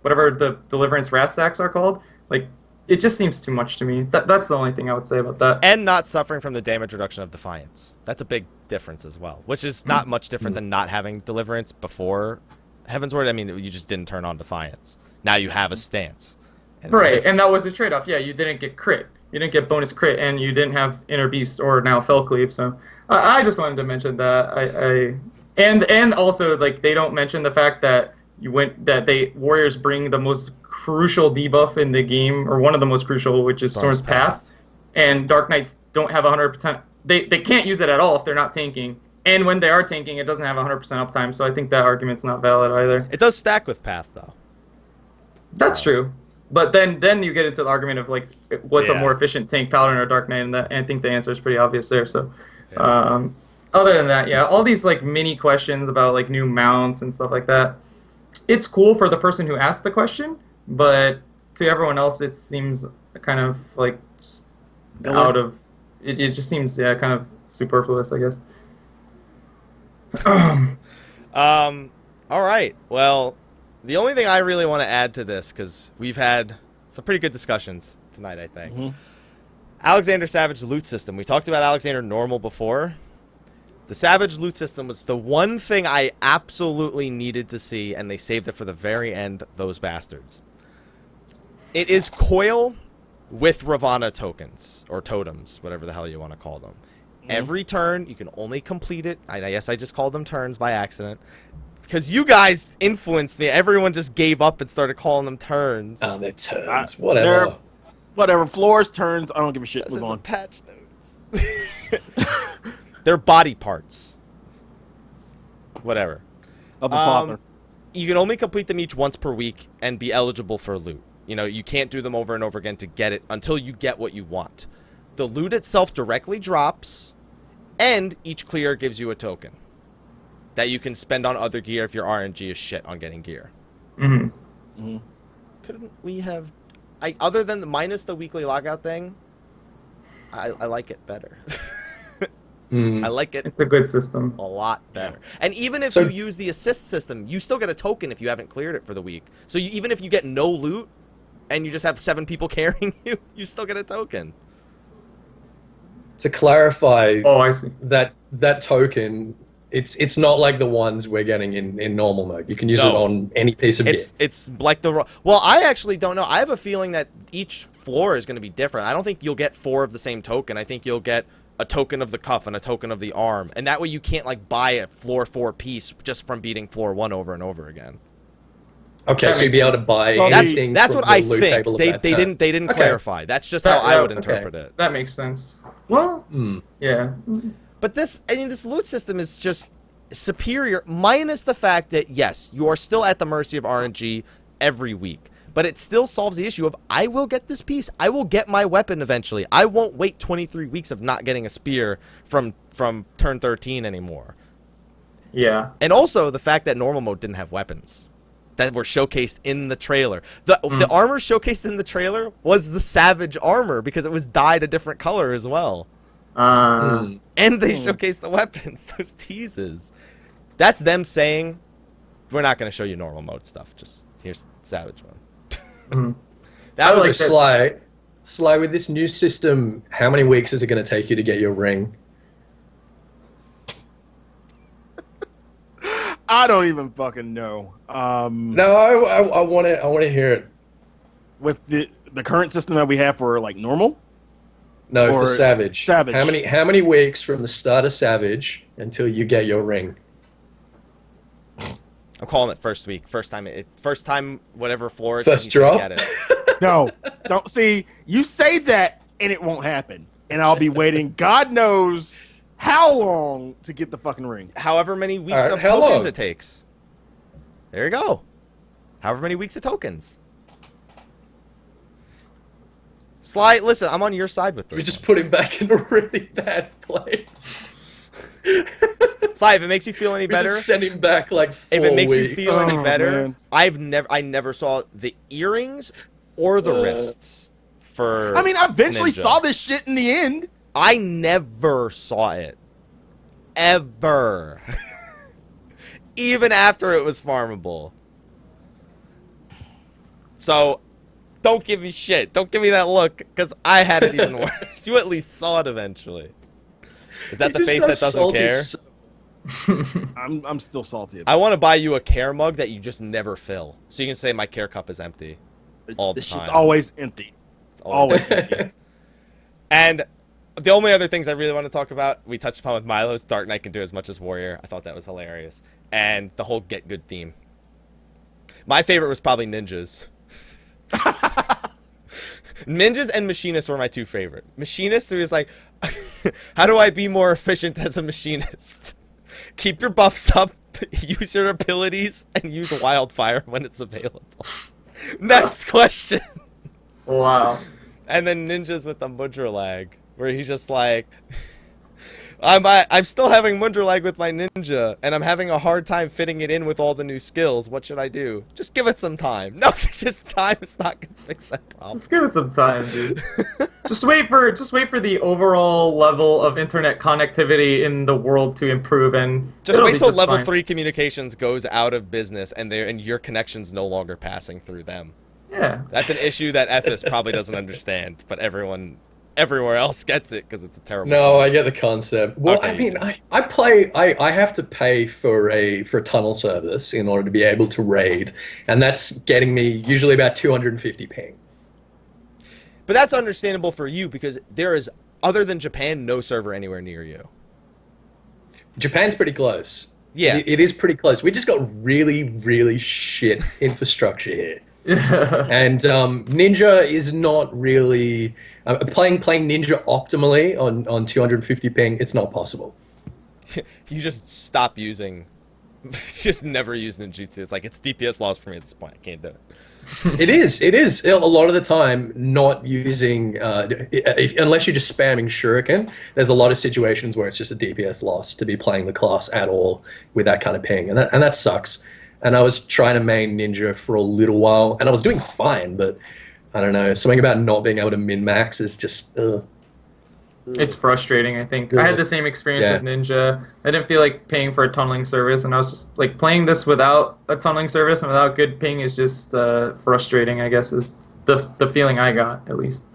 C: whatever the Deliverance rat stacks are called. Like, it just seems too much to me. That's the only thing I would say about that.
A: And not suffering from the damage reduction of Defiance. That's a big difference as well, which is not much different than not having Deliverance before Heaven's Word. I mean, you just didn't turn on Defiance. Now you have a stance.
C: Right, and that was the trade-off. Yeah, you didn't get crit. You didn't get bonus crit, and you didn't have Inner Beast or now Felcleave. So I just wanted to mention that. And also, like, they don't mention the fact that Warriors bring the most crucial debuff in the game, or one of the most crucial, which is Storm's Path. And Dark Knights don't have 100%. They can't use it at all if they're not tanking. And when they are tanking, it doesn't have 100% uptime, so I think that argument's not valid either.
A: It does stack with Path, though.
C: That's true. But then you get into the argument of, like, what's a more efficient tank, Paladin or Dark Knight, and I think the answer is pretty obvious there. So, other than that, yeah, all these, like, mini questions about, like, new mounts and stuff like that, it's cool for the person who asked the question, but to everyone else, it seems kind of, like, just out of... It just seems, kind of superfluous, I guess.
A: All right. Well, the only thing I really want to add to this, because we've had some pretty good discussions tonight, I think. Mm-hmm. Alexander Savage loot system. We talked about Alexander Normal before. The Savage loot system was the one thing I absolutely needed to see, and they saved it for the very end, those bastards. It is Coil with Ravana tokens, or totems, whatever the hell you want to call them. Mm-hmm. Every turn, you can only complete it. I guess I just called them turns by accident. Because you guys influenced me. Everyone just gave up and started calling them turns.
D: Oh, they're turns. Whatever.
B: Whatever. Floors, turns, I don't give a shit. Move on.
A: Patch notes. They're body parts. Whatever.
B: Of the father.
A: You can only complete them each once per week and be eligible for loot. You know, you can't do them over and over again to get it until you get what you want. The loot itself directly drops, and each clear gives you a token that you can spend on other gear if your RNG is shit on getting gear. Couldn't we have... other than minus the weekly logout thing, I like it better. I like it.
C: It's a good system.
A: A lot better. And even if you use the assist system, you still get a token if you haven't cleared it for the week. So even if you get no loot and you just have 7 people carrying you, you still get a token.
D: To clarify,
C: I see.
D: that token, it's not like the ones we're getting in normal mode. You can use it on any piece of gear.
A: It's like the... Well, I actually don't know. I have a feeling that each floor is going to be different. I don't think you'll get 4 of the same token. I think you'll get a token of the cuff and a token of the arm. And that way you can't, like, buy a floor 4 piece just from beating floor 1 over and over again.
D: Okay, so you'd be able to buy anything.
A: That's what I think. They didn't
D: Okay.
A: clarify. That's just how I would interpret it.
C: That makes sense. Well, yeah.
A: But this loot system is just superior, minus the fact that, yes, you are still at the mercy of RNG every week. But it still solves the issue of, I will get this piece. I will get my weapon eventually. I won't wait 23 weeks of not getting a spear from turn 13 anymore.
C: Yeah.
A: And also the fact that normal mode didn't have weapons that were showcased in the trailer. The armor showcased in the trailer was the Savage armor because it was dyed a different color as well. And they showcased the weapons, those teases. That's them saying, we're not going to show you normal mode stuff. Just here's Savage one. That was
D: like Sly, with this new system, how many weeks is it going to take you to get your ring?
B: I don't even fucking know.
D: No, I want to hear it.
B: With the current system that we have for like normal?
D: No,
B: or
D: for Savage.
B: Savage.
D: How many weeks from the start of Savage until you get your ring?
A: I'm calling it first week. First time whatever floor.
D: First drop?
A: Get it.
B: No, don't see. You say that, and it won't happen, and I'll be waiting. God knows how long to get the fucking ring.
A: However many weeks of tokens it takes. There you go. However many weeks of tokens. Sly, listen, I'm on your side with this.
D: We just put him back in a really bad place.
A: Sly, if it makes you feel any better,
D: just send him back like 4
A: if it makes
D: weeks.
A: you feel any better,
B: Man.
A: I never saw the earrings or the wrists for.
B: I mean, I eventually
A: Ninja.
B: saw this shit in the end.
A: I never saw it. Ever. Even after it was farmable. So, don't give me shit. Don't give me that look, because I had it even worse. You at least saw it eventually. Is that the face that doesn't care?
B: I'm still salty.
A: I want to buy you a care mug that you just never fill. So you can say my care cup is empty all the
B: This
A: time.
B: shit's always empty.
A: It's always
B: Always empty.
A: And the only other things I really want to talk about, we touched upon with Milo's Dark Knight can do as much as Warrior. I thought that was hilarious. And the whole Get Good theme. My favorite was probably Ninjas. Ninjas and Machinists were my 2 favorite. Machinist, who is like, how do I be more efficient as a machinist? Keep your buffs up, use your abilities, and use Wildfire when it's available. Next question.
C: Wow.
A: And then Ninjas with the Mudra lag, where he's just like, I'm still having Mudra lag with my Ninja, and I'm having a hard time fitting it in with all the new skills. What should I do? Just give it some time. No, just time is not gonna fix that problem.
C: Just give it some time, dude. just wait for the overall level of internet connectivity in the world to improve, and
A: Just
C: it'll
A: wait
C: be
A: till
C: just
A: level
C: fine.
A: 3 communications goes out of business, and your connection's no longer passing through them.
C: Yeah.
A: That's an issue that Ethys probably doesn't understand, but everywhere else gets it because it's a terrible.
D: No, I get the concept. Well,
A: Okay.
D: I mean, I have to pay for a tunnel service in order to be able to raid, and that's getting me usually about 250 ping.
A: But that's understandable for you because there is, other than Japan, no server anywhere near you.
D: Japan's pretty close.
A: Yeah.
D: It is pretty close. We just got really, really shit infrastructure here. And Ninja is not really Playing Ninja optimally on 250 ping, it's not possible.
A: You just stop using, just never use ninjutsu. It's like, it's DPS loss for me at this point. I can't do it.
D: It is a lot of the time not using unless you're just spamming shuriken. There's a lot of situations where it's just a DPS loss to be playing the class at all with that kind of ping, and that sucks. And I was trying to main ninja for a little while, and I was doing fine, but I don't know, something about not being able to min max is just
C: It's frustrating, I think. I had the same experience with Ninja. I didn't feel like paying for a tunneling service, and I was just like, playing this without a tunneling service and without good ping is just frustrating, I guess, is the feeling I got, at least.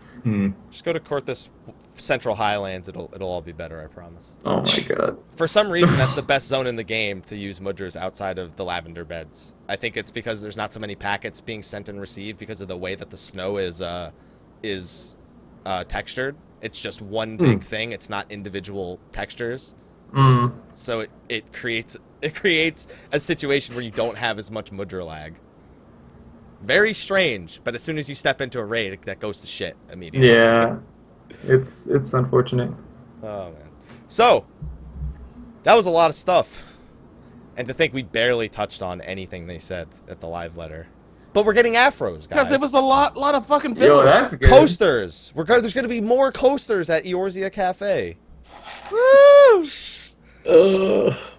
A: Just go to Corthus Central Highlands. It'll all be better, I promise.
C: Oh my god.
A: For some reason, that's the best zone in the game to use Mudras outside of the lavender beds. I think it's because there's not so many packets being sent and received because of the way that the snow is textured. It's just one big thing. It's not individual textures. So it creates a situation where you don't have as much Mudra lag. Very strange, but as soon as you step into a raid, that goes to shit immediately.
C: Yeah. It's unfortunate.
A: Oh man. So that was a lot of stuff. And to think we barely touched on anything they said at the live letter. But we're getting afros, guys.
B: Because it was a lot of fucking
C: Yo,
B: fillers.
C: that's good.
A: Coasters. There's going to be more coasters at Eorzea Cafe.
B: Woo!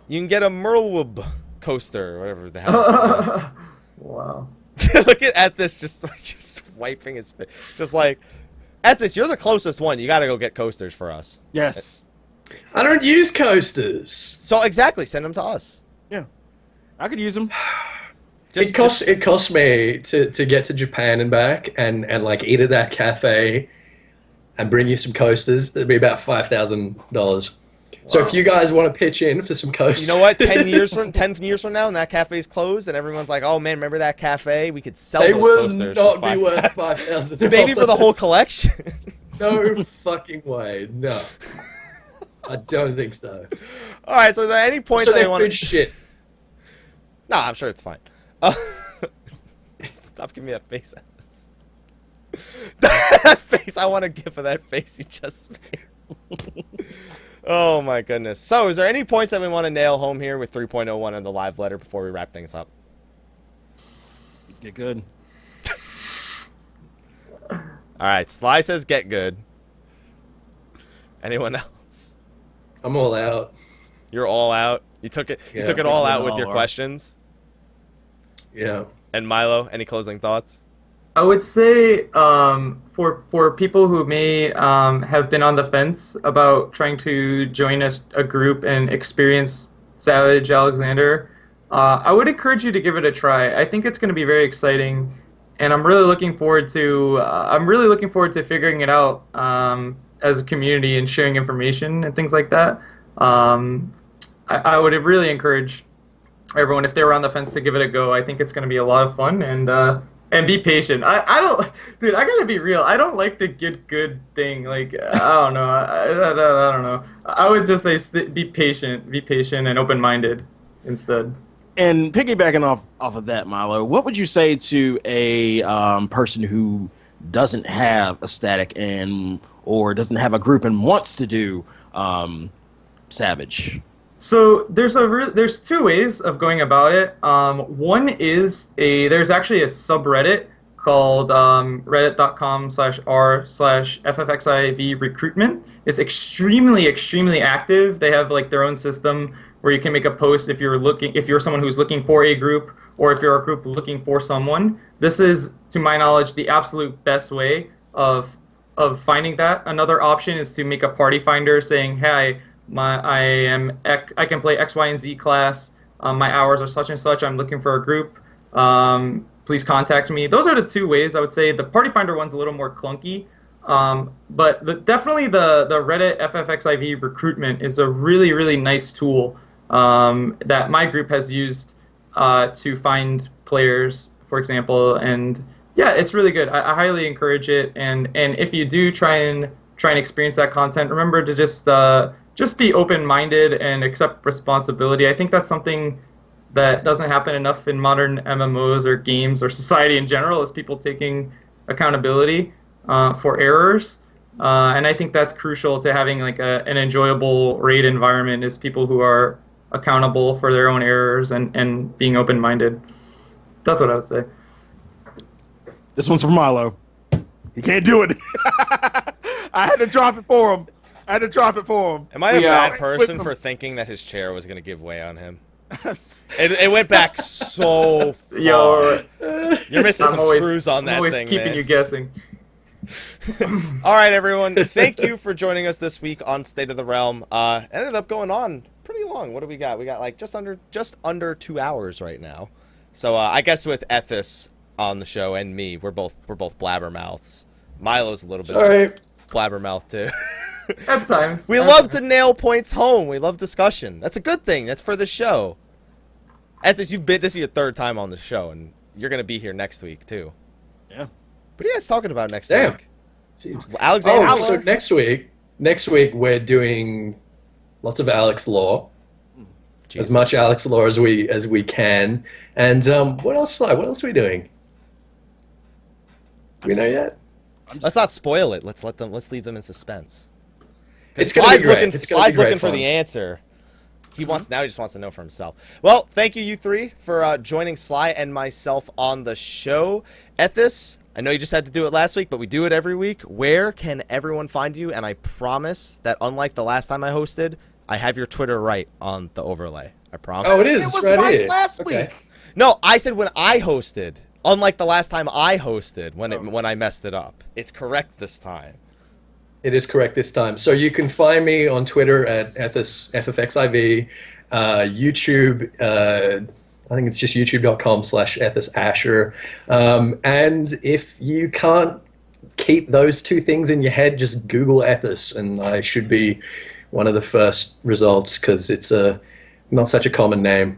A: You can get a Merlwub coaster, or whatever the hell.
C: Wow.
A: Look at this, just wiping his face. Just like, Ethys, you're the closest one. You got to go get coasters for us.
B: Yes.
D: I don't use coasters.
A: So exactly, send them to us.
B: Yeah. I could use them.
D: It cost me to get to Japan and back and like eat at that cafe and bring you some coasters. It'd be about $5,000. So if you guys want to pitch in for some coasters,
A: you know what? 10 years from now, and that cafe's closed, and everyone's like, "Oh man, remember that cafe? We could sell
D: they
A: those
D: will
A: coasters
D: not
A: for
D: be worth $5,000.
A: Maybe for the whole collection."
D: No fucking way. No, I don't think so.
A: All right. So, are there any points
D: So
A: that
D: they
A: I want
D: food shit.
A: No, I'm sure it's fine. Stop giving me that face. That face. I want a gif of that face you just made. Oh my goodness. So, is there any points that we want to nail home here with 3.01 in the live letter before we wrap things up?
B: Get good.
A: All right. Sly says get good. Anyone else?
D: I'm all out.
A: You're all out. You took it.
D: Yeah,
A: you took it all out with
B: all
A: your
B: out.
A: questions.
D: Yeah.
A: And Milo, any closing thoughts?
C: I would say for people who may have been on the fence about trying to join a group and experience Savage Alexander, I would encourage you to give it a try. I think it's going to be very exciting, and I'm really looking forward to figuring it out as a community and sharing information and things like that. I would really encourage everyone, if they were on the fence, to give it a go. I think it's going to be a lot of fun, and be patient. I don't, dude. I gotta be real. I don't like the get good thing. Like, I don't know. I don't know. I would just say be patient, and open minded instead.
B: And piggybacking off of that, Milo, what would you say to a person who doesn't have a static or doesn't have a group and wants to do Savage?
C: So there's two ways of going about it. One is there's actually a subreddit called reddit.com/r/FFXIV recruitment. It's extremely active. They have like their own system where you can make a post if you're someone who's looking for a group, or if you're a group looking for someone. This is, to my knowledge, the absolute best way of finding that. Another option is to make a party finder saying, "Hey, I can play X, Y, and Z class. My hours are such and such. I'm looking for a group. Please contact me." Those are the two ways. I would say the party finder one's a little more clunky, but definitely the Reddit FFXIV recruitment is a really nice tool that my group has used to find players, for example. And yeah, it's really good. I highly encourage it. And if you do try and experience that content, remember to just be open-minded and accept responsibility. I think that's something that doesn't happen enough in modern MMOs or games or society in general, is people taking accountability for errors. And I think that's crucial to having like an enjoyable raid environment is people who are accountable for their own errors and being open-minded. That's what I would say.
B: This one's for Milo. He can't do it. I had to drop it for him.
A: Am I a bad
B: twist
A: person
B: him.
A: for thinking that his chair was going to give way on him? It went back so far.
C: Yo,
A: You're missing some screws on
C: I'm
A: that
C: always
A: thing,
C: keeping
A: man.
C: you guessing.
A: All right, everyone. Thank you for joining us this week on State of the Realm. Ended up going on pretty long. What do we got? We got like just under 2 hours right now. So I guess with Ethys on the show and me, we're both blabbermouths. Milo's a little bit
D: Sorry.
A: of a blabbermouth too.
C: At times.
A: We love to nail points home. We love discussion. That's a good thing. That's for the show. Ethys, this is your third time on the show, and you're gonna be here next week too.
B: Yeah.
A: What are you guys talking about next
D: Damn.
A: week?
D: Jeez.
A: Alexander.
D: Oh, so next week we're doing lots of Alex lore, as much Alex lore as we can. And what else? What else are we doing? Do we know yet?
A: Let's not spoil it. Let's leave them in suspense.
D: It's gonna be great.
A: Sly's looking for the answer. He just wants to know for himself. Well, thank you three for joining Sly and myself on the show. Ethys, I know you just had to do it last week, but we do it every week. Where can everyone find you? And I promise that unlike the last time I hosted, I have your Twitter right on the overlay. I promise.
D: Oh, it is.
B: It was
D: right
B: right
D: here.
B: last
D: Okay.
B: week.
A: No, I said when I hosted. Unlike the last time I hosted when I messed it up. It's correct this time.
D: It is correct this time. So you can find me on Twitter at Ethys, FFXIV, YouTube, I think it's just youtube.com/EthysAsher. And if you can't keep those two things in your head, just Google Ethys, and I should be one of the first results because it's not such a common name.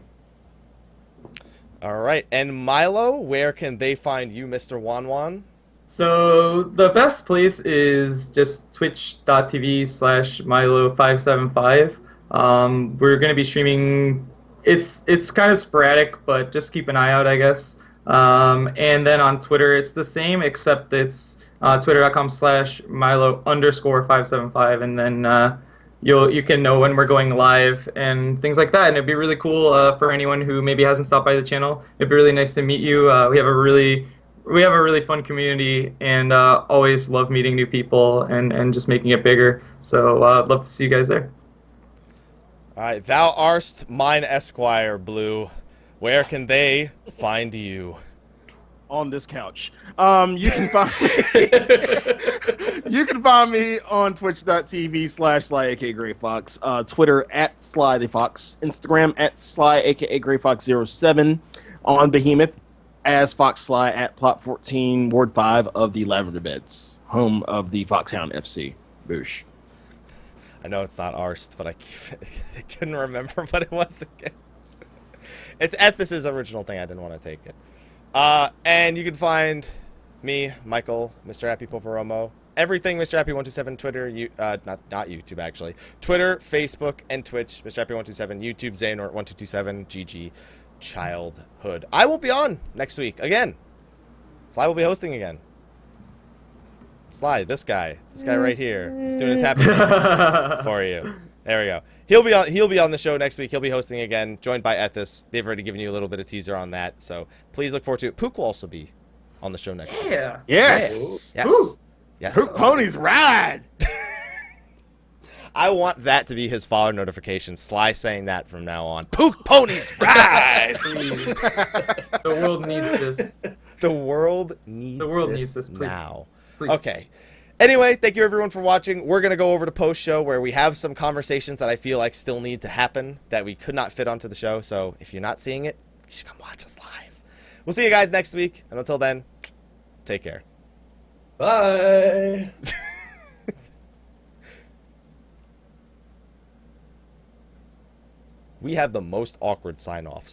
A: All right. And Milo, where can they find you, Mr. Wanwan?
C: So the best place is just twitch.tv/Milo575. We're going to be streaming. It's kind of sporadic, but just keep an eye out, I guess. And then on Twitter, it's the same, except it's twitter.com/Milo_575. And then you can know when we're going live and things like that. And it'd be really cool for anyone who maybe hasn't stopped by the channel. It'd be really nice to meet you. We have a really fun community, and always love meeting new people and just making it bigger. So I'd love to see you guys there.
A: All right. Thou arst mine Esquire, Blue. Where can they find you?
B: On this couch. You can find me on twitch.tv/Slyakagreyfox, Twitter at Slythefox, Instagram at Slyakagreyfox07, on Behemoth as Fox Sly at Plot 14, Ward 5 of the Lavender Beds, home of the Foxhound FC. Boosh.
A: I know it's not arst, but I couldn't remember what it was again. It's Ethys' original thing. I didn't want to take it. And you can find me, Michael, Mr. Happy Poveromo, everything Mr. Happy 127, Twitter, not YouTube actually, Twitter, Facebook, and Twitch, Mr. Happy 127, YouTube, Xehanort 1227, GG, Childhood. I will be on next week again. Sly will be hosting again. Sly, this guy right here, he's doing his happy dance for you. There we go. He'll be on the show next week. He'll be hosting again, joined by Ethys. They've already given you a little bit of teaser on that, so please look forward to it. Pook will also be on the show next week.
C: Yeah.
B: Yes.
A: Yes.
C: Ooh.
A: Yes.
B: Pook Ponies ride.
A: I want that to be his follower notification. Sly saying that from now on. Pook Ponies ride.
C: Please. The world needs this.
A: The world needs
C: this, please.
A: now.
C: Please.
A: Okay. Anyway, thank you everyone for watching. We're going to go over to post-show where we have some conversations that I feel like still need to happen that we could not fit onto the show. So if you're not seeing it, you should come watch us live. We'll see you guys next week. And until then, take care.
D: Bye.
A: We have the most awkward sign-offs.